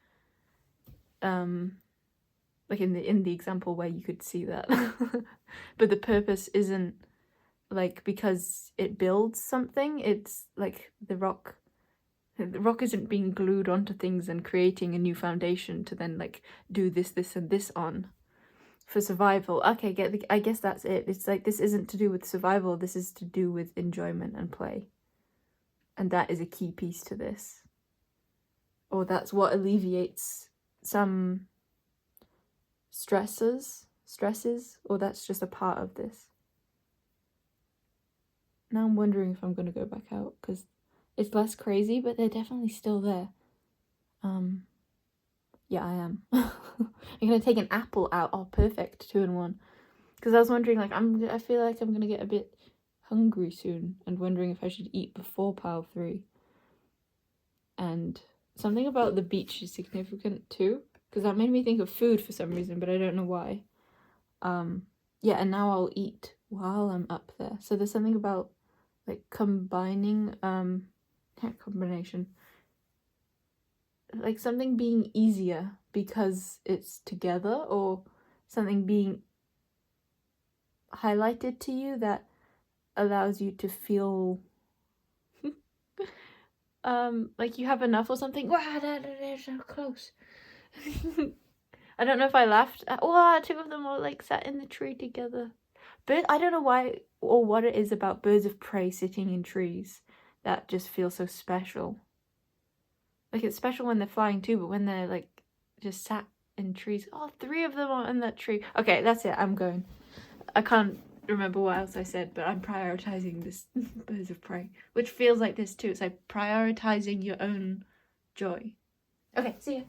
like in the example where you could see that. But the purpose isn't like because it builds something. It's like the rock isn't being glued onto things and creating a new foundation to then like do this and this on for survival. Okay, I guess that's it. It's like this isn't to do with survival, this is to do with enjoyment and play. And that is a key piece to this. Or that's what alleviates some stresses, or that's just a part of this. Now I'm wondering if I'm going to go back out, because it's less crazy, but they're definitely still there. Yeah, I am. I'm going to take an apple out. Oh, perfect. 2 in 1. Because I was wondering, like, I feel like I'm going to get a bit hungry soon, and wondering if I should eat before pile 3. And something about the beach is significant too, because that made me think of food for some reason, but I don't know why. Yeah, and now I'll eat while I'm up there. So there's something about like combining combination, like something being easier because it's together, or something being highlighted to you that allows you to feel like you have enough or something. Wow, they're so close. I don't know if I laughed. Wow, two of them are like sat in the tree together. But I don't know why or what it is about birds of prey sitting in trees that just feels so special. Like, it's special when they're flying too, but when they're like just sat in trees. Oh, three of them are in that tree. Okay, that's it. I'm going. I can't remember what else I said, but I'm prioritizing this birds of prey, which feels like this too. It's like prioritizing your own joy. Okay, see ya.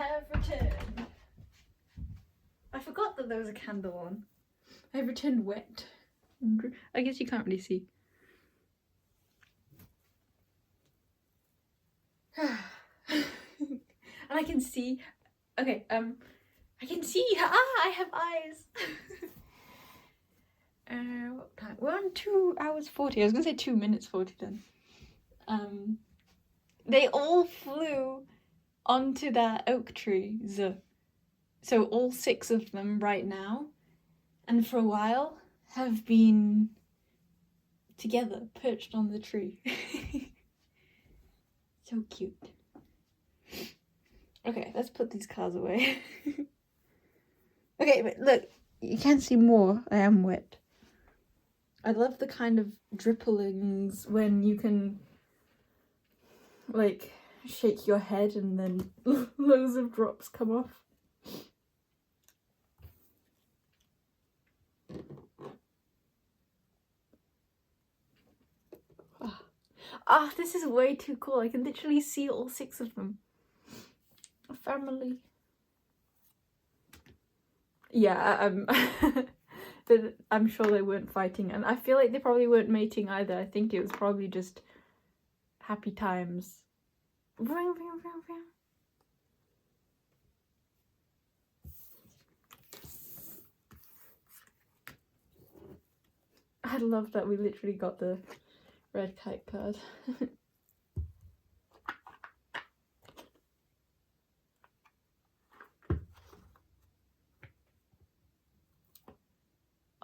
have returned. I forgot that there was a candle on. I have returned wet. I guess you can't really see. And I can see. Okay, I can see. I have eyes. What time? We're on 2 hours 40. I was gonna say 2 minutes 40 then. They all flew onto that oak tree. So all 6 of them right now, and for a while, have been together, perched on the tree. So cute. Okay, let's put these cars away. Okay, but look, you can see more. I am wet. I love the kind of dripplings when you can, like, shake your head and then loads of drops come off. This is way too cool. I can literally see all 6 of them. A family. Yeah, I'm sure they weren't fighting, and I feel like they probably weren't mating either. I think it was probably just happy times. I love that we literally got the red kite card.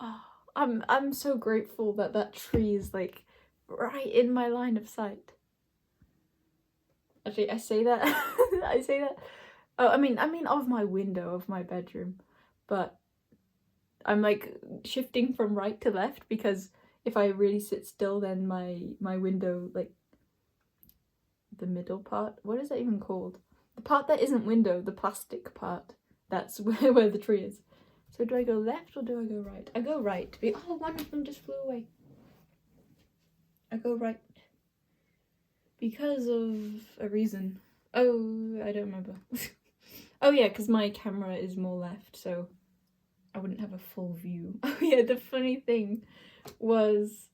Oh, I'm so grateful that that tree is like right in my line of sight. Actually, I say that I say that. Oh, I mean of my window of my bedroom, but I'm like shifting from right to left because if I really sit still, then my window, like the middle part, what is that even called? The part that isn't window, the plastic part. That's where the tree is. So do I go left or do I go right? I go right. Oh, one of them just flew away. I go right. Because of a reason. Oh, I don't remember. Oh yeah, because my camera is more left, so I wouldn't have a full view. Oh yeah, the funny thing was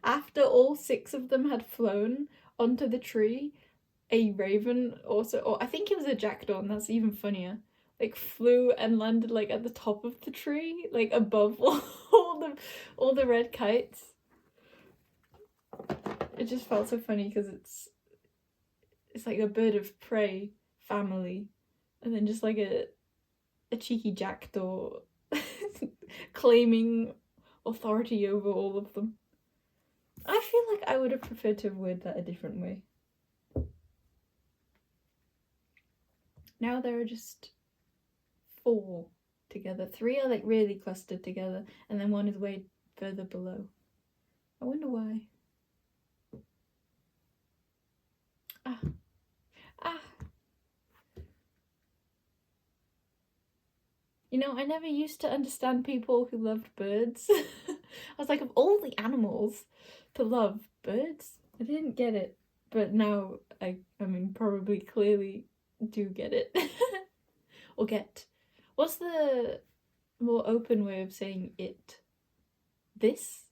after all 6 of them had flown onto the tree, a raven also, or I think it was a jackdaw, and that's even funnier, like flew and landed like at the top of the tree, like above all the red kites. It just felt so funny because it's like a bird of prey family, and then just like a cheeky jackdaw claiming authority over all of them. I feel like I would have preferred to have worded that a different way. Now there are just 4 together. 3 are like really clustered together, and then 1 is way further below. I wonder why. You know, I never used to understand people who loved birds. I was like, of all the animals to love, birds? I didn't get it. But now I mean, probably clearly do get it. Or get. What's the more open way of saying it? This?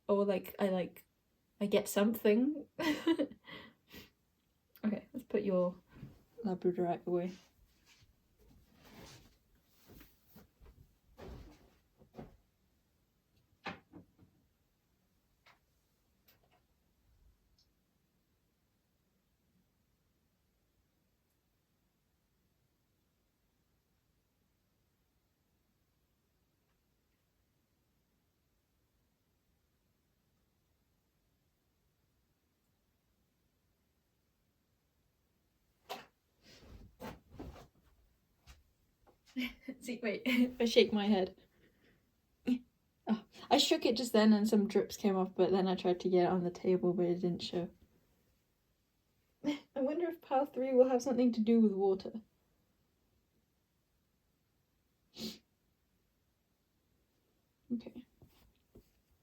Or like, I get something? Okay, let's put your Labradorite away. See, wait, if I shake my head. Oh, I shook it just then and some drips came off, but then I tried to get it on the table, but it didn't show. I wonder if pile 3 will have something to do with water. Okay.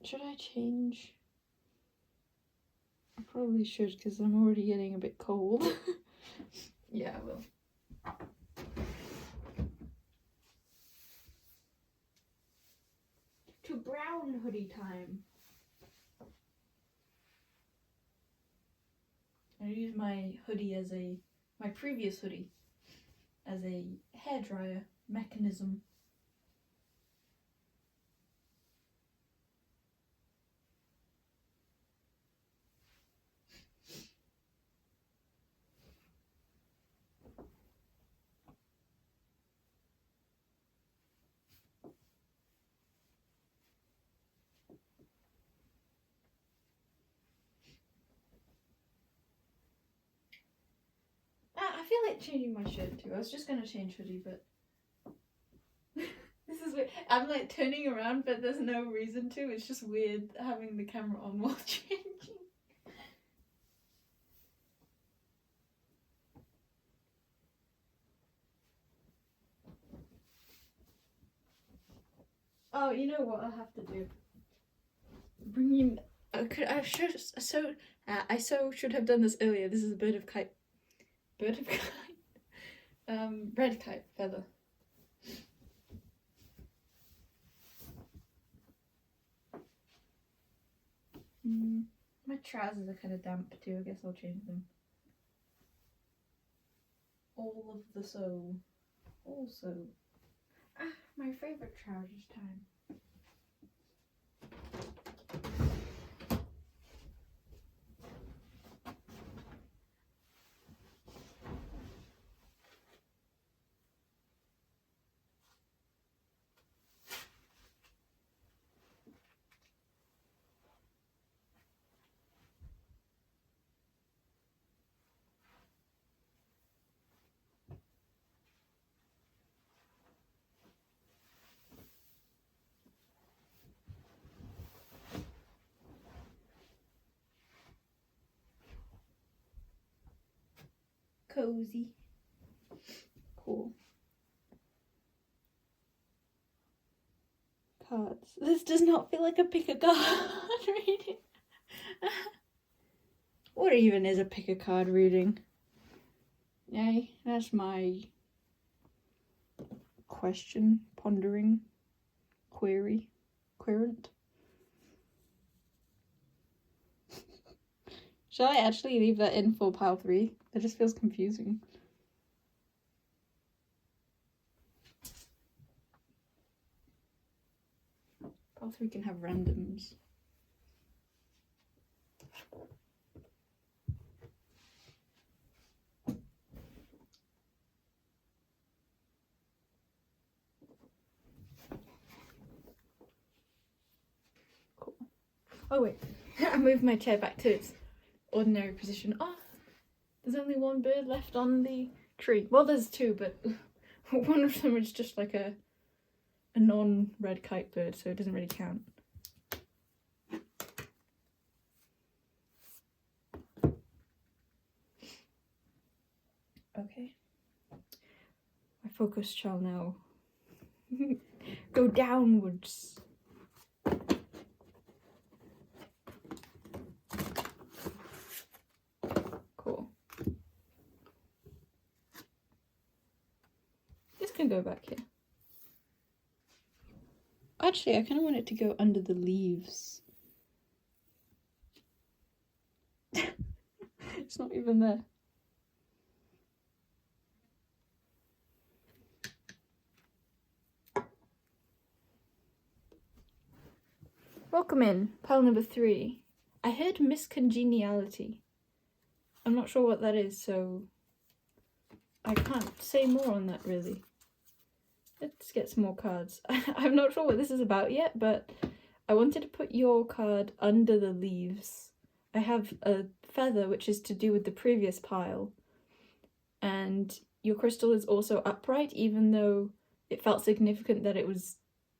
Should I change? I probably should because I'm already getting a bit cold. Yeah, I will. to brown hoodie time. I use my hoodie as my previous hoodie as a hairdryer mechanism. I feel like changing my shirt too. I was just gonna change hoodie, but this is weird. I'm like turning around, but there's no reason to. It's just weird having the camera on while changing. Oh, you know what I'll have to do? Bring you. I should have done this earlier. This is a bird of kite. Bird of kite. Red kite feather. My trousers are kind of damp too. I guess I'll change them. All of the soul. Also. My favourite trousers time. Cozy. Cool. Cards. This does not feel like a pick a card reading. What even is a pick a card reading? Yay, that's my question, pondering, querent. Shall I actually leave that in for pile 3? That just feels confusing. Pile 3 can have randoms. Cool. Oh wait, I moved my chair back to its ordinary position. Oh, there's only one bird left on the tree. Well, there's two, but one of them is just like a non-red kite bird, so it doesn't really count. Okay. My focus shall now go downwards. Cool. This can go back here. Actually, I kind of want it to go under the leaves. It's not even there. Welcome in, pile number 3. I heard miscongeniality. I'm not sure what that is, so I can't say more on that really. Let's get some more cards. I'm not sure what this is about yet, but I wanted to put your card under the leaves. I have a feather, which is to do with the previous pile, and your crystal is also upright, even though it felt significant that it was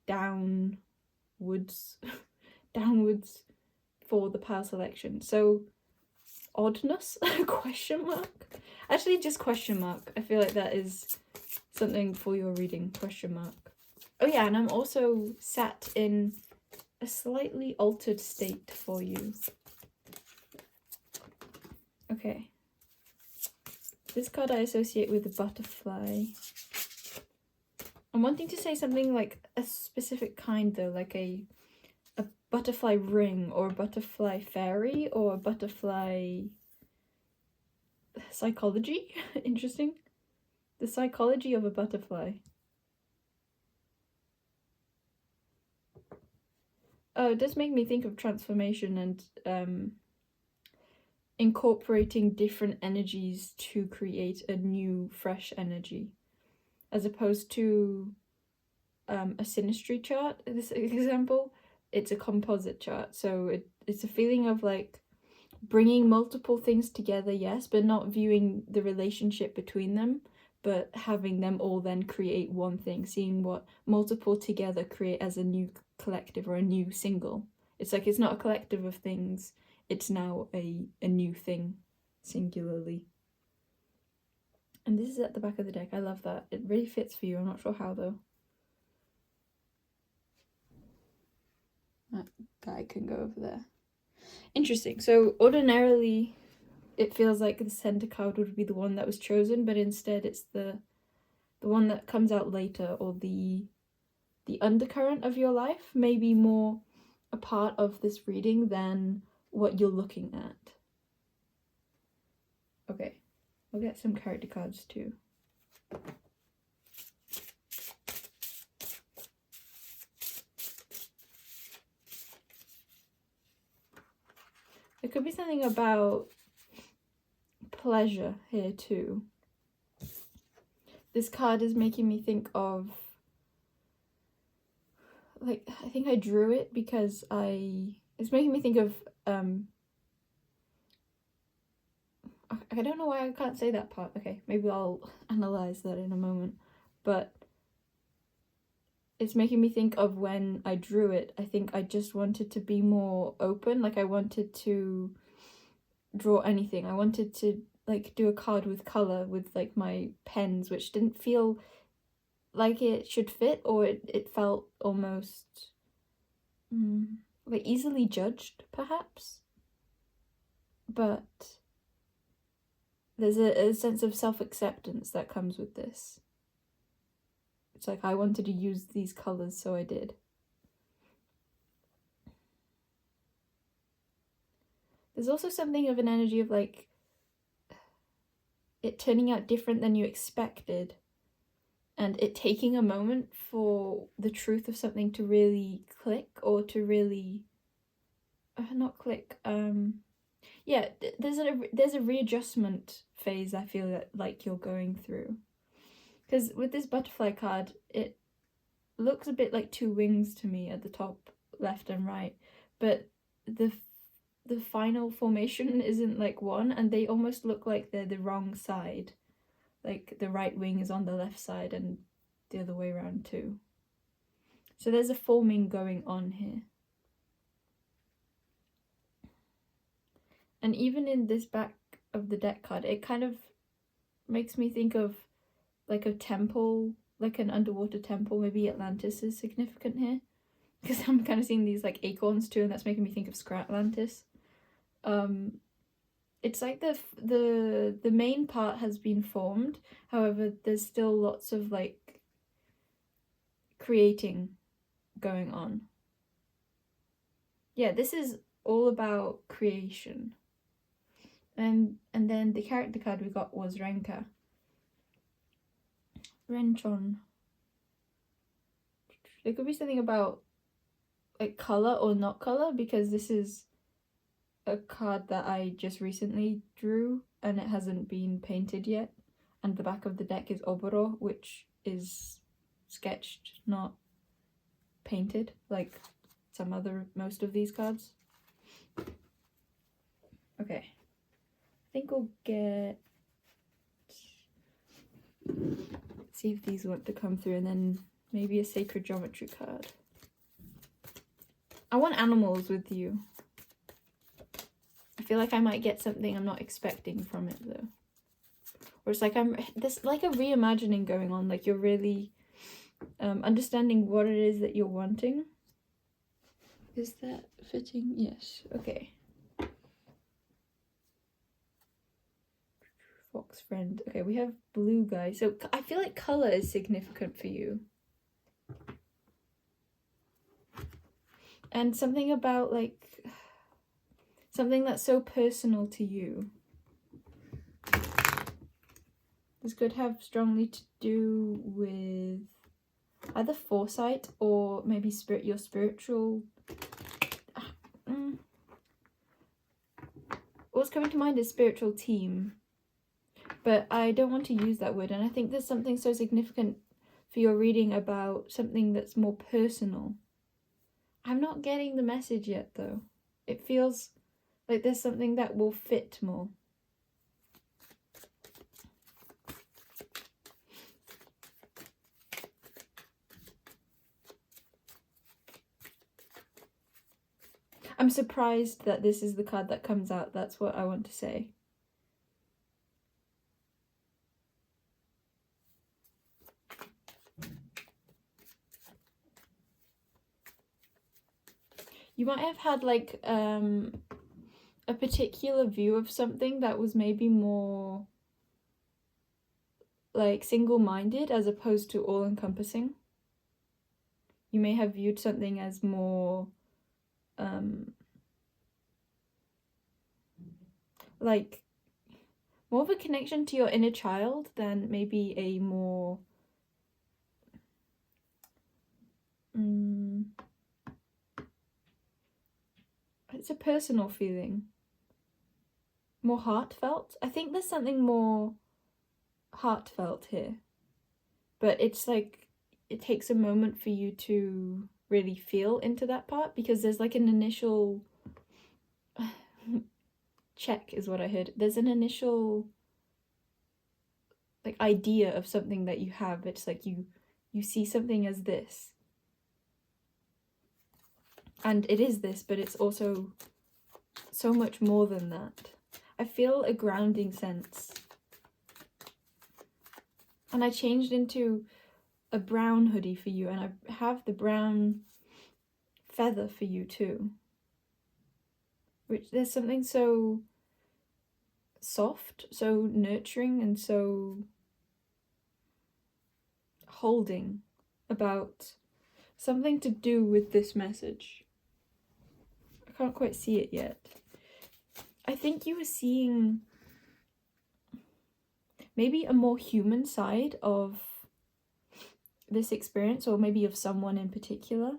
downwards for the pile selection. So oddness? Question mark? Actually, just question mark. I feel like that is something for your reading. Question mark. Oh yeah, and I'm also sat in a slightly altered state for you. Okay. This card I associate with a butterfly. I'm wanting to say something like a specific kind though, like a butterfly ring or a butterfly fairy or a butterfly psychology. Interesting. The psychology of a butterfly. Oh, it does make me think of transformation and incorporating different energies to create a new, fresh energy, as opposed to a synastry chart. This example, it's a composite chart, so it's a feeling of like bringing multiple things together, yes, but not viewing the relationship between them, but having them all then create one thing, seeing what multiple together create as a new collective or a new single. It's like it's not a collective of things, it's now a new thing singularly. And this is at the back of the deck. I love that. It really fits for you. I'm not sure how though. That guy can go over there. Interesting. So ordinarily it feels like the center card would be the one that was chosen, but instead it's the one that comes out later, or the undercurrent of your life may be more a part of this reading than what you're looking at. Okay, we'll get some character cards too. There could be something about pleasure here too. This card is making me think of, like, I think I drew it because it's making me think of, I don't know why I can't say that part. Okay, maybe I'll analyze that in a moment. But it's making me think of when I drew it. I think I just wanted to be more open. Like, I wanted to draw anything. I wanted to, like, do a card with color with, like, my pens, which didn't feel like it should fit, or it felt almost like easily judged, perhaps. But there's a sense of self-acceptance that comes with this. It's like I wanted to use these colors, so I did. There's also something of an energy of like it turning out different than you expected, and it taking a moment for the truth of something to really click, or to really not click. Yeah, there's a readjustment phase I feel like you're going through. Because with this butterfly card, it looks a bit like two wings to me at the top left and right, but the final formation isn't like one, and they almost look like they're the wrong side. Like the right wing is on the left side and the other way around too. So there's a forming going on here. And even in this back of the deck card, it kind of makes me think of like a temple, like an underwater temple. Maybe Atlantis is significant here, because I'm kind of seeing these like acorns too, and that's making me think of Scratlantis. It's like the main part has been formed, however there's still lots of like creating going on. Yeah, this is all about creation. And then the character card we got was Renka. Renchon. There could be something about like color or not color, because this is a card that I just recently drew and it hasn't been painted yet. And the back of the deck is Oboro, which is sketched, not painted, like most of these cards. Okay. I think we'll get, see if these want to come through, and then maybe a sacred geometry card. I want animals with you. I feel like I might get something I'm not expecting from it though. Or it's like there's like a reimagining going on, like you're really understanding what it is that you're wanting. Is that fitting? Yes. Okay. Fox friend. Okay, we have blue guy. So I feel like color is significant for you. And something about like something that's so personal to you. This could have strongly to do with either foresight or maybe your spiritual. What's coming to mind is spiritual team, but I don't want to use that word, and I think there's something so significant for your reading about something that's more personal. I'm not getting the message yet though. It feels like there's something that will fit more. I'm surprised that this is the card that comes out. That's what I want to say. You might have had like a particular view of something that was maybe more like single-minded as opposed to all-encompassing. You may have viewed something as more like more of a connection to your inner child than maybe a more it's a personal feeling, more heartfelt. I think there's something more heartfelt here, but it's like it takes a moment for you to really feel into that part, because there's like an initial check is what I heard. There's an initial like idea of something that you have. It's like you see something as this, and it is this, but it's also so much more than that. I feel a grounding sense, and I changed into a brown hoodie for you, and I have the brown feather for you too, which there's something so soft, so nurturing, and so holding about something to do with this message. I can't quite see it yet. I think you were seeing maybe a more human side of this experience, or maybe of someone in particular.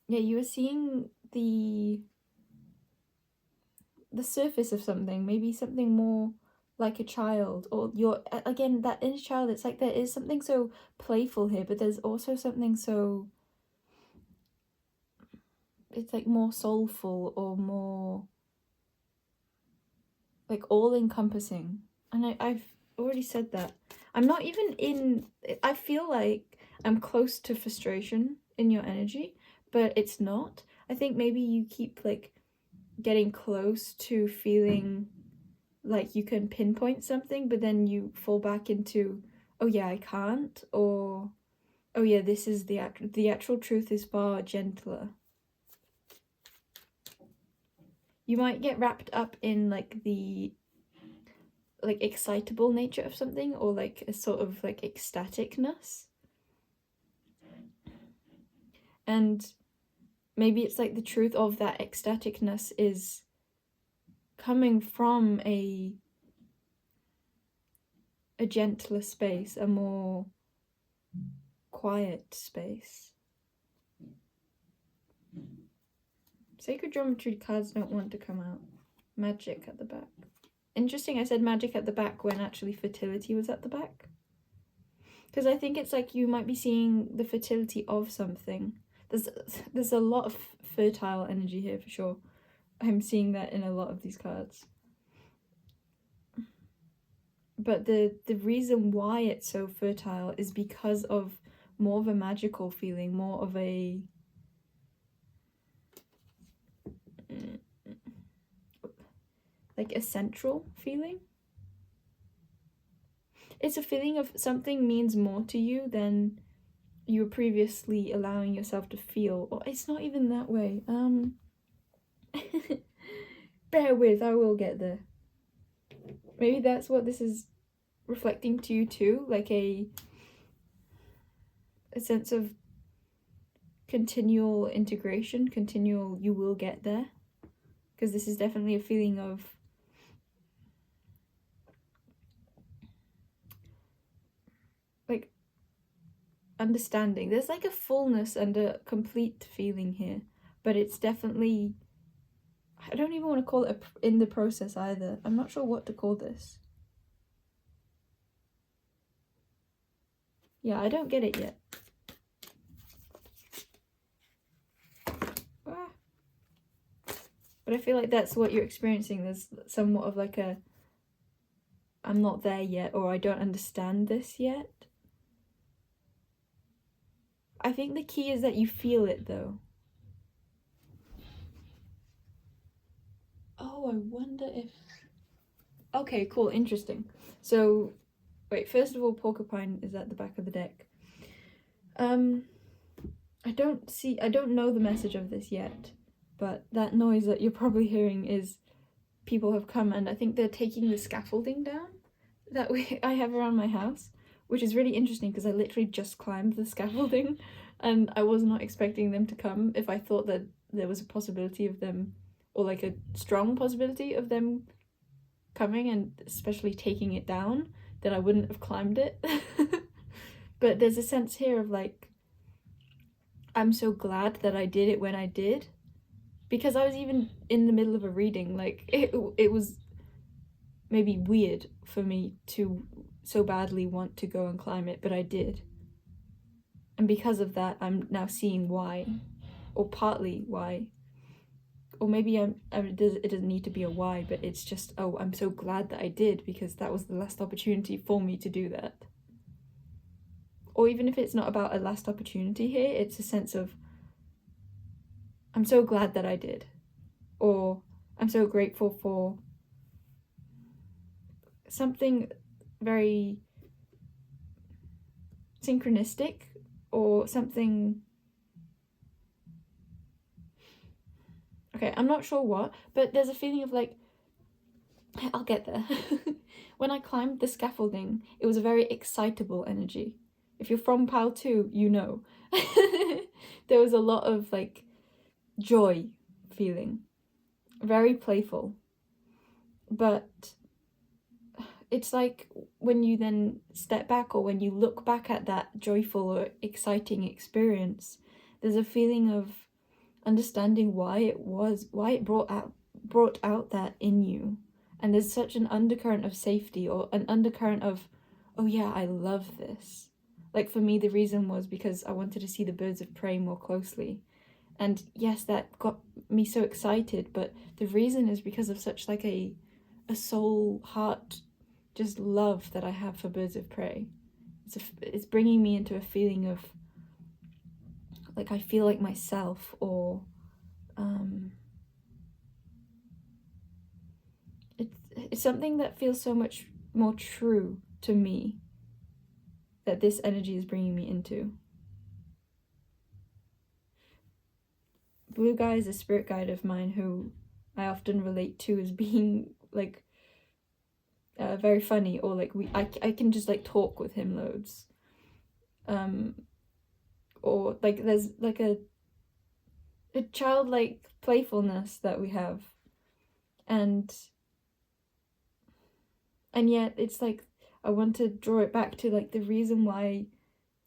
Yeah, you were seeing the surface of something, maybe something more like a child, or your, again, that inner child. It's like there is something so playful here, but there's also something so, it's like more soulful or more like all-encompassing. And I've already said that. I'm not even in, I feel like I'm close to frustration in your energy, but it's not. I think maybe you keep like getting close to feeling like you can pinpoint something, but then you fall back into, oh yeah, I can't, or oh yeah, this is the actual truth is far gentler. You might get wrapped up in like the like excitable nature of something, or like a sort of like ecstaticness, and maybe it's like the truth of that ecstaticness is coming from a gentler space, a more quiet space. Sacred geometry cards don't want to come out. Magic at the back. Interesting, I said magic at the back when actually fertility was at the back. Because I think it's like you might be seeing the fertility of something. There's a lot of fertile energy here for sure. I'm seeing that in a lot of these cards. But the reason why it's so fertile is because of more of a magical feeling, more of a like a central feeling. It's a feeling of something means more to you than you were previously allowing yourself to feel. Or it's not even that way. Bear with, I will get there. Maybe that's what this is reflecting to you too, like a sense of continual integration, continual you will get there. Because this is definitely a feeling of like understanding. There's like a fullness and a complete feeling here, but it's definitely, I don't even want to call it in the process either. I'm not sure what to call this. Yeah, I don't get it yet. But I feel like that's what you're experiencing. There's somewhat of like a, I'm not there yet, or I don't understand this yet. I think the key is that you feel it though. Oh, I wonder if... Okay, cool, interesting. So, wait, first of all, Porcupine is at the back of the deck. I don't know the message of this yet, but that noise that you're probably hearing is people have come, and I think they're taking the scaffolding down that I have around my house, which is really interesting because I literally just climbed the scaffolding and I was not expecting them to come. If I thought that there was a possibility of them, or like a strong possibility of them coming and especially taking it down, then I wouldn't have climbed it. But there's a sense here of like, I'm so glad that I did it when I did, because I was even in the middle of a reading. Like it was maybe weird for me to so badly want to go and climb it, but I did. And because of that, I'm now seeing why, or partly why. Or maybe it doesn't need to be a why, but it's just, oh, I'm so glad that I did, because that was the last opportunity for me to do that. Or even if it's not about a last opportunity here, it's a sense of, I'm so glad that I did. Or I'm so grateful for something very synchronistic, or something... Okay, I'm not sure what, but there's a feeling of like, I'll get there. When I climbed the scaffolding, it was a very excitable energy. If you're from PAL 2, you know. There was a lot of like joy feeling, very playful. But it's like when you then step back, or when you look back at that joyful or exciting experience, there's a feeling of understanding why it brought out that in you. And there's such an undercurrent of safety, or an undercurrent of, oh yeah, I love this. Like for me, the reason was because I wanted to see the birds of prey more closely. And yes, that got me so excited, but the reason is because of such like a soul, heart, just love that I have for birds of prey. It's bringing me into a feeling of like I feel like myself, or it's something that feels so much more true to me, that this energy is bringing me into. Blue Guy is a spirit guide of mine who I often relate to as being like very funny, or like I can just like talk with him loads. Or like there's like a childlike playfulness that we have, and yet it's like I want to draw it back to like the reason why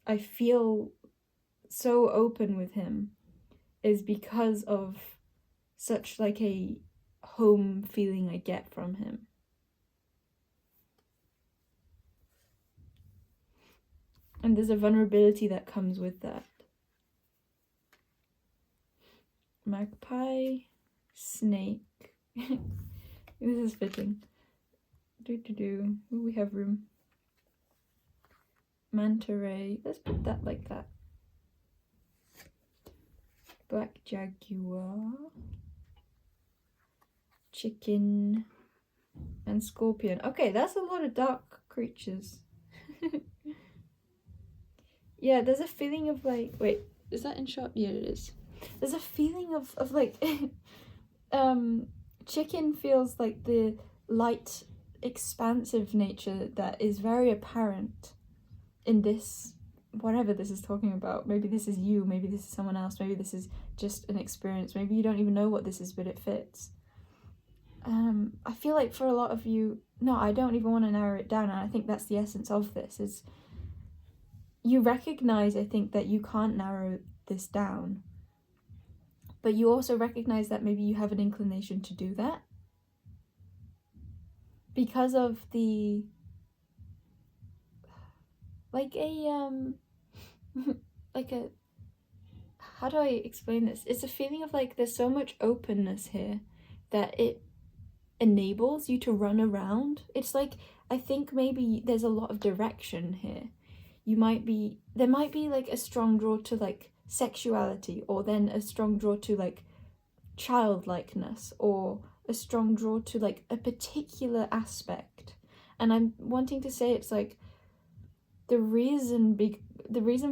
I feel so open with him is because of such like a home feeling I get from him. And there's a vulnerability that comes with that. Magpie, snake. This is fitting. Ooh, we have room. Manta ray. Let's put that like that. Black jaguar. Chicken. And scorpion. Okay, that's a lot of dark creatures. Yeah, there's a feeling of like... Wait, is that in shot? Yeah, it is. There's a feeling of like... chicken feels like the light, expansive nature that is very apparent in this whatever this is talking about. Maybe this is you, maybe this is someone else, maybe this is just an experience, maybe you don't even know what this is, but it fits. I feel like for a lot of you, no, I don't even want to narrow it down, and I think that's the essence of this, is you recognize, I think, that you can't narrow this down, but you also recognize that maybe you have an inclination to do that because of the, like a like a, how do I explain this? It's a feeling of like there's so much openness here that it enables you to run around. It's like, I think maybe there's a lot of direction here. There might be like a strong draw to like sexuality, or then a strong draw to like childlikeness, or a strong draw to like a particular aspect. And I'm wanting to say it's like the reason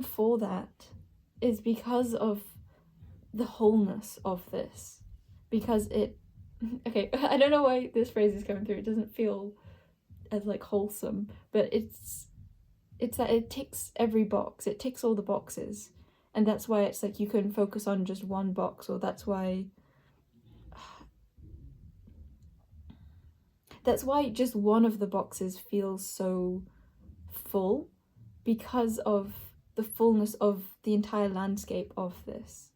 for that is because of the wholeness of this. Because it, okay, I don't know why this phrase is coming through. It doesn't feel as like wholesome, but it's that it ticks every box. It ticks all the boxes, and that's why it's like you can focus on just one box, or that's why just one of the boxes feels so full, because of the fullness of the entire landscape of this.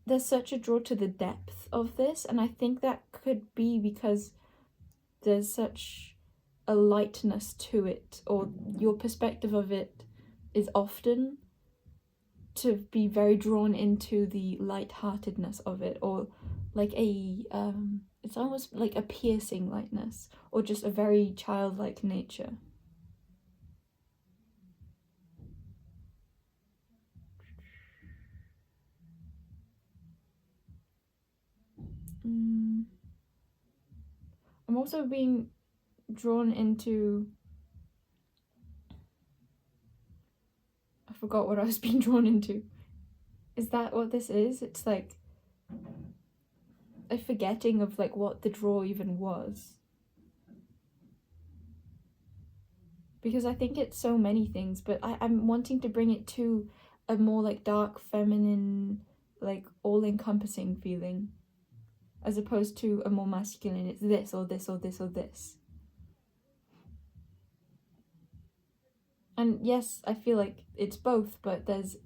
There's such a draw to the depth of this, and I think that could be because there's such a lightness to it, or your perspective of it is often to be very drawn into the lightheartedness of it, or like a it's almost like a piercing lightness, or just a very childlike nature. I'm also being drawn into, I forgot what I was being drawn into. Is that what this is? It's like a forgetting of like what the draw even was. Because I think it's so many things, but I'm wanting to bring it to a more like dark, feminine, like all-encompassing feeling, as opposed to a more masculine, it's this or this or this or this. And yes, I feel like it's both, but there's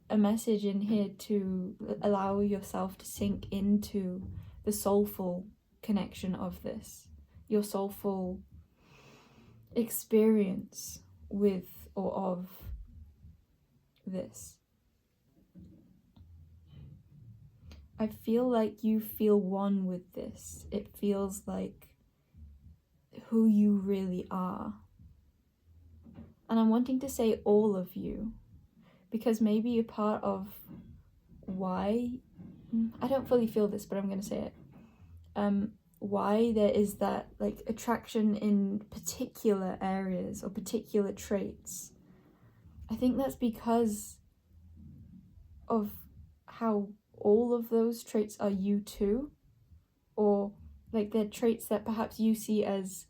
a message in here to allow yourself to sink into the soulful connection of this, your soulful experience with or of this. I feel like you feel one with this. It feels like who you really are. And I'm wanting to say all of you, because maybe a part of why, I don't fully feel this, but I'm going to say it, why there is that like attraction in particular areas or particular traits. I think that's because of how all of those traits are you too, or like they're traits that perhaps you see as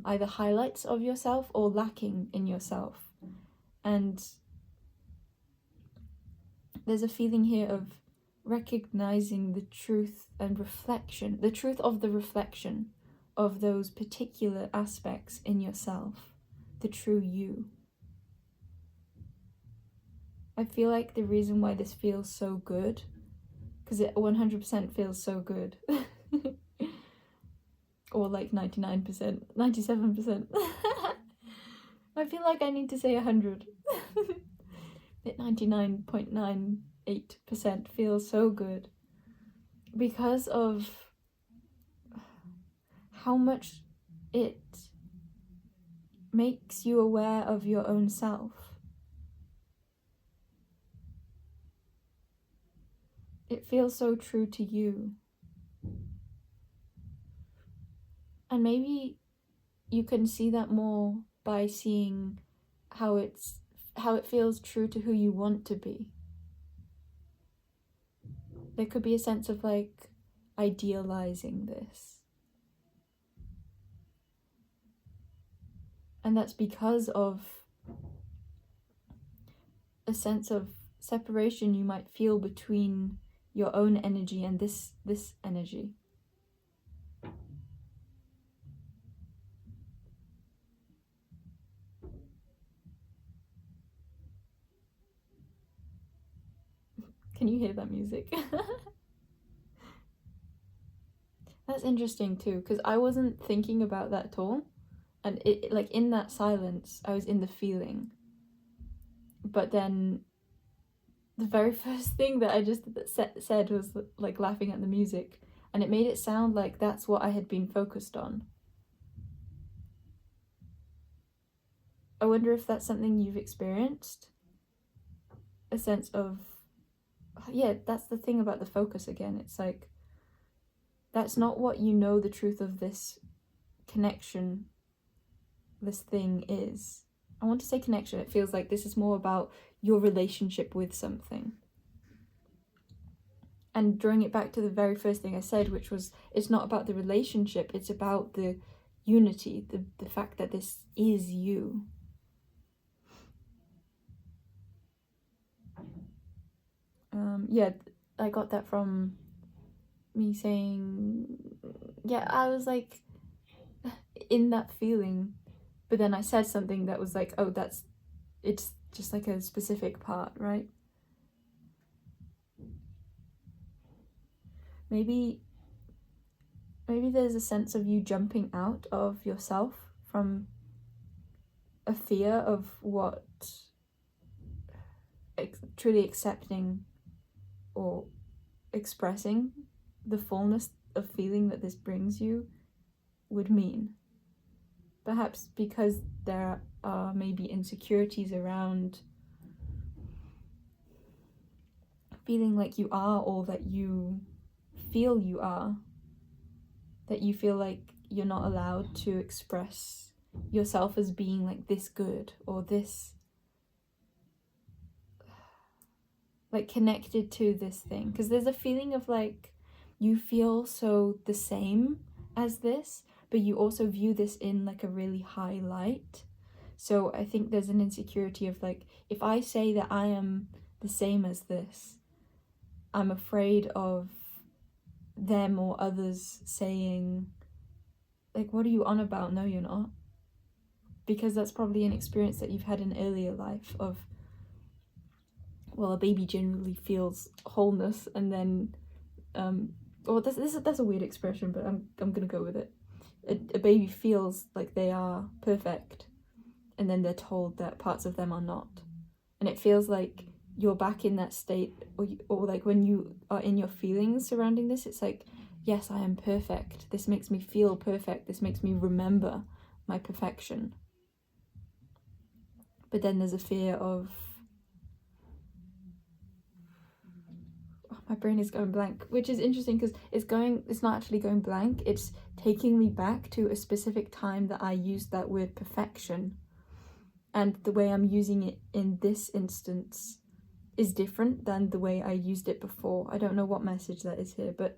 either highlights of yourself or lacking in yourself. And there's a feeling here of recognizing the truth and reflection, the truth of the reflection of those particular aspects in yourself, the true you. I feel like the reason why this feels so good, because it 100% feels so good, or like 99%, 97%. I feel like I need to say 100. That 99.98% feels so good because of how much it makes you aware of your own self. It feels so true to you. And maybe you can see that more by seeing how it feels true to who you want to be. There could be a sense of like idealizing this. And that's because of a sense of separation you might feel between your own energy and this energy. Can you hear that music? That's interesting too, because I wasn't thinking about that at all. And it, like, in that silence, I was in the feeling. But then the very first thing that I just said was like laughing at the music, and it made it sound like that's what I had been focused on. I wonder if that's something you've experienced. A sense of, yeah, that's the thing about the focus again. It's like, that's not what you know the truth of this connection, this thing is. I want to say connection. It feels like this is more about your relationship with something. And drawing it back to the very first thing I said, which was, it's not about the relationship, it's about the unity, the fact that this is you. Yeah, I got that from me saying, yeah, I was like in that feeling, but then I said something that was like, oh, it's just like a specific part, right? Maybe there's a sense of you jumping out of yourself from a fear of what truly accepting or expressing the fullness of feeling that this brings you would mean. Perhaps because there are maybe insecurities around feeling like you are all that you feel you are, that you feel like you're not allowed to express yourself as being like this good or this, like, connected to this thing. Because there's a feeling of like you feel so the same as this, but you also view this in like a really high light. So I think there's an insecurity of like, if I say that I am the same as this, I'm afraid of them or others saying like, what are you on about? No, you're not. Because that's probably an experience that you've had in earlier life of, well, a baby generally feels wholeness, and then that's a weird expression, but I'm gonna go with it. A baby feels like they are perfect, and then they're told that parts of them are not, and it feels like you're back in that state, or like when you are in your feelings surrounding this, it's like, yes, I am perfect. This makes me feel perfect. This makes me remember my perfection. But then there's a fear of, my brain is going blank, which is interesting because it's not actually going blank, it's taking me back to a specific time that I used that word perfection, and the way I'm using it in this instance is different than the way I used it before. I don't know what message that is here, but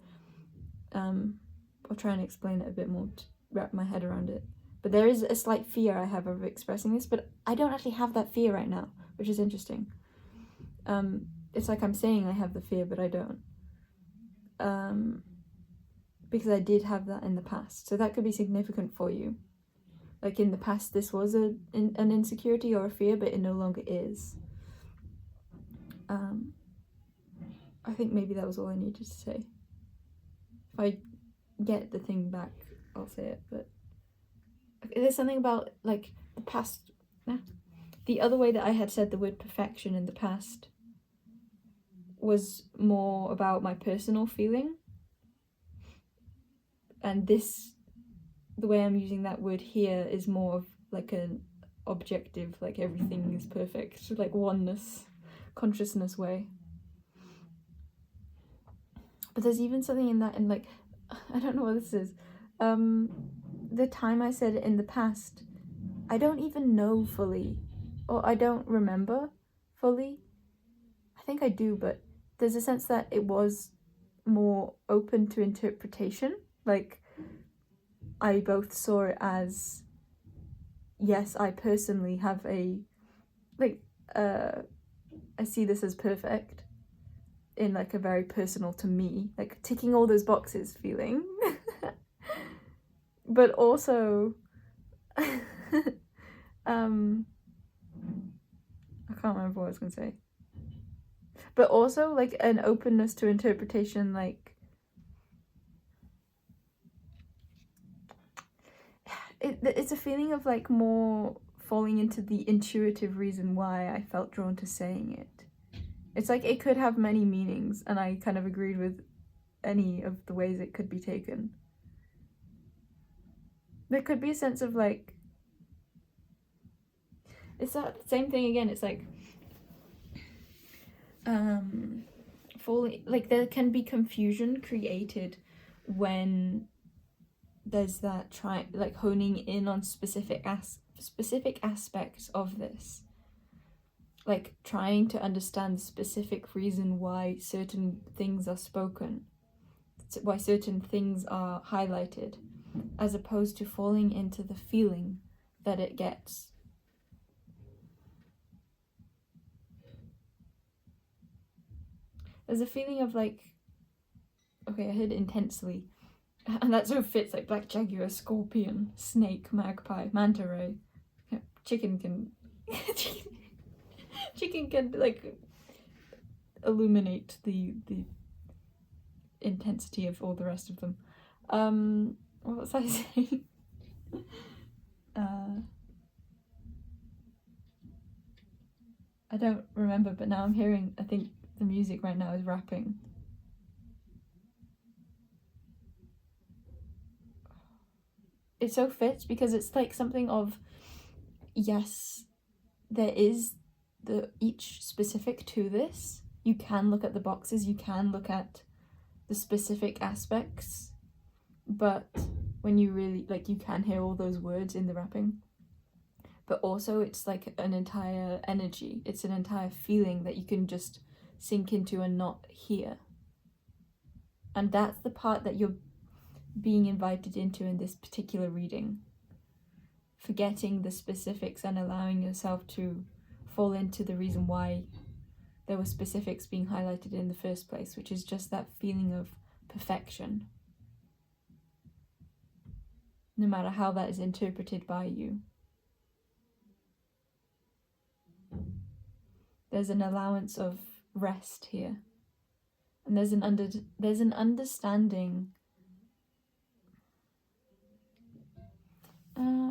I'll try and explain it a bit more to wrap my head around it. But there is a slight fear I have of expressing this, but I don't actually have that fear right now, which is interesting. It's like I'm saying I have the fear, but I don't. Because I did have that in the past. So that could be significant for you. Like in the past, this was an insecurity or a fear, but it no longer is. I think maybe that was all I needed to say. If I get the thing back, I'll say it. But there's something about like the past. The other way that I had said the word perfection in the past was more about my personal feeling, and this, the way I'm using that word here, is more of like an objective, like everything is perfect, like oneness, consciousness way. But there's even something in that, and like, I don't know what this is. The time I said it in the past, I don't even know fully, or I don't remember fully. I think I do, but there's a sense that it was more open to interpretation. Like, I both saw it as, yes, I personally have a, like, I see this as perfect in like a very personal to me, like ticking all those boxes feeling. But also, I can't remember what I was gonna say. But also like an openness to interpretation, like it's a feeling of like more falling into the intuitive reason why I felt drawn to saying it. It's like it could have many meanings, and I kind of agreed with any of the ways it could be taken. There could be a sense of like, it's that same thing again, it's like falling, like there can be confusion created when there's that like honing in on specific aspects of this, like trying to understand the specific reason why certain things are spoken, why certain things are highlighted, as opposed to falling into the feeling that it gets. There's a feeling of like, okay, I heard intensely, and that sort of fits, like black jaguar, scorpion, snake, magpie, manta ray. Chicken can chicken can like illuminate the intensity of all the rest of them. What was I saying? I don't remember, but now I'm hearing, I think the music right now is rapping. It so fits because it's like something of, yes, there is each specific to this. You can look at the boxes, you can look at the specific aspects, but when you really, like, you can hear all those words in the rapping. But also it's like an entire energy, it's an entire feeling that you can just sink into and not hear. And that's the part that you're being invited into in this particular reading. Forgetting the specifics and allowing yourself to fall into the reason why there were specifics being highlighted in the first place, which is just that feeling of perfection, no matter how that is interpreted by you. There's an allowance of rest here, and there's an understanding.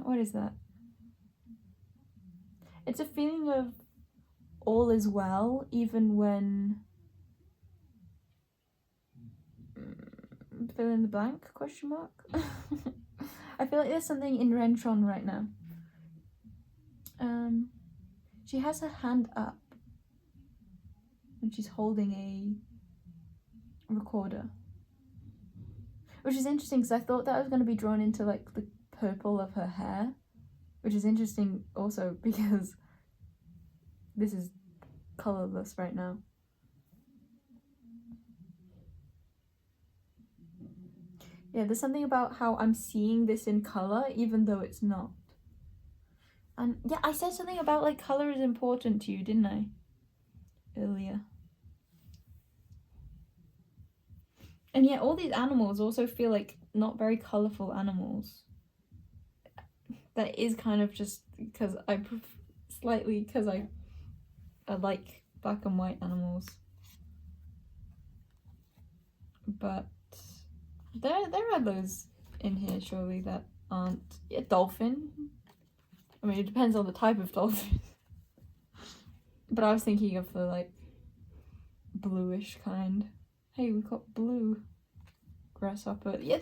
What is that? It's a feeling of all is well, even when fill in the blank, question mark. I feel like there's something in Rentron right now. She has her hand up and she's holding a recorder, which is interesting because I thought that I was going to be drawn into like the purple of her hair, which is interesting also because this is colorless right now. Yeah, there's something about how I'm seeing this in color even though it's not. And yeah, I said something about like color is important to you, didn't I? Earlier. And yeah, all these animals also feel like not very colorful animals. That is kind of just because I like black and white animals. But there are those in here surely that aren't. Yeah, dolphin. I mean, it depends on the type of dolphin. But I was thinking of the like bluish kind. Hey, we got blue grasshopper. Yeah,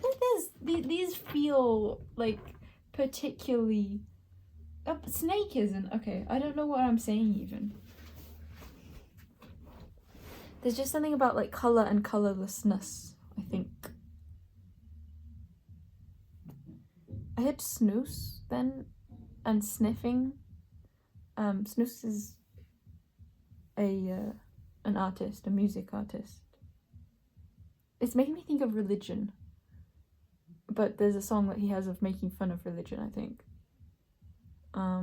these feel like particularly. Oh, snake isn't. Okay, I don't know what I'm saying even. There's just something about like color and colorlessness, I think. I heard snooze then, and sniffing. Snooze is an artist, a music artist. It's making me think of religion. But there's a song that he has of making fun of religion, I think. I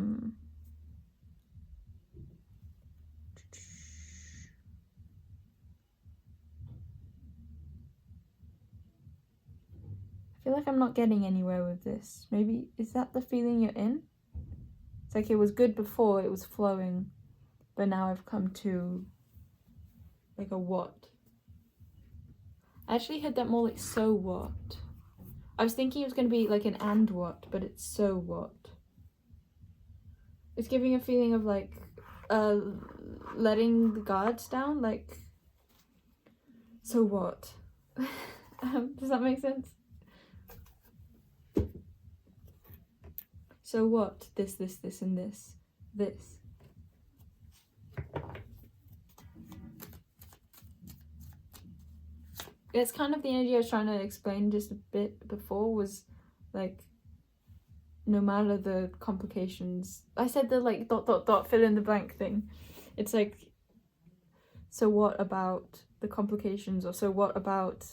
feel like I'm not getting anywhere with this. Maybe, is that the feeling you're in? It's like it was good before, it was flowing, but now I've come to like a what. I actually heard that more like so what. I was thinking it was going to be like an and what, but it's so what. It's giving a feeling of like letting the guards down, like so what. Does that make sense? So what? This, and this. It's kind of the energy I was trying to explain just a bit before, was like, no matter the complications. I said the like ... fill in the blank thing. It's like, so what about the complications, or so what about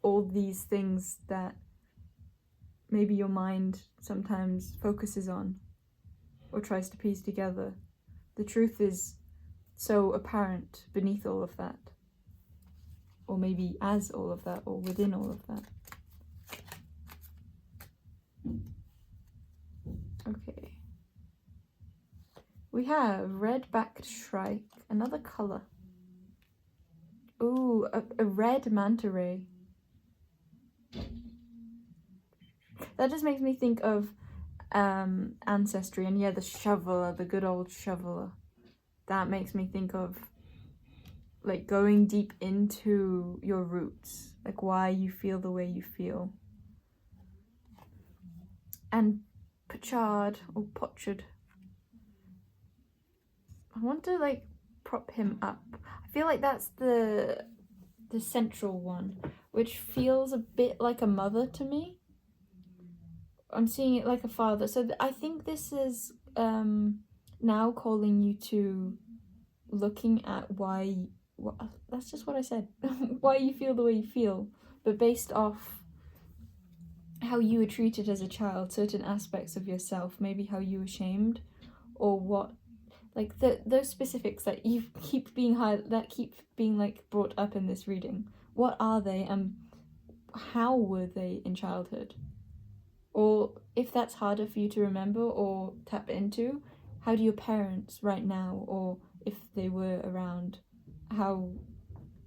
all these things that maybe your mind sometimes focuses on or tries to piece together. The truth is so apparent beneath all of that, or maybe as all of that, or within all of that. Okay. We have red-backed shrike, another colour. Ooh, a red manta ray. That just makes me think of ancestry, and yeah, the shoveler, the good old shoveler. That makes me think of like going deep into your roots, like why you feel the way you feel. And Pochard or Pochard, I want to like prop him up. I feel like that's the central one, which feels a bit like a mother to me. I'm seeing it like a father. So I think this is now calling you to looking at why, that's just what I said, why you feel the way you feel, but based off how you were treated as a child, certain aspects of yourself, maybe how you were shamed, or what, like those specifics that you keep being like brought up in this reading. What are they, and how were they in childhood? Or if that's harder for you to remember or tap into, how do your parents right now, or if they were around, how,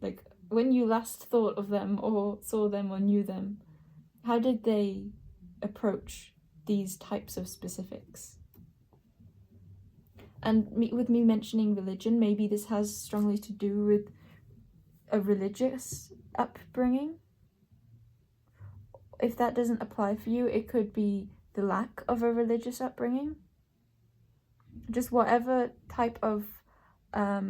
like when you last thought of them or saw them or knew them, how did they approach these types of specifics? And with me mentioning religion, maybe this has strongly to do with a religious upbringing. If that doesn't apply for you, it could be the lack of a religious upbringing. Just whatever type of, I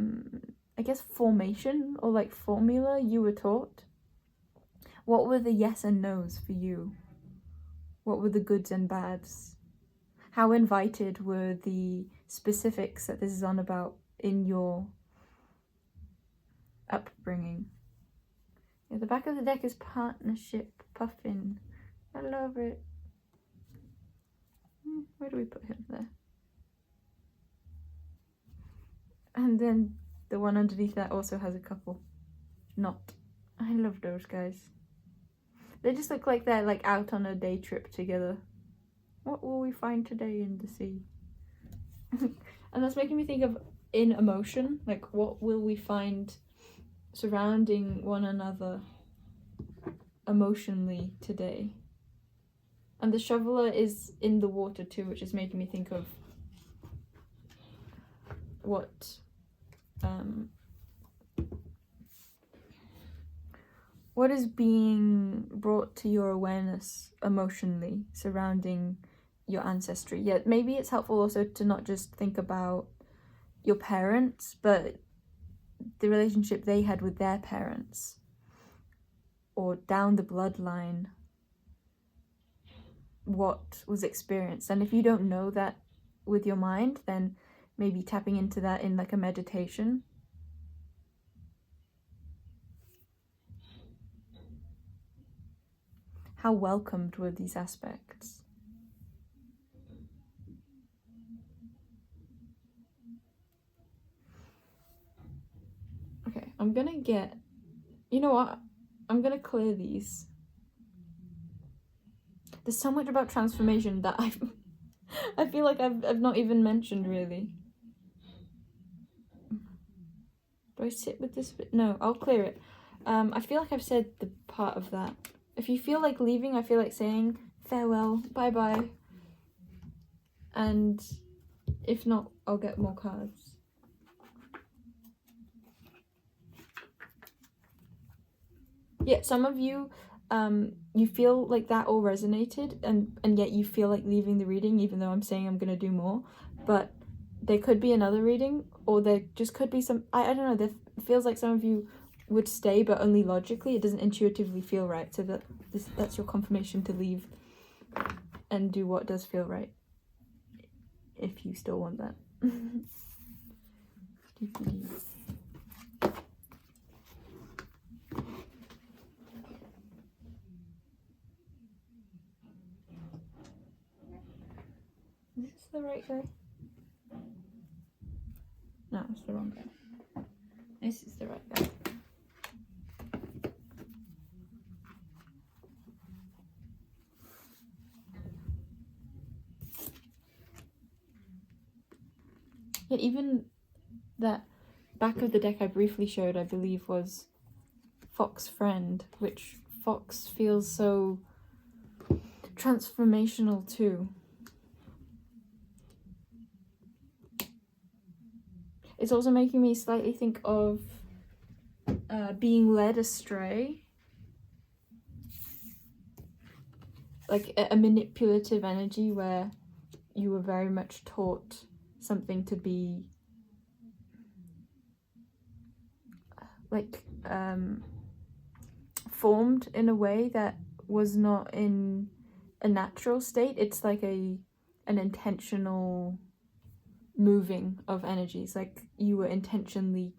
guess, formation or like formula you were taught. What were the yes and no's for you? What were the goods and bads? How invited were the specifics that this is on about in your upbringing? Yeah, the back of the deck is partnership puffin. I love it. Where do we put him? There. And then the one underneath that also has a couple. Not. I love those guys. They just look like they're like out on a day trip together. What will we find today in the sea? And that's making me think of in emotion, like what will we find surrounding one another emotionally today? And the shoveler is in the water too, which is making me think of what is being brought to your awareness emotionally surrounding your ancestry. Yeah, maybe it's helpful also to not just think about your parents, but the relationship they had with their parents, or down the bloodline, what was experienced. And if you don't know that with your mind, then maybe tapping into that in like a meditation. How welcomed were these aspects? I'm gonna get, you know what, I'm gonna clear these. There's so much about transformation that I feel like I've not even mentioned really. Do I sit with this bit? No, I'll clear it. I feel like I've said the part of that. If you feel like leaving, I feel like saying farewell, bye-bye. And if not, I'll get more cards. Yeah, some of you, you feel like that all resonated, and yet you feel like leaving the reading, even though I'm saying I'm gonna do more. But there could be another reading, or there just could be some, I don't know, there feels like some of you would stay, but only logically. It doesn't intuitively feel right, so that's your confirmation to leave and do what does feel right, if you still want that. Is this the right guy? No, it's the wrong guy. This is the right guy. Yeah, even that back of the deck I briefly showed, I believe, was Fox Friend, which Fox feels so transformational too. It's also making me slightly think of being led astray. Like a manipulative energy where you were very much taught something to be like formed in a way that was not in a natural state. It's like an intentional moving of energies, like you were intentionally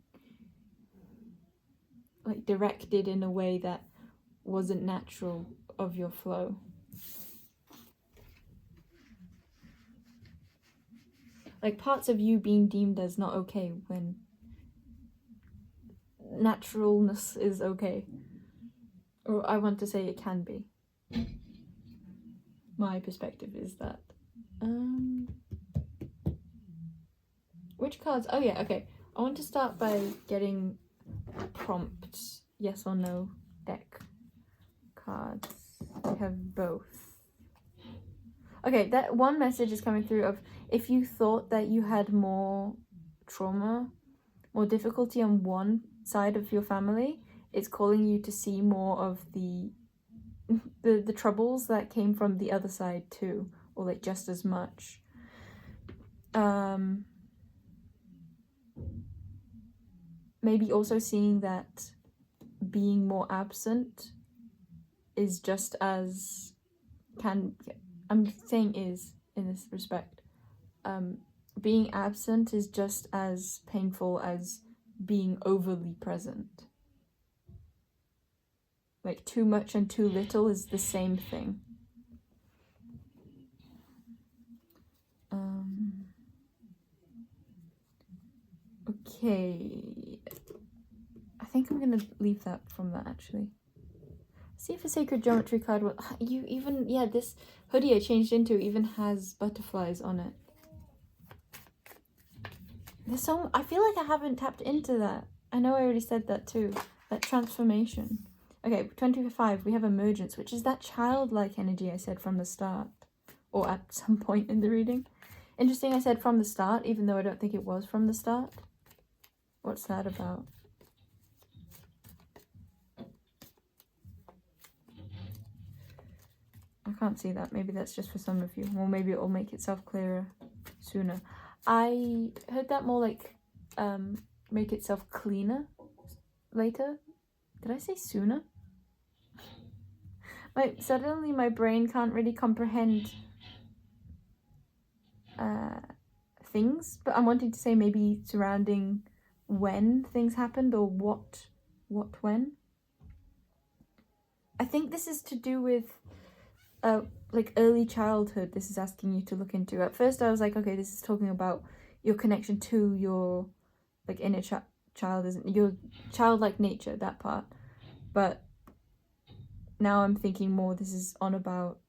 like directed in a way that wasn't natural of your flow. Like parts of you being deemed as not okay when naturalness is okay. Or I want to say it can be. My perspective is that. Which cards? Oh yeah, okay. I want to start by getting prompts, yes or no deck cards. We have both. Okay, that one message is coming through of if you thought that you had more trauma, more difficulty on one side of your family, it's calling you to see more of the troubles that came from the other side too, or like just as much. Maybe also seeing that being more absent is just as I'm saying is in this respect. Being absent is just as painful as being overly present. Like too much and too little is the same thing. Okay. I think I'm gonna leave that from that actually. See if a sacred geometry card will. You even, yeah, this hoodie I changed into even has butterflies on it. There's so, I feel like I haven't tapped into that. I know I already said that too. That transformation. Okay, 25, we have emergence, which is that childlike energy I said from the start. Or at some point in the reading. Interesting, I said from the start, even though I don't think it was from the start. What's that about? I can't see that. Maybe that's just for some of you. Or maybe it will make itself clearer sooner. I heard that more like make itself cleaner later. Did I say sooner? Suddenly my brain can't really comprehend things, but I'm wanting to say maybe surrounding when things happened or what when. I think this is to do with like early childhood. This is asking you to look into. At first I was like, okay, this is talking about your connection to your like inner child isn't your childlike nature, that part. But now I'm thinking more this is on about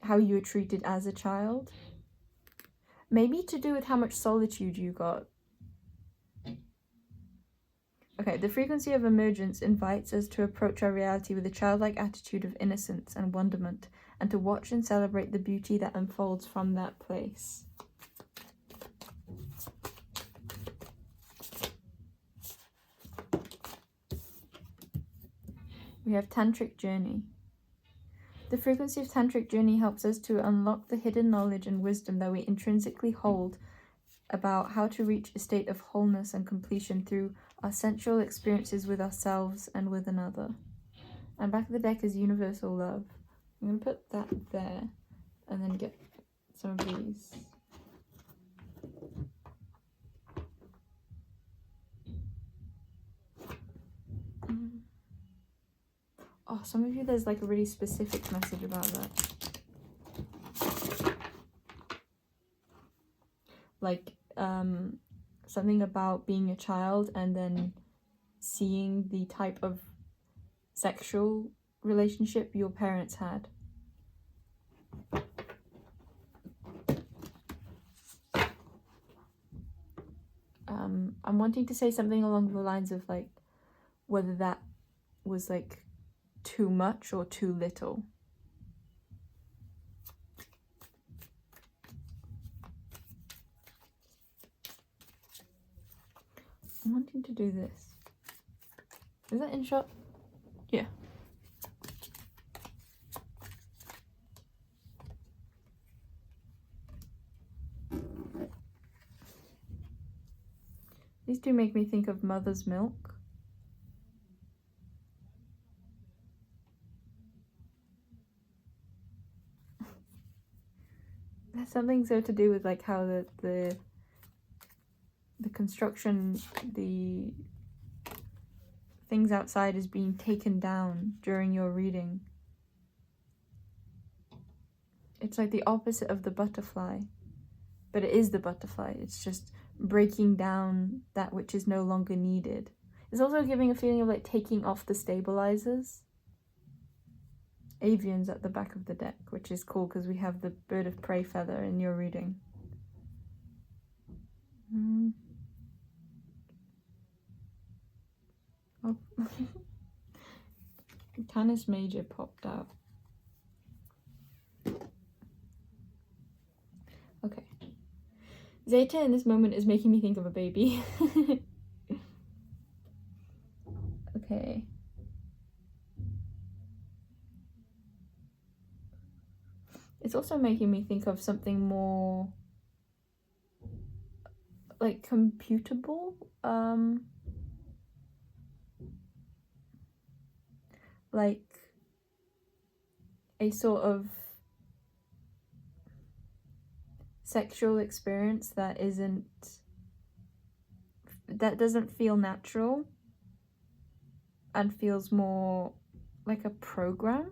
how you were treated as a child. Maybe to do with how much solitude you got. Okay, the frequency of emergence invites us to approach our reality with a childlike attitude of innocence and wonderment, and to watch and celebrate the beauty that unfolds from that place. We have Tantric Journey. The frequency of Tantric Journey helps us to unlock the hidden knowledge and wisdom that we intrinsically hold about how to reach a state of wholeness and completion through our sensual experiences with ourselves and with another. And back of the deck is Universal Love. I'm going to put that there and then get some of these. Oh, some of you, there's like a really specific message about that. Like, something about being a child and then seeing the type of sexual relationship your parents had. I'm wanting to say something along the lines of like whether that was like too much or too little. I'm wanting to do this. Is that in shot? Yeah. These two make me think of mother's milk. There's something so to do with like how the construction, the things outside is being taken down during your reading. It's like the opposite of the butterfly, but it is the butterfly. It's just breaking down that which is no longer needed. It's also giving a feeling of like taking off the stabilizers. Avian's at the back of the deck, which is cool because we have the bird of prey feather in your reading. Oh. Canis Major popped out. Okay. Zeta in this moment is making me think of a baby. Okay. It's also making me think of something more like computable. Like a sort of sexual experience that doesn't feel natural and feels more like a program.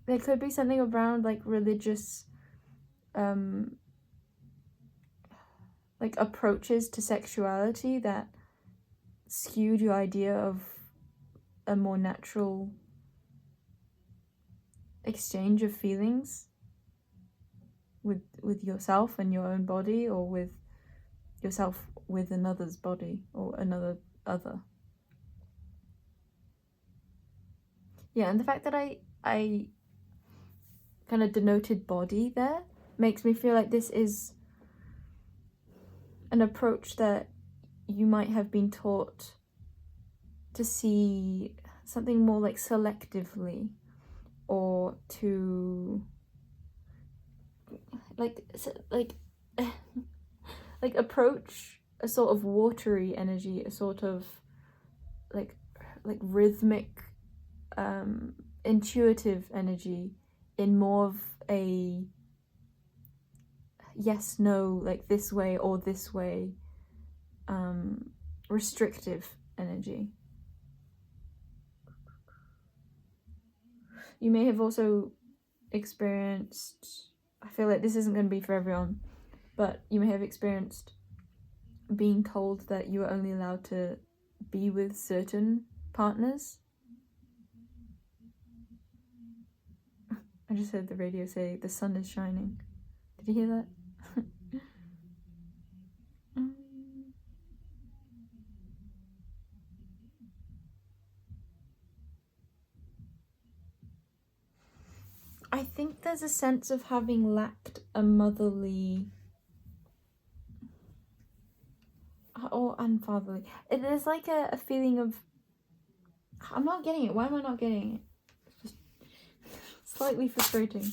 There could be something around like religious like approaches to sexuality that skewed your idea of a more natural exchange of feelings with yourself and your own body, or with yourself with another's body or another other. Yeah, and the fact that I kind of denoted body there makes me feel like this is an approach that you might have been taught to see something more like selectively, or to like approach a sort of watery energy, a sort of like rhythmic, intuitive energy in more of a yes, no, like this way or this way, restrictive energy. You may have also experienced, I feel like this isn't going to be for everyone, but you may have experienced being told that you are only allowed to be with certain partners. I just heard the radio say the sun is shining. Did you hear that? I think there's a sense of having lacked a motherly and fatherly. There's like a feeling of, I'm not getting it. Why am I not getting it? It's just slightly frustrating.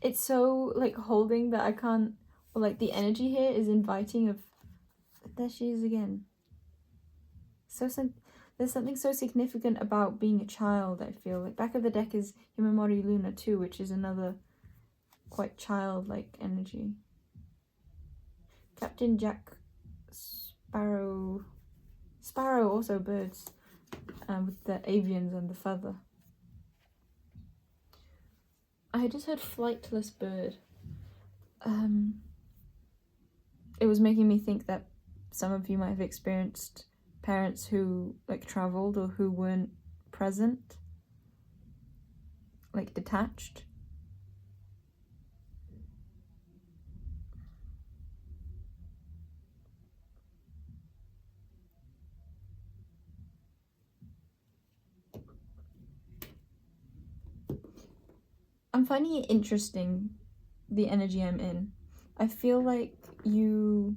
It's so like holding that I can't, or like the energy here is inviting of, there she is again. There's something so significant about being a child, I feel. Like back of the deck is Himamori Luna too, which is another quite childlike energy. Captain Jack Sparrow also birds, with the avians and the feather. I just heard flightless bird. It was making me think that some of you might have experienced parents who like traveled or who weren't present, like detached. I'm finding it interesting, the energy I'm in. I feel like you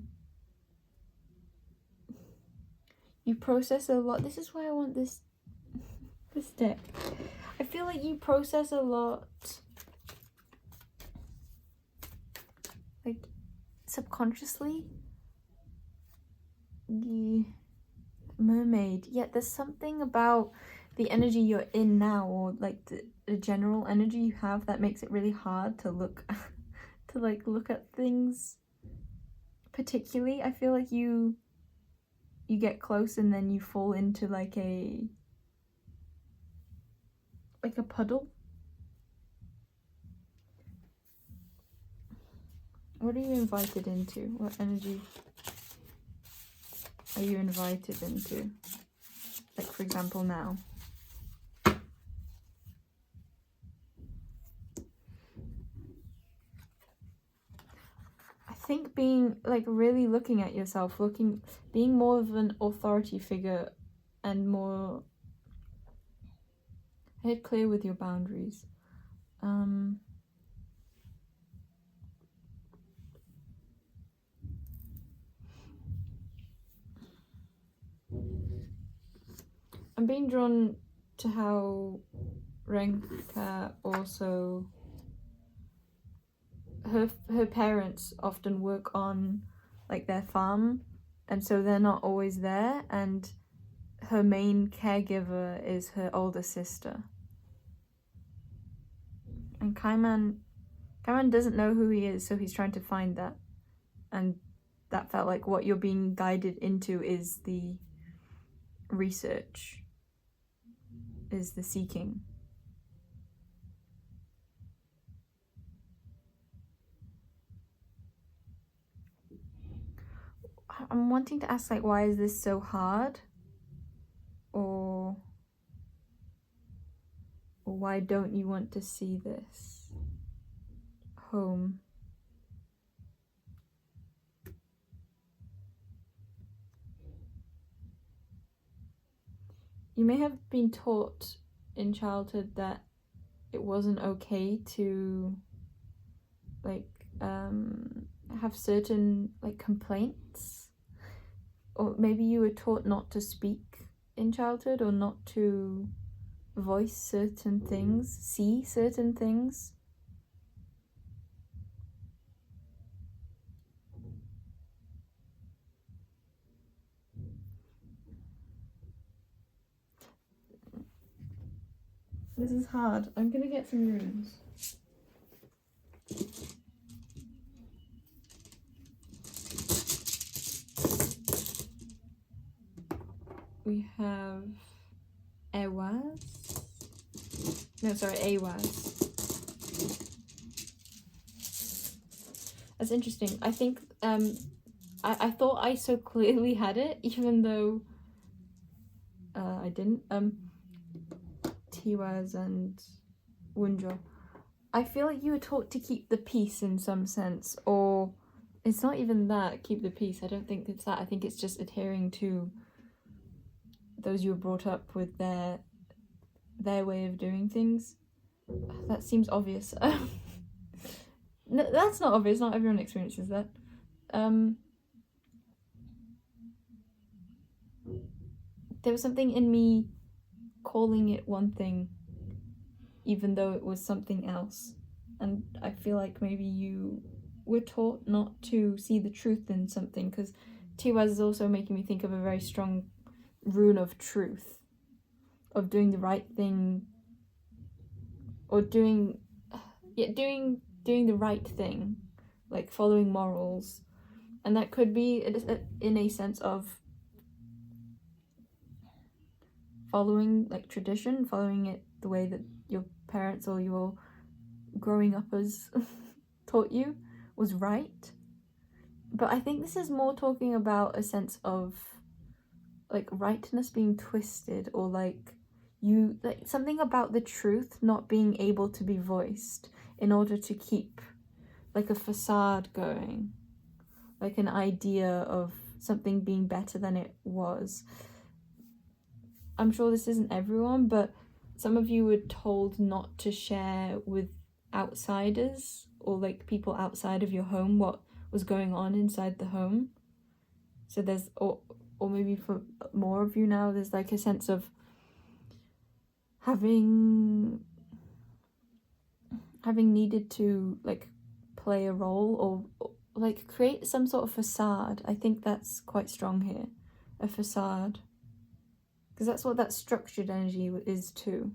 process a lot. This is why I want this deck. I feel like you process a lot, like subconsciously. The mermaid. Yet there's something about the energy you're in now, or like the general energy you have, that makes it really hard to look at things particularly. I feel like you get close and then you fall into like a puddle. What are you invited into? What energy are you invited into? Like, for example, now. I think being, like, really looking at yourself, being more of an authority figure and more head clear with your boundaries. I'm being drawn to how Renka also, her parents often work on like their farm, and so they're not always there, and her main caregiver is her older sister. And Kaiman doesn't know who he is, so he's trying to find that. And that felt like what you're being guided into is the research, is the seeking. I'm wanting to ask, like, why is this so hard? Or why don't you want to see this home? You may have been taught in childhood that it wasn't okay to like have certain like complaints, or maybe you were taught not to speak in childhood, or not to voice certain things, see certain things. This is hard. I'm gonna get some runes. We have Awaz. No, sorry, Awaz. That's interesting. I think I thought I so clearly had it, even though I didn't. Tiwaz and Wunjo. I feel like you were taught to keep the peace in some sense, or it's not even that, keep the peace. I don't think it's that. I think it's just adhering to those you were brought up with their way of doing things. That seems obvious. No, that's not obvious. Not everyone experiences that. There was something in me calling it one thing, even though it was something else. And I feel like maybe you were taught not to see the truth in something, because Tiwaz is also making me think of a very strong rune of truth, of doing the right thing, or doing the right thing, like following morals. And that could be in a sense of following like tradition, following it the way that your parents or your growing up as taught you was right. But I think this is more talking about a sense of like rightness being twisted, or like something about the truth not being able to be voiced in order to keep like a facade going, like an idea of something being better than it was. I'm sure this isn't everyone, but some of you were told not to share with outsiders or like people outside of your home what was going on inside the home. So there's, or maybe for more of you now, there's like a sense of having needed to like play a role, or like create some sort of facade. I think that's quite strong here, a facade, because that's what that structured energy is too.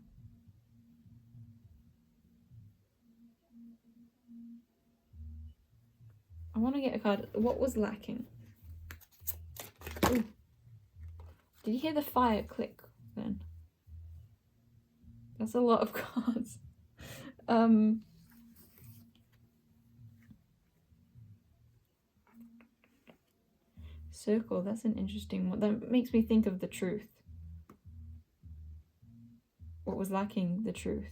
I want to get a card. What was lacking? Ooh. Did you hear the fire click then? That's a lot of cards. Circle, that's an interesting one. That makes me think of the truth. What was lacking? The truth.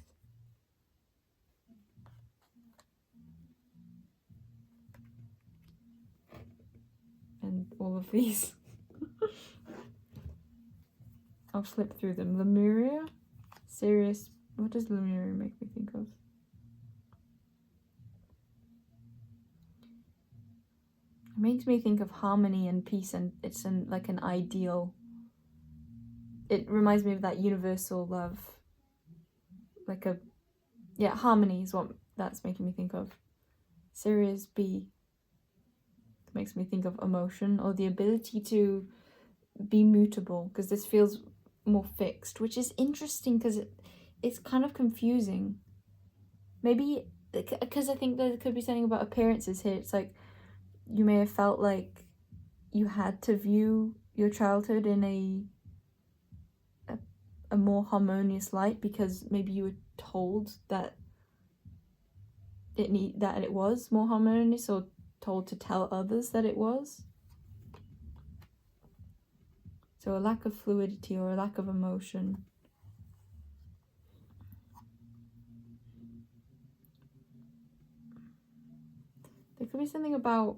And all of these. I'll flip through them. Lemuria, Sirius. What does Lemuria make me think of? It makes me think of harmony and peace, and it's like an ideal. It reminds me of that universal love. Like harmony is what that's making me think of. Sirius B makes me think of emotion, or the ability to be mutable, because this feels more fixed, which is interesting because it's kind of confusing. Maybe because I think there could be something about appearances here. It's like you may have felt like you had to view your childhood in a more harmonious light, because maybe you were told that it was more harmonious, or told to tell others that it was. So a lack of fluidity or a lack of emotion. There could be something about,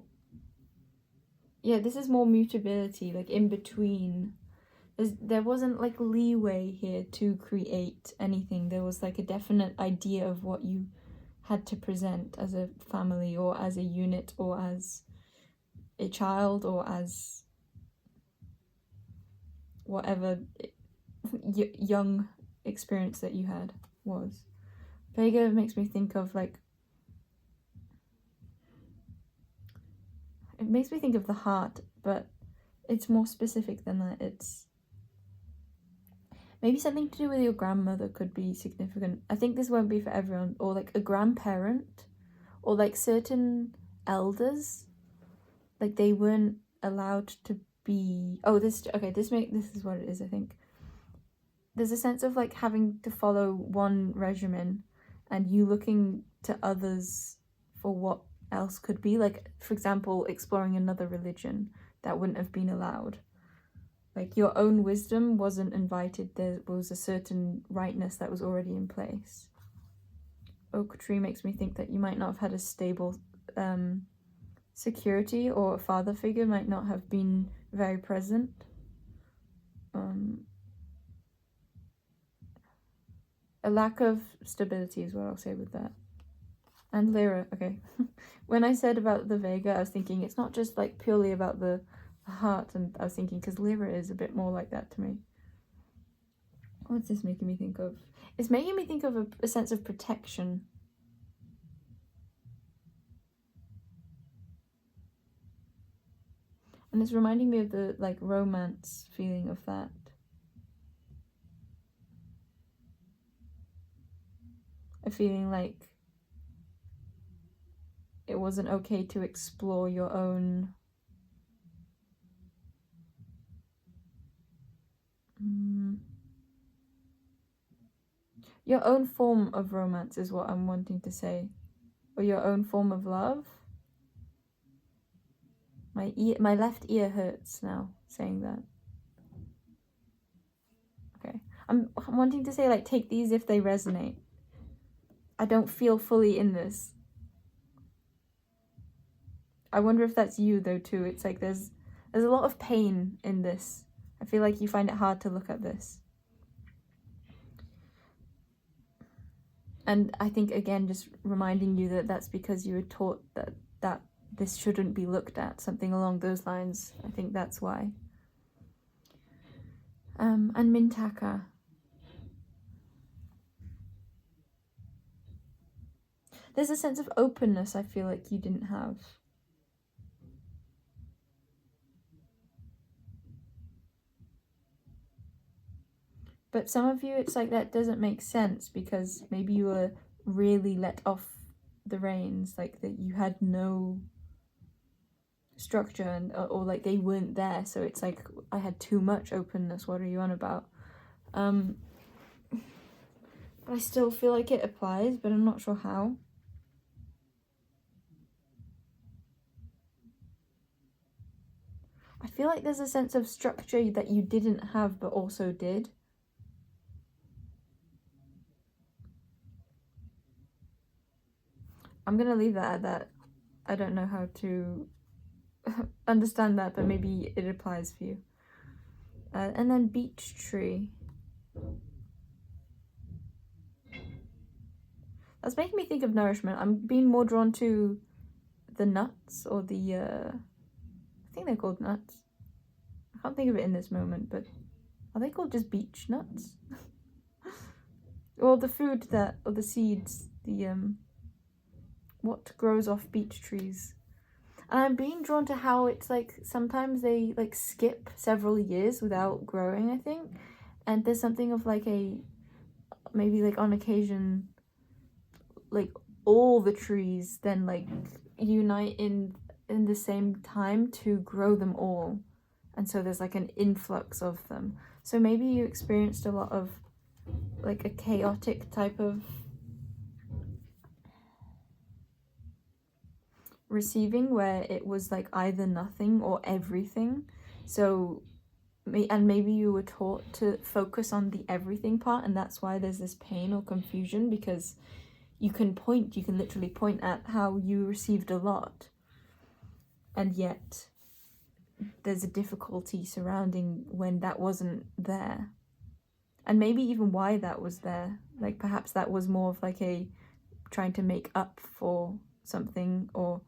this is more mutability, like in between. There wasn't like leeway here to create anything. There was like a definite idea of what you had to present as a family, or as a unit, or as a child, or as whatever young experience that you had was. Vega makes me think of like, it makes me think of the heart, but it's more specific than that. It's maybe something to do with your grandmother could be significant. I think this won't be for everyone, or like a grandparent, or like certain elders, like they weren't allowed to be. This is what it is. I think there's a sense of like having to follow one regimen, and you looking to others for what else could be. Like, for example, exploring another religion that wouldn't have been allowed. Like, your own wisdom wasn't invited. There was a certain rightness that was already in place. Oak tree makes me think that you might not have had a stable security, or a father figure might not have been very present. A lack of stability is what I'll say with that. And Lyra, okay. When I said about the Vega, I was thinking it's not just like purely about the heart, and I was thinking because Lyra is a bit more like that to me. What's this making me think of? It's making me think of a sense of protection. And it's reminding me of the like romance feeling of that. A feeling like it wasn't okay to explore your own form of romance is what I'm wanting to say. Or your own form of love. My left ear hurts now saying that. Okay. I'm wanting to say, like, take these if they resonate. I don't feel fully in this. I wonder if that's you though too. It's like there's a lot of pain in this. I feel like you find it hard to look at this. And I think, again, just reminding you that that's because you were taught that this shouldn't be looked at, something along those lines. I think that's why. And Mintaka. There's a sense of openness I feel like you didn't have. But some of you, it's like that doesn't make sense because maybe you were really let off the reins, like that you had no structure, and or like they weren't there, so it's like I had too much openness. What are you on about? But I still feel like it applies, but I'm not sure how. I feel like there's a sense of structure that you didn't have but also did. I'm gonna leave that at that. I don't know how to understand that, but maybe it applies for you. And then beech tree. That's making me think of nourishment. I'm being more drawn to the nuts, or the I think they're called nuts. I can't think of it in this moment, but are they called just beech nuts? Or the food that, or the seeds, the what grows off beech trees. And I'm being drawn to how it's like sometimes they like skip several years without growing, I think. And there's something of like maybe like on occasion, like all the trees then like unite in the same time to grow them all. And so there's like an influx of them. So maybe you experienced a lot of like a chaotic type of receiving where it was like either nothing or everything. So maybe you were taught to focus on the everything part, and that's why there's this pain or confusion, because you can literally point at how you received a lot, and yet there's a difficulty surrounding when that wasn't there. And maybe even why that was there. Like perhaps that was more of like a trying to make up for something, or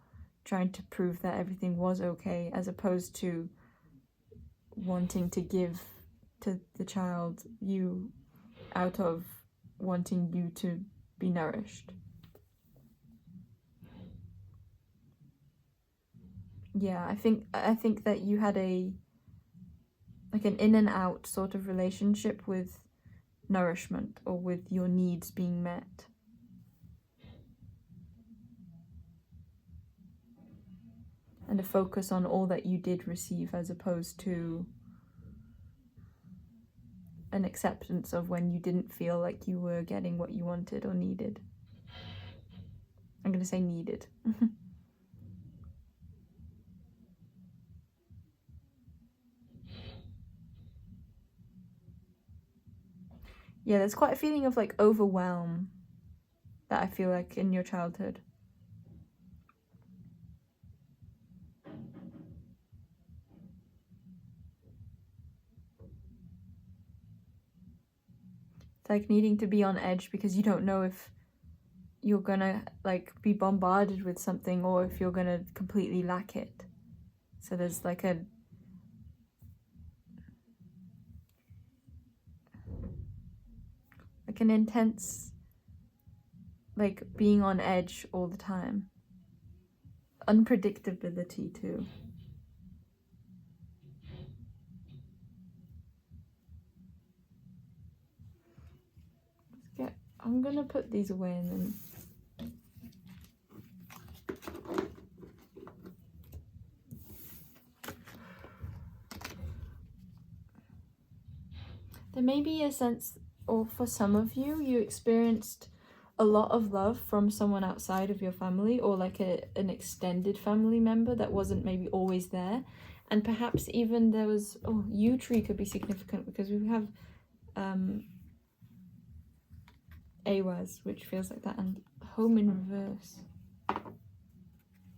trying to prove that everything was okay, as opposed to wanting to give to the child you out of wanting you to be nourished. Yeah, I think that you had a like an in and out sort of relationship with nourishment, or with your needs being met. And a focus on all that you did receive, as opposed to an acceptance of when you didn't feel like you were getting what you wanted or needed. I'm going to say needed. Yeah, there's quite a feeling of like overwhelm that I feel like in your childhood. It's like needing to be on edge because you don't know if you're gonna like be bombarded with something or if you're gonna completely lack it. So there's like an intense like being on edge all the time. Unpredictability too. Yeah, I'm gonna put these away and then there may be a sense, or for some of you, you experienced a lot of love from someone outside of your family, or like an extended family member that wasn't maybe always there. And perhaps even there was, yew tree could be significant because we have Awaz, which feels like that, and home in reverse.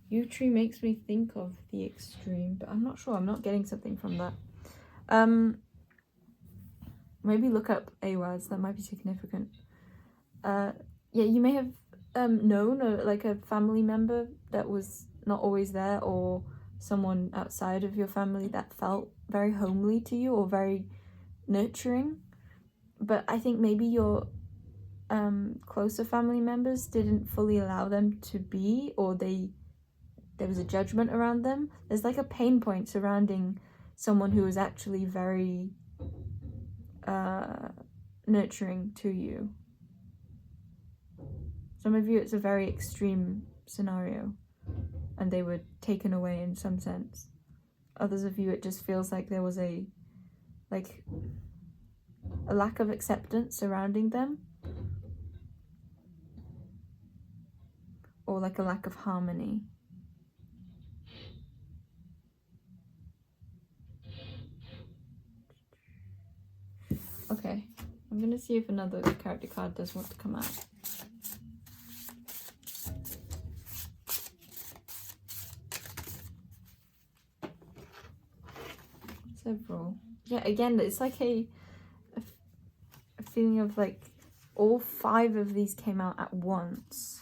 Yew tree makes me think of the extreme, but I'm not sure. I'm not getting something from that. Maybe look up Awaz. That might be significant. Yeah, you may have known like a family member that was not always there, or someone outside of your family that felt very homely to you or very nurturing. But I think maybe your closer family members didn't fully allow them to be, or there was a judgment around them. There's like a pain point surrounding someone who was actually very nurturing to you. Some of you, it's a very extreme scenario and they were taken away in some sense. Others of you, it just feels like there was a lack of acceptance surrounding them, or like a lack of harmony. Okay, I'm gonna see if another character card does want to come out. Several. Yeah, again, it's like a feeling of like all 5 of these came out at once.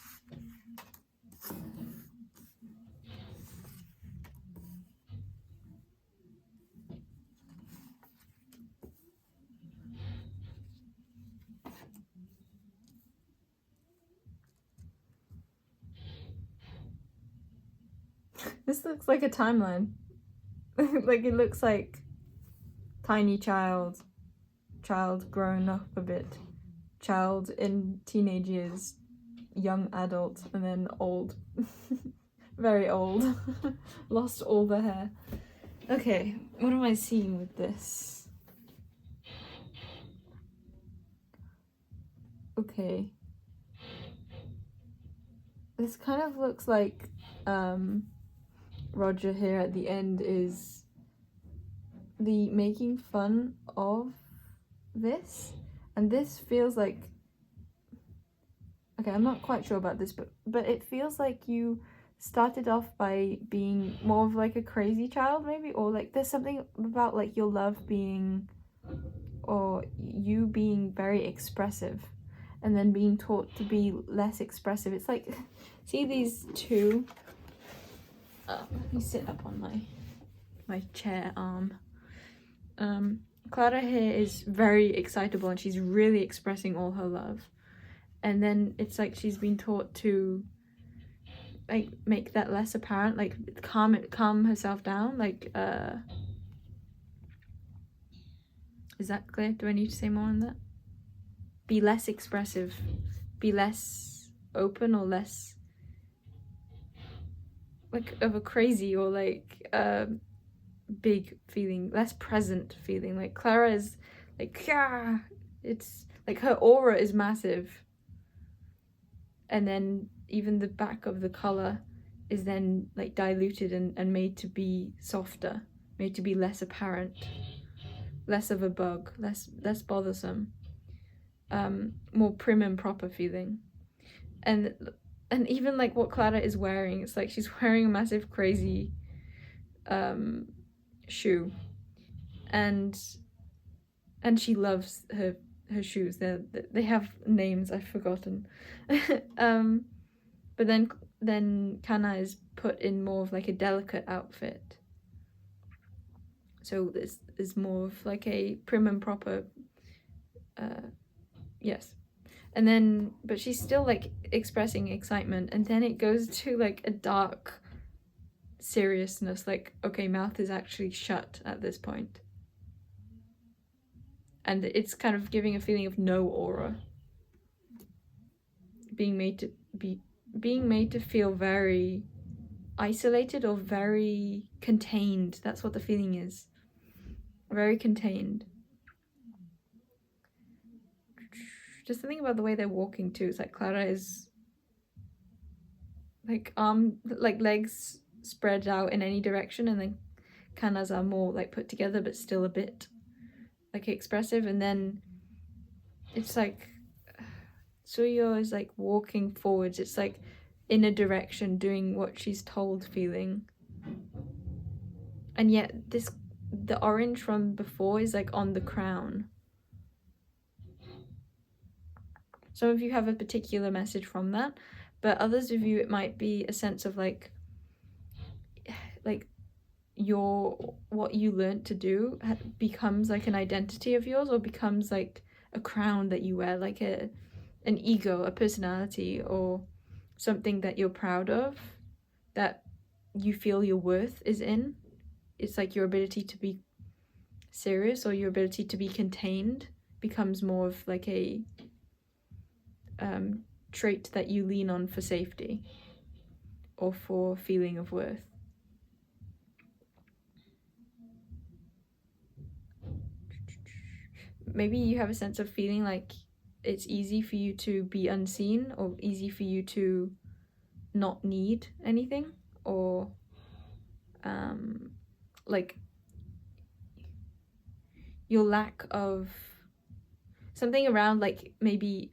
This looks like a timeline. Like it looks like tiny child grown up a bit, child in teenage years, young adult, and then old. Very old. Lost all the hair. Okay, what am I seeing with this? Okay. This kind of looks like Roger here at the end is the making fun of this, and this feels like, okay, I'm not quite sure about this, but it feels like you started off by being more of like a crazy child maybe, or like there's something about like your love being, or you being very expressive and then being taught to be less expressive. It's like, see these two, let me sit up on my chair arm. Clara here is very excitable and she's really expressing all her love, and then it's like she's been taught to like make that less apparent, like calm herself down, like is that clear? Do I need to say more on that? Be less expressive, be less open, or less like of a crazy or like big feeling, less present feeling. Like Clara is like, yeah, it's like her aura is massive, and then even the back of the color is then like diluted and made to be softer, made to be less apparent, less of a bug, less bothersome. more prim and proper feeling. And even like what Clara is wearing, it's like she's wearing a massive crazy shoe, and she loves her shoes. They have names, I've forgotten. But then Kana is put in more of like a delicate outfit, so this is more of like a prim and proper yes. And then, but she's still like expressing excitement, and then it goes to like a dark seriousness, like, okay, mouth is actually shut at this point. And it's kind of giving a feeling of no aura. Being made to feel very isolated or very contained. That's what the feeling is. Very contained. Just something about the way they're walking too. It's like Clara is like legs spread out in any direction, and then Kana's are more like put together but still a bit like expressive. And then it's like Suyo is like walking forwards. It's like in a direction, doing what she's told, feeling. And yet the orange from before is like on the crown. Some of you have a particular message from that, but others of you, it might be a sense of like what you learned to do becomes like an identity of yours, or becomes like a crown that you wear, like an ego, a personality, or something that you're proud of, that you feel your worth is in. It's like your ability to be serious, or your ability to be contained, becomes more of like a trait that you lean on for safety or for feeling of worth. Maybe you have a sense of feeling like it's easy for you to be unseen, or easy for you to not need anything, or like your lack of something around, like maybe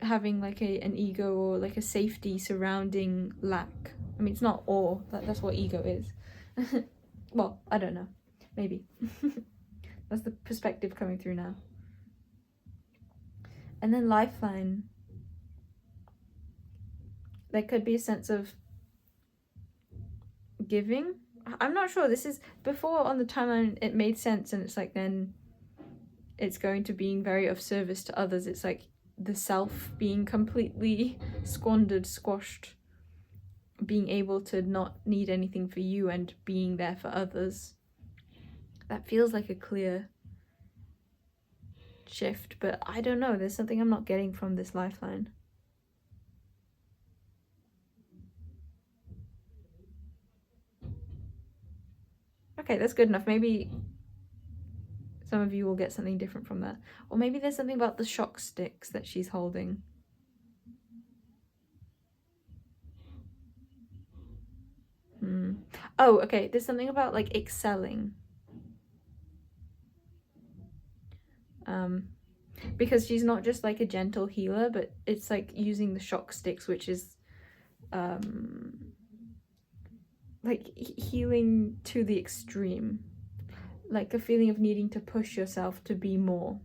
having like an ego, or like a safety surrounding lack. I mean, it's not all, that's what ego is. Well, I don't know, maybe. That's the perspective coming through now. And then lifeline. There could be a sense of giving. I'm not sure. This is before on the timeline it made sense, and it's like then it's going to being very of service to others. It's like the self being completely squandered, squashed, being able to not need anything for you and being there for others. That feels like a clear shift, but I don't know. There's something I'm not getting from this lifeline. Okay, that's good enough. Maybe some of you will get something different from that. Or maybe there's something about the shock sticks that she's holding. Oh, okay. There's something about like excelling. Because she's not just like a gentle healer, but it's like using the shock sticks, which is like healing to the extreme, like a feeling of needing to push yourself to be more.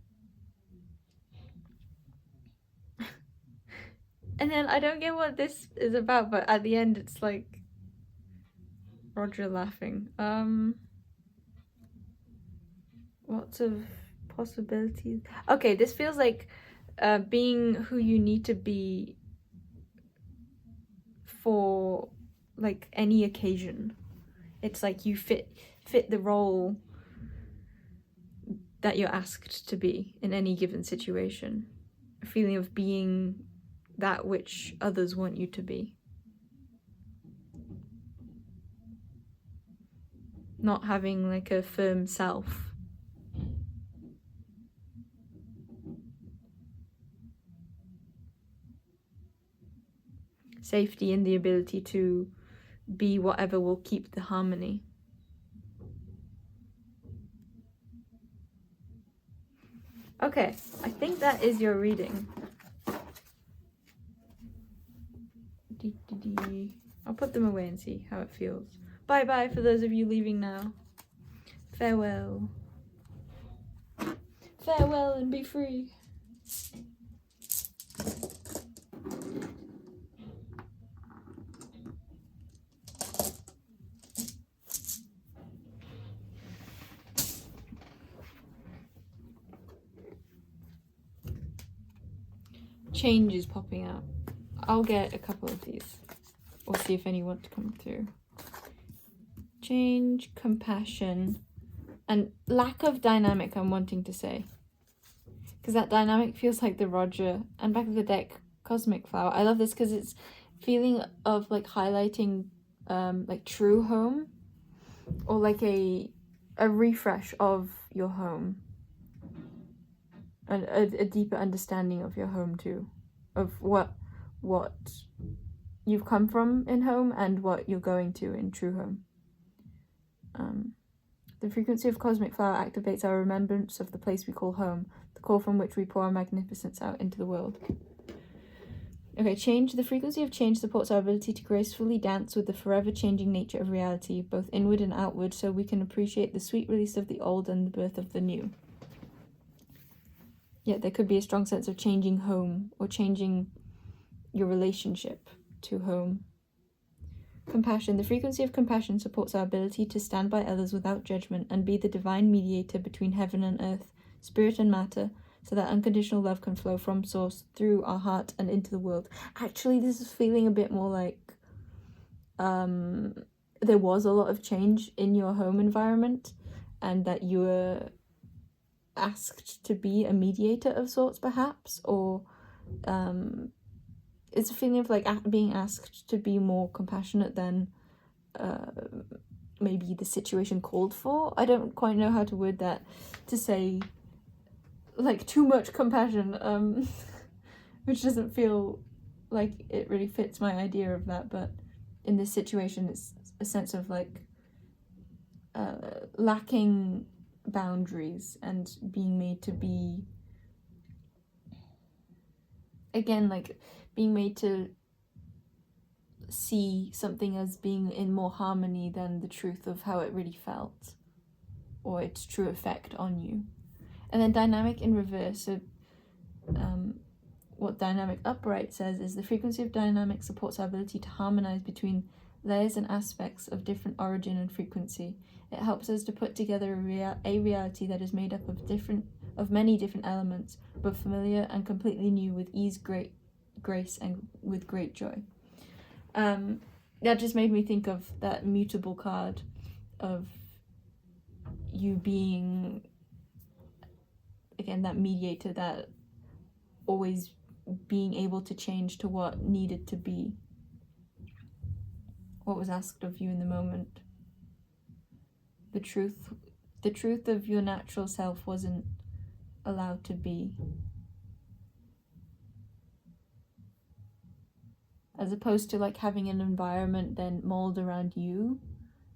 And then I don't get what this is about, but at the end it's like Roger laughing. Lots of possibilities. Okay, this feels like being who you need to be for like any occasion. It's like you fit the role that you're asked to be in any given situation. A feeling of being that which others want you to be. Not having like a firm self. Safety in the ability to be whatever will keep the harmony. Okay, I think that is your reading. I'll put them away and see how it feels. Bye bye for those of you leaving now. Farewell. Farewell and be free. Change is popping out. I'll get a couple of these. Or see if any want to come through. Change, compassion, and lack of dynamic, I'm wanting to say. Because that dynamic feels like the Roger. And back of the deck, Cosmic Flower. I love this because it's feeling of like highlighting like true home. Or like a refresh of your home. And a deeper understanding of your home too. Of what you've come from in home and what you're going to in true home. The frequency of Cosmic Flower activates our remembrance of the place we call home, the core from which we pour our magnificence out into the world. Okay, change. The frequency of change supports our ability to gracefully dance with the forever changing nature of reality, both inward and outward, so we can appreciate the sweet release of the old and the birth of the new. Yeah, there could be a strong sense of changing home or changing your relationship to home. Compassion. The frequency of compassion supports our ability to stand by others without judgment and be the divine mediator between heaven and earth, spirit and matter, so that unconditional love can flow from source through our heart and into the world. Actually, this is feeling a bit more like there was a lot of change in your home environment and that you were asked to be a mediator of sorts, perhaps, or it's a feeling of like being asked to be more compassionate than maybe the situation called for. I don't quite know how to word that to say like too much compassion, which doesn't feel like it really fits my idea of that, but in this situation it's a sense of like lacking boundaries and being made to be, again, like being made to see something as being in more harmony than the truth of how it really felt or its true effect on you. And then dynamic in reverse. So what dynamic upright says is the frequency of dynamic supports our ability to harmonize between layers and aspects of different origin and frequency. It helps us to put together a reality that is made up of many different elements, both familiar and completely new, with ease, great grace, and with great joy. That just made me think of that mutable card of you being, again, that mediator, that always being able to change to what needed to be, what was asked of you in the moment. The truth of your natural self wasn't allowed to be. As opposed to like having an environment then mold around you,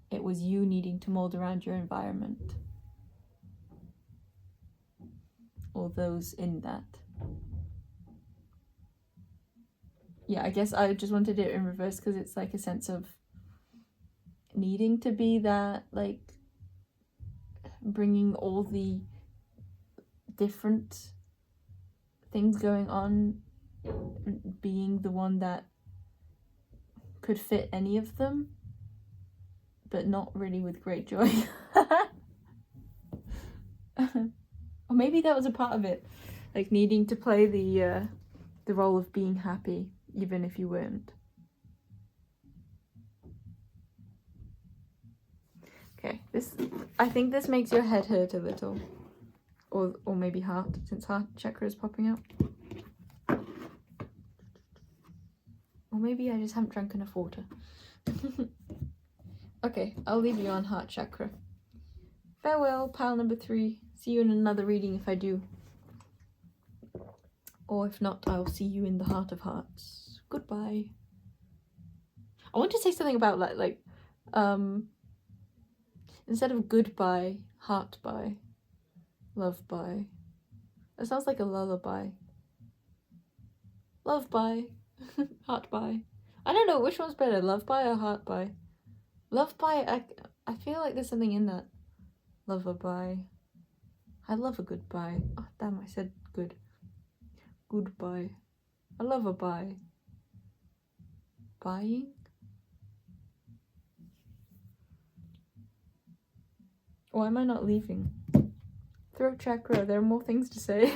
it was you needing to mold around your environment. Or those in that. Yeah, I guess I just wanted it in reverse because it's like a sense of needing to be that, like, bringing all the different things going on, being the one that could fit any of them, but not really with great joy. Or maybe that was a part of it, like needing to play the role of being happy even if you weren't. Okay, I think this makes your head hurt a little, or maybe heart, since heart chakra is popping out. Or maybe I just haven't drunk enough water. Okay, I'll leave you on heart chakra. Farewell, pile number 3. See you in another reading if I do. Or if not, I'll see you in the heart of hearts. Goodbye. I want to say something about that, like, instead of goodbye, heart bye, love bye. It sounds like a lullaby. Love bye. Heart bye. I don't know which one's better, love bye or heart bye. Love bye, I feel like there's something in that. Love a bye. I love a goodbye. Oh damn, I said good. Goodbye. I love a bye. Buying? Why am I not leaving? Throat chakra, there are more things to say.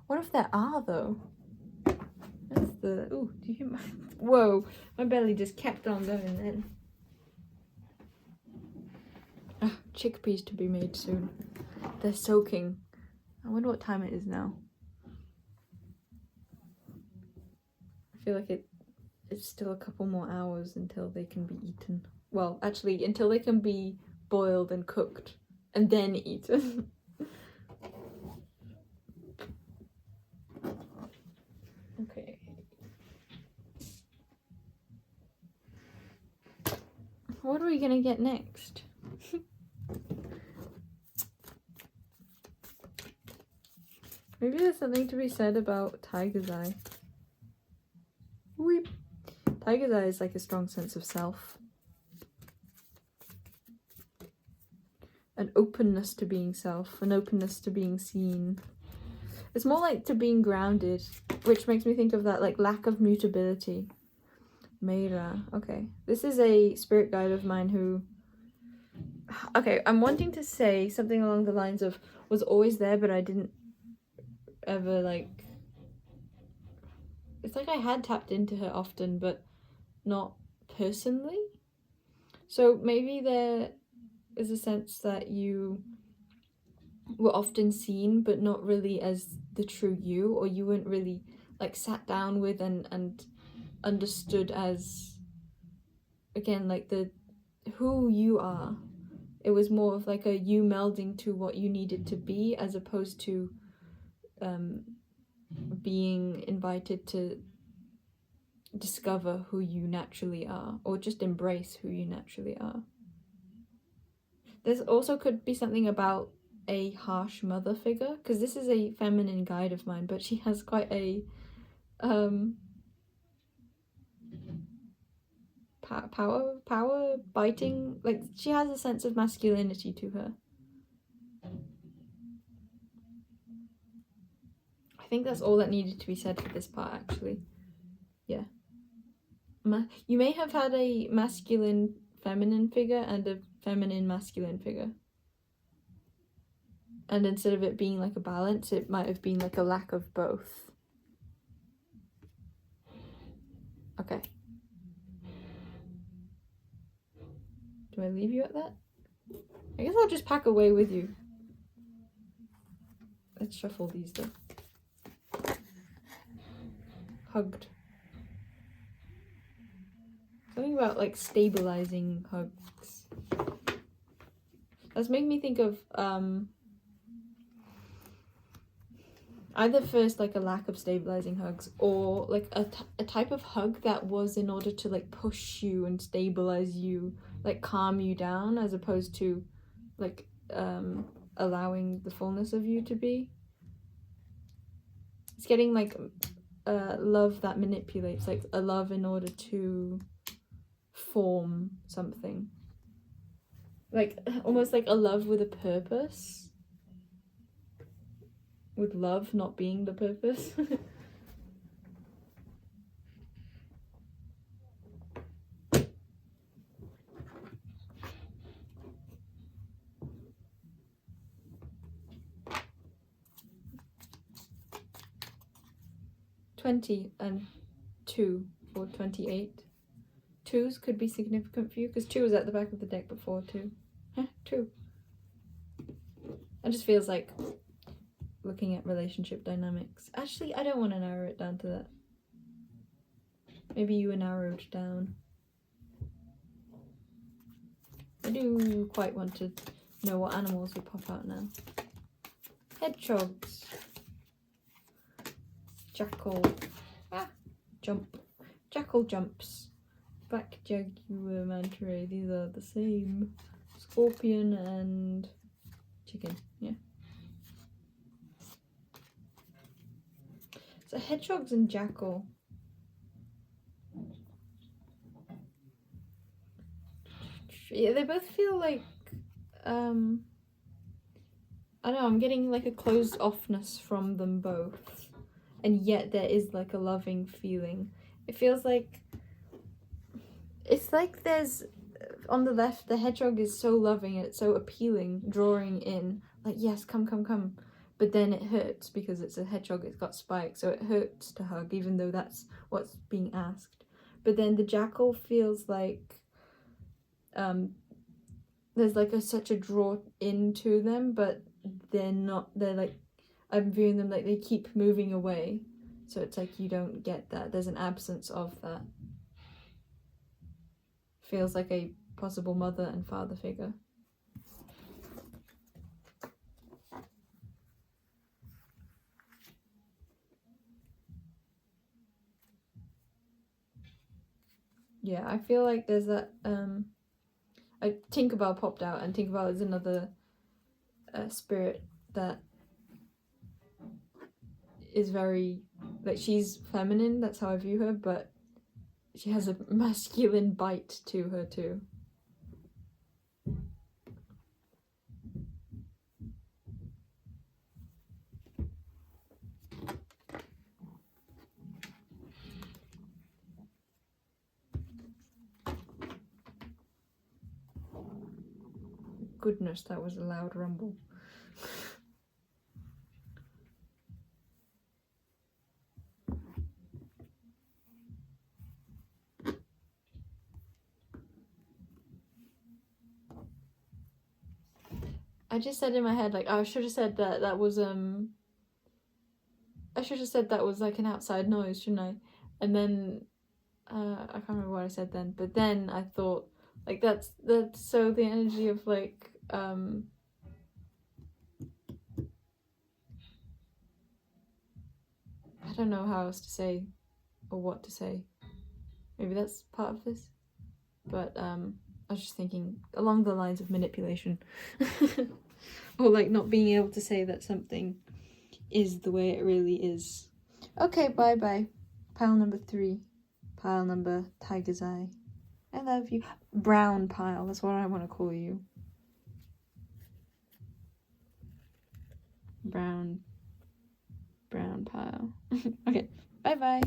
What if there are though? That's the, ooh, do you hear my, whoa, my belly just kept on going then. Ah, chickpeas to be made soon. They're soaking. I wonder what time it is now. I feel like it's still a couple more hours until they can be eaten. Well, actually, until they can be boiled and cooked and then eaten. Okay. What are we gonna get next? Maybe there's something to be said about tiger's eye. Weep. Tiger's eye is like a strong sense of self. An openness to being self, an openness to being seen. It's more like to being grounded, which makes me think of that like lack of mutability. Meira. Okay. This is a spirit guide of mine who... Okay, I'm wanting to say something along the lines of was always there, but I didn't ever like... It's like I had tapped into her often, but not personally. So maybe there is a sense that you were often seen, but not really as the true you, or you weren't really like sat down with and understood as, again, like the who you are. It was more of like a you melding to what you needed to be, as opposed to being invited to discover who you naturally are, or just embrace who you naturally are. There's also could be something about a harsh mother figure, because this is a feminine guide of mine, but she has quite a power biting, like she has a sense of masculinity to her. I think that's all that needed to be said for this part, actually. Yeah. You may have had a masculine feminine figure and a feminine masculine figure. And instead of it being like a balance, it might have been like a lack of both. Okay. Do I leave you at that? I guess I'll just pack away with you. Let's shuffle these though. Hugged. Something about like stabilizing hugs. That's making me think of either first like a lack of stabilizing hugs, or like a type of hug that was in order to like push you and stabilize you, like calm you down, as opposed to like allowing the fullness of you to be. It's getting like love that manipulates, like a love in order to form something, like almost like a love with a purpose, with love not being the purpose. $20 and 2 for 28. Twos could be significant for you, because 2 was at the back of the deck before 2. 2. It just feels like looking at relationship dynamics. Actually, I don't want to narrow it down to that. Maybe you were narrowed down. I do quite want to know what animals will pop out now. Hedgehogs. Jackal. Jump. Jackal jumps. Black jaguar manta ray. These are the same. Scorpion and chicken, yeah. So hedgehogs and jackal. Yeah, they both feel like, I don't know, I'm getting like a closed offness from them both. And yet there is like a loving feeling. It feels like, it's like there's, on the left, the hedgehog is so loving, it's so appealing, drawing in, like, yes, come, come, come. But then it hurts because it's a hedgehog, it's got spikes, so it hurts to hug, even though that's what's being asked. But then the jackal feels like, there's like such a draw into them, but they're not, they're like, I'm viewing them like they keep moving away. So it's like you don't get that. There's an absence of that. Feels like a possible mother and father figure. Yeah, I feel like there's that, Tinkerbell popped out, and Tinkerbell is another spirit that is very, like, she's feminine, that's how I view her, but she has a masculine bite to her too. Goodness, that was a loud rumble. I just said in my head, like, oh, I should have said that was, I should have said that was like an outside noise, shouldn't I? And then, I can't remember what I said then, but then I thought, like, that's so the energy of, like, I don't know how else to say, or what to say. Maybe that's part of this. But, I was just thinking along the lines of manipulation. Or, like, not being able to say that something is the way it really is. Okay, bye-bye. Pile number 3. Pile number Tiger's Eye. I love you. Brown pile, that's what I want to call you. Brown pile. Okay, bye-bye.